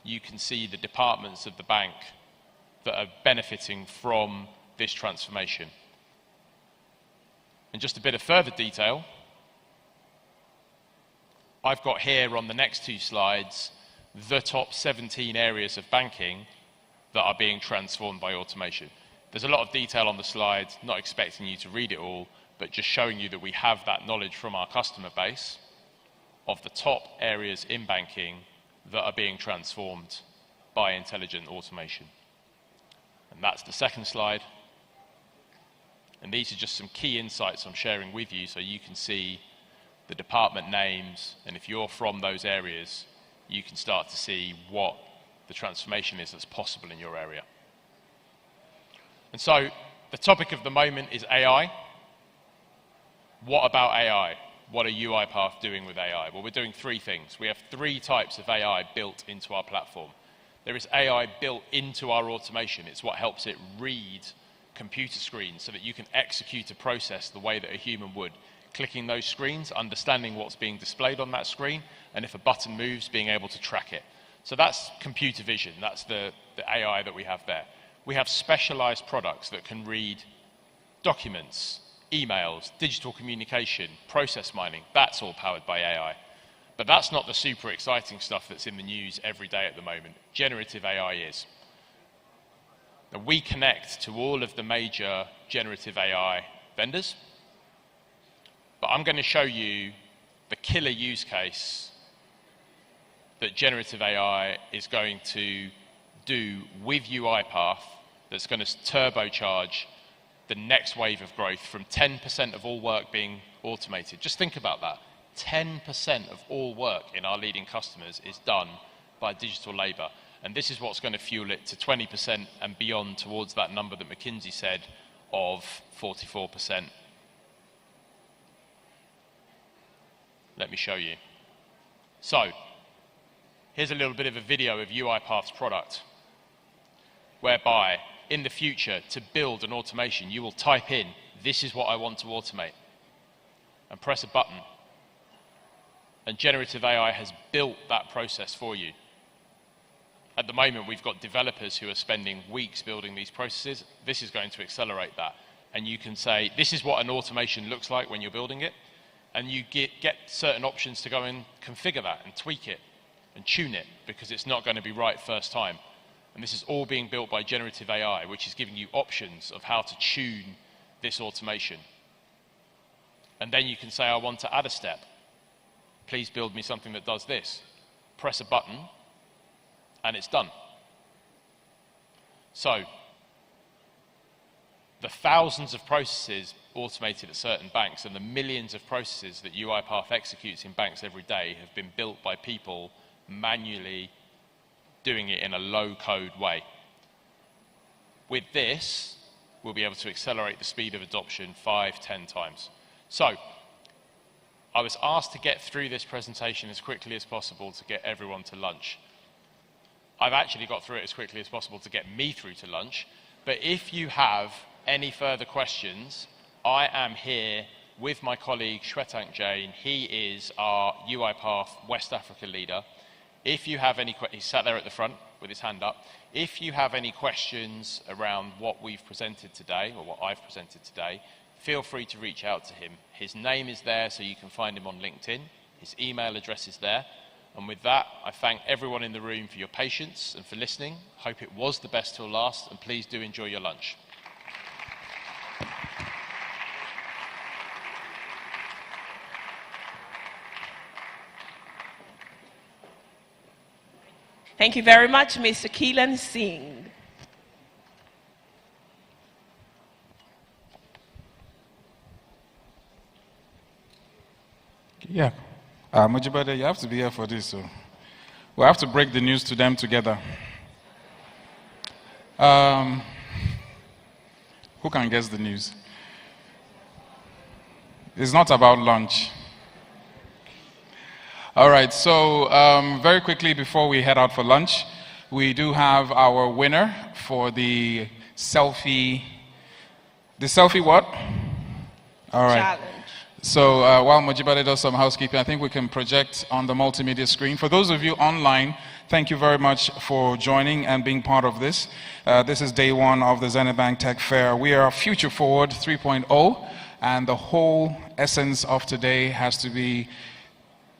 you can see the departments of the bank that are benefiting from this transformation. And just a bit of further detail, I've got here on the next two slides the top 17 areas of banking that are being transformed by automation. There's a lot of detail on the slide, not expecting you to read it all, but just showing you that we have that knowledge from our customer base of the top areas in banking that are being transformed by intelligent automation. And that's the second slide. And these are just some key insights I'm sharing with you so you can see the department names, and if you're from those areas, you can start to see what the transformation is that's possible in your area. And so, the topic of the moment is AI. What about AI? What are UiPath doing with AI? Well, we're doing three things. We have three types of AI built into our platform. There is AI built into our automation. It's what helps it read computer screens so that you can execute a process the way that a human would. Clicking those screens, understanding what's being displayed on that screen, and if a button moves, being able to track it. So that's computer vision. That's the AI that we have there. We have specialized products that can read documents, emails, digital communication, process mining. That's all powered by AI. But that's not the super exciting stuff that's in the news every day at the moment. Generative AI is. Now, we connect to all of the major generative AI vendors, but I'm going to show you the killer use case that generative AI is going to do with UiPath that's going to turbocharge the next wave of growth from 10% of all work being automated. Just think about that. 10% of all work in our leading customers is done by digital labor. And this is what's going to fuel it to 20% and beyond towards that number that McKinsey said of 44%. Let me show you. So, here's a little bit of a video of UiPath's product, whereby in the future, to build an automation, you will type in, this is what I want to automate, and press a button. And generative AI has built that process for you. At the moment, we've got developers who are spending weeks building these processes. This is going to accelerate that. And you can say, this is what an automation looks like when you're building it. And you get certain options to go and configure that and tweak it and tune it, because it's not going to be right first time. And this is all being built by generative AI, which is giving you options of how to tune this automation. And then you can say, I want to add a step. Please build me something that does this. Press a button, and it's done. So, the thousands of processes automated at certain banks and the millions of processes that UiPath executes in banks every day have been built by people manually doing it in a low-code way. With this, we'll be able to accelerate the speed of adoption 5-10 times. So, I was asked to get through this presentation as quickly as possible to get everyone to lunch. I've actually got through it as quickly as possible to get me through to lunch, but if you have any further questions, I am here with my colleague Shwetank Jain. He is our UiPath West Africa leader. If you have any questions, he sat there at the front with his hand up. If you have any questions around what we've presented today, or what I've presented today, feel free to reach out to him. His name is there, so you can find him on LinkedIn. His email address is there. And with that, I thank everyone in the room for your patience and for listening. Hope it was the best till last, and please do enjoy your lunch.
Thank you very much, Mr. Keelan Singh.
Yeah. Mujibade, you have to be here for this. So we have to break the news to them together. Who can guess the news? It's not about lunch. All right, so very quickly before we head out for lunch, we do have our winner for the selfie. The selfie what? All right.
Challenge.
So while Mojibade does some housekeeping, I think we can project on the multimedia screen. For those of you online, thank you very much for joining and being part of this. This is day one of the Zenith Bank Tech Fair. We are Future Forward 3.0, and the whole essence of today has to be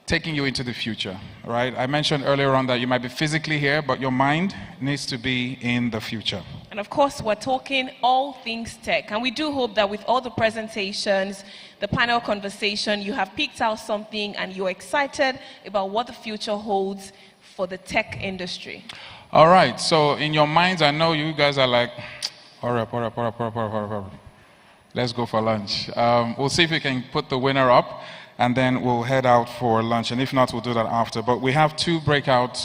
taking you into the future, right? I mentioned earlier on that you might be physically here, but your mind needs to be in the future.
And of course, we're talking all things tech. And we do hope that with all the presentations, the panel conversation, you have picked out something and you're excited about what the future holds for the tech industry.
All right, so in your minds, I know you guys are like, hurry up. Let's go for lunch. We'll see if we can put the winner up, and then we'll head out for lunch. And if not, we'll do that after. But we have three breakout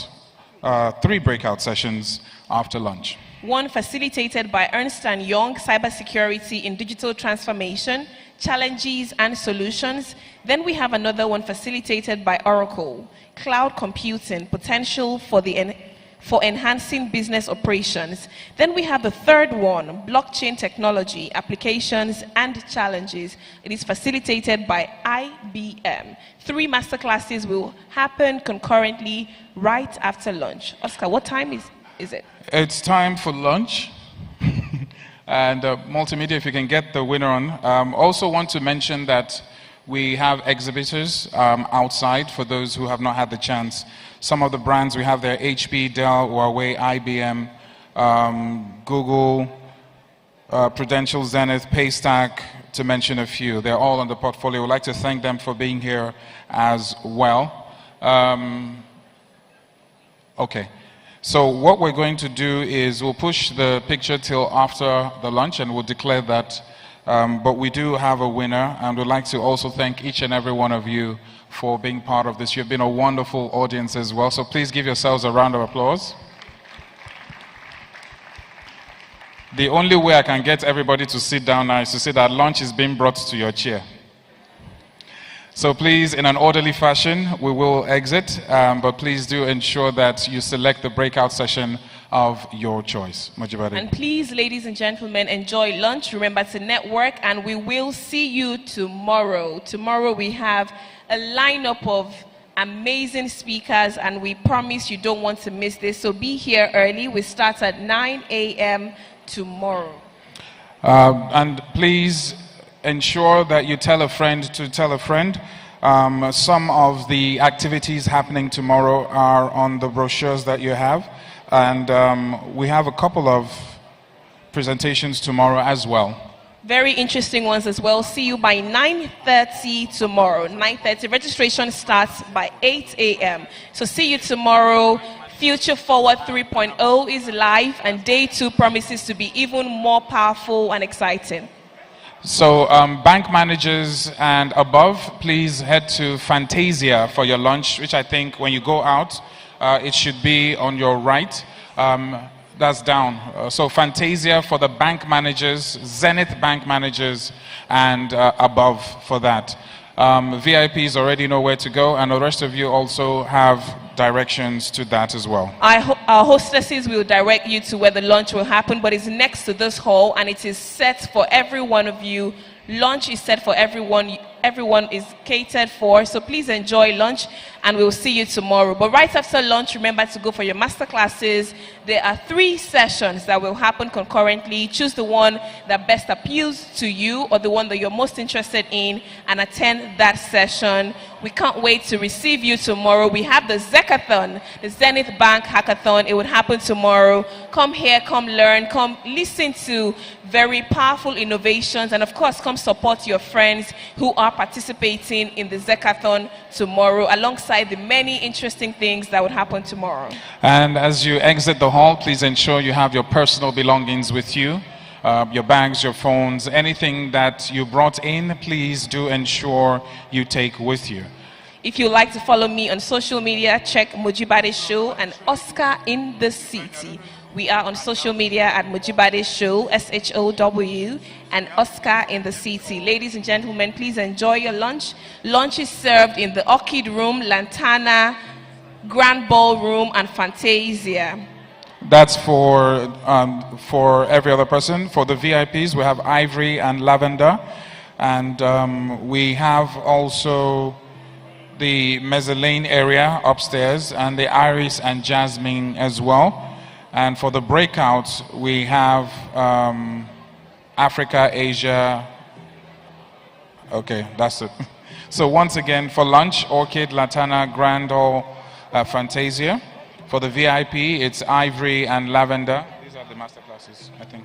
sessions after lunch.
One facilitated by Ernst & Young, Cybersecurity in Digital Transformation, Challenges and Solutions. Then we have another one facilitated by Oracle, Cloud Computing, Potential for Enhancing Business Operations. Then we have the third one, Blockchain Technology, Applications and Challenges. It is facilitated by IBM. 3 masterclasses will happen concurrently right after lunch. Oscar, what time is it?
It's time for lunch. And multimedia, if you can get the winner on. Also want to mention that we have exhibitors outside for those who have not had the chance. Some of the brands we have there, HP, Dell, Huawei, IBM, Google, Prudential, Zenith, Paystack, to mention a few. They're all on the portfolio. We'd like to thank them for being here as well. Okay. So what we're going to do is we'll push the picture till after the lunch and we'll declare that. But we do have a winner, and we'd like to also thank each and every one of you for being part of this. You've been a wonderful audience as well, so please give yourselves a round of applause. The only way I can get everybody to sit down now is to say that lunch is being brought to your chair. So please, in an orderly fashion, we will exit, but please do ensure that you select the breakout session of your choice. Mojibade.
And please, ladies and gentlemen, enjoy lunch. Remember to network, and we will see you tomorrow. Tomorrow we have a lineup of amazing speakers, and we promise you don't want to miss this. So be here early. We start at 9 a.m. tomorrow.
And please ensure that you tell a friend to tell a friend. Some of the activities happening tomorrow are on the brochures that you have. And we have a couple of presentations tomorrow as well.
Very interesting ones as well. See you by 9:30 tomorrow. 9:30. Registration starts by 8 a.m. So see you tomorrow. Future Forward 3.0 is live, and day 2 promises to be even more powerful and exciting.
So bank managers and above, please head to Fantasia for your lunch, which I think when you go out, it should be on your right. That's down. So Fantasia for the bank managers, Zenith bank managers, and above for that. VIPs already know where to go, and the rest of you also have directions to that as well.
Our hostesses will direct you to where the lunch will happen, but it's next to this hall, and it is set for every one of you. Lunch is set for everyone. Everyone is catered for, so please enjoy lunch, and we'll see you tomorrow. But right after lunch, remember to go for your master classes. There are 3 sessions that will happen concurrently. Choose the one that best appeals to you, or the one that you're most interested in, and attend that session. We can't wait to receive you tomorrow. We have the Zekathon, the Zenith Bank Hackathon. It would happen tomorrow. Come here, come learn, come listen to very powerful innovations, and of course, come support your friends who are participating in the Zekathon tomorrow, alongside the many interesting things that would happen tomorrow.
And as you exit the hall, please ensure you have your personal belongings with you. Your bags, your phones, anything that you brought in, please do ensure you take with you.
If you'd like to follow me on social media, check Mojibade Show and Oscar in the City. We are on social media at Mojibade Show, SHOW, and Oscar in the City. Ladies and gentlemen, please enjoy your lunch. Lunch is served in the Orchid Room, Lantana, Grand Ballroom, and Fantasia.
That's for every other person. For the VIPs, we have Ivory and Lavender. And we have also the mezzanine area upstairs and the Iris and Jasmine as well. And for the breakouts, we have Africa, Asia. Okay, that's it. So once again, for lunch, Orchid, Latana, Grand Hall, Fantasia. For the VIP, it's Ivory and Lavender. These are the master classes, I think.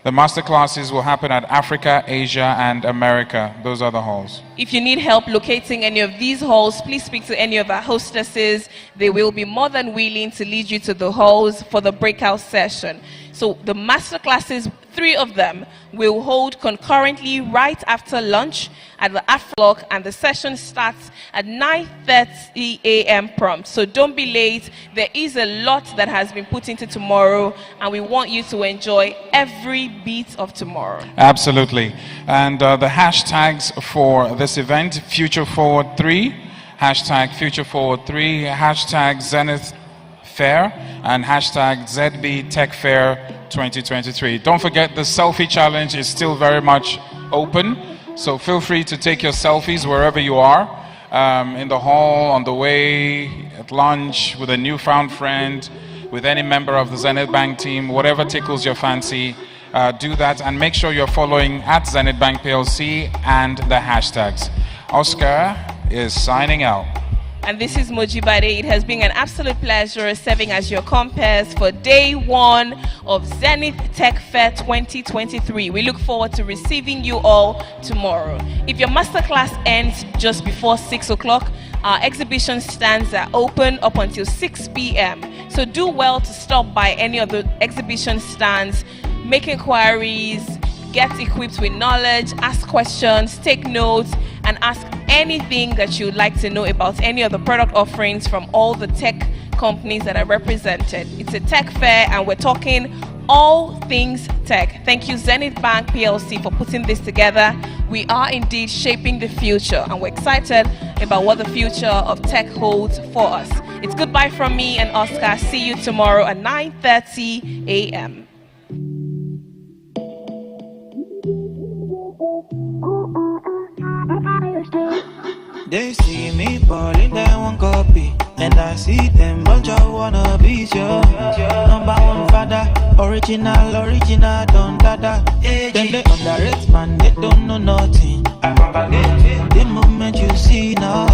The master classes will happen at Africa, Asia, and America. Those are the halls.
If you need help locating any of these halls, please speak to any of our hostesses. They will be more than willing to lead you to the halls for the breakout session. So the master classes, 3 of them, will hold concurrently right after lunch at the Aflock, and the session starts at 9:30 a.m. prompt. So don't be late. There is a lot that has been put into tomorrow, and we want you to enjoy every bit of tomorrow.
Absolutely. And the hashtags for this event, Future Forward 3, hashtag Future Forward 3, hashtag Zenith Fair, and hashtag ZB Tech Fair 2023. Don't forget, the selfie challenge is still very much open, so feel free to take your selfies wherever you are, in the hall, on the way, at lunch, with a newfound friend, with any member of the Zenith Bank team, whatever tickles your fancy. Do that, and make sure you're following at Zenith Bank PLC and the hashtags. Oscar is signing out.
And this is Mojibade. It has been an absolute pleasure serving as your compass for day 1 of Zenith Tech Fair 2023. We look forward to receiving you all tomorrow. If your masterclass ends just before 6 o'clock, our exhibition stands are open up until 6 p.m. So do well to stop by any of the exhibition stands, make inquiries, get equipped with knowledge, ask questions, take notes, and ask anything that you'd like to know about any of the product offerings from all the tech companies that are represented. It's a tech fair, and we're talking all things tech. Thank you, Zenith Bank PLC, for putting this together. We are indeed shaping the future, and we're excited about what the future of tech holds for us. It's goodbye from me and Oscar. See you tomorrow at 9:30 a.m.
They see me balling, they want copy, and I see them bunch of wannabes, yo. Number 1 father, original, don't dada. Then they underrate man, they don't know nothing. The moment you see now.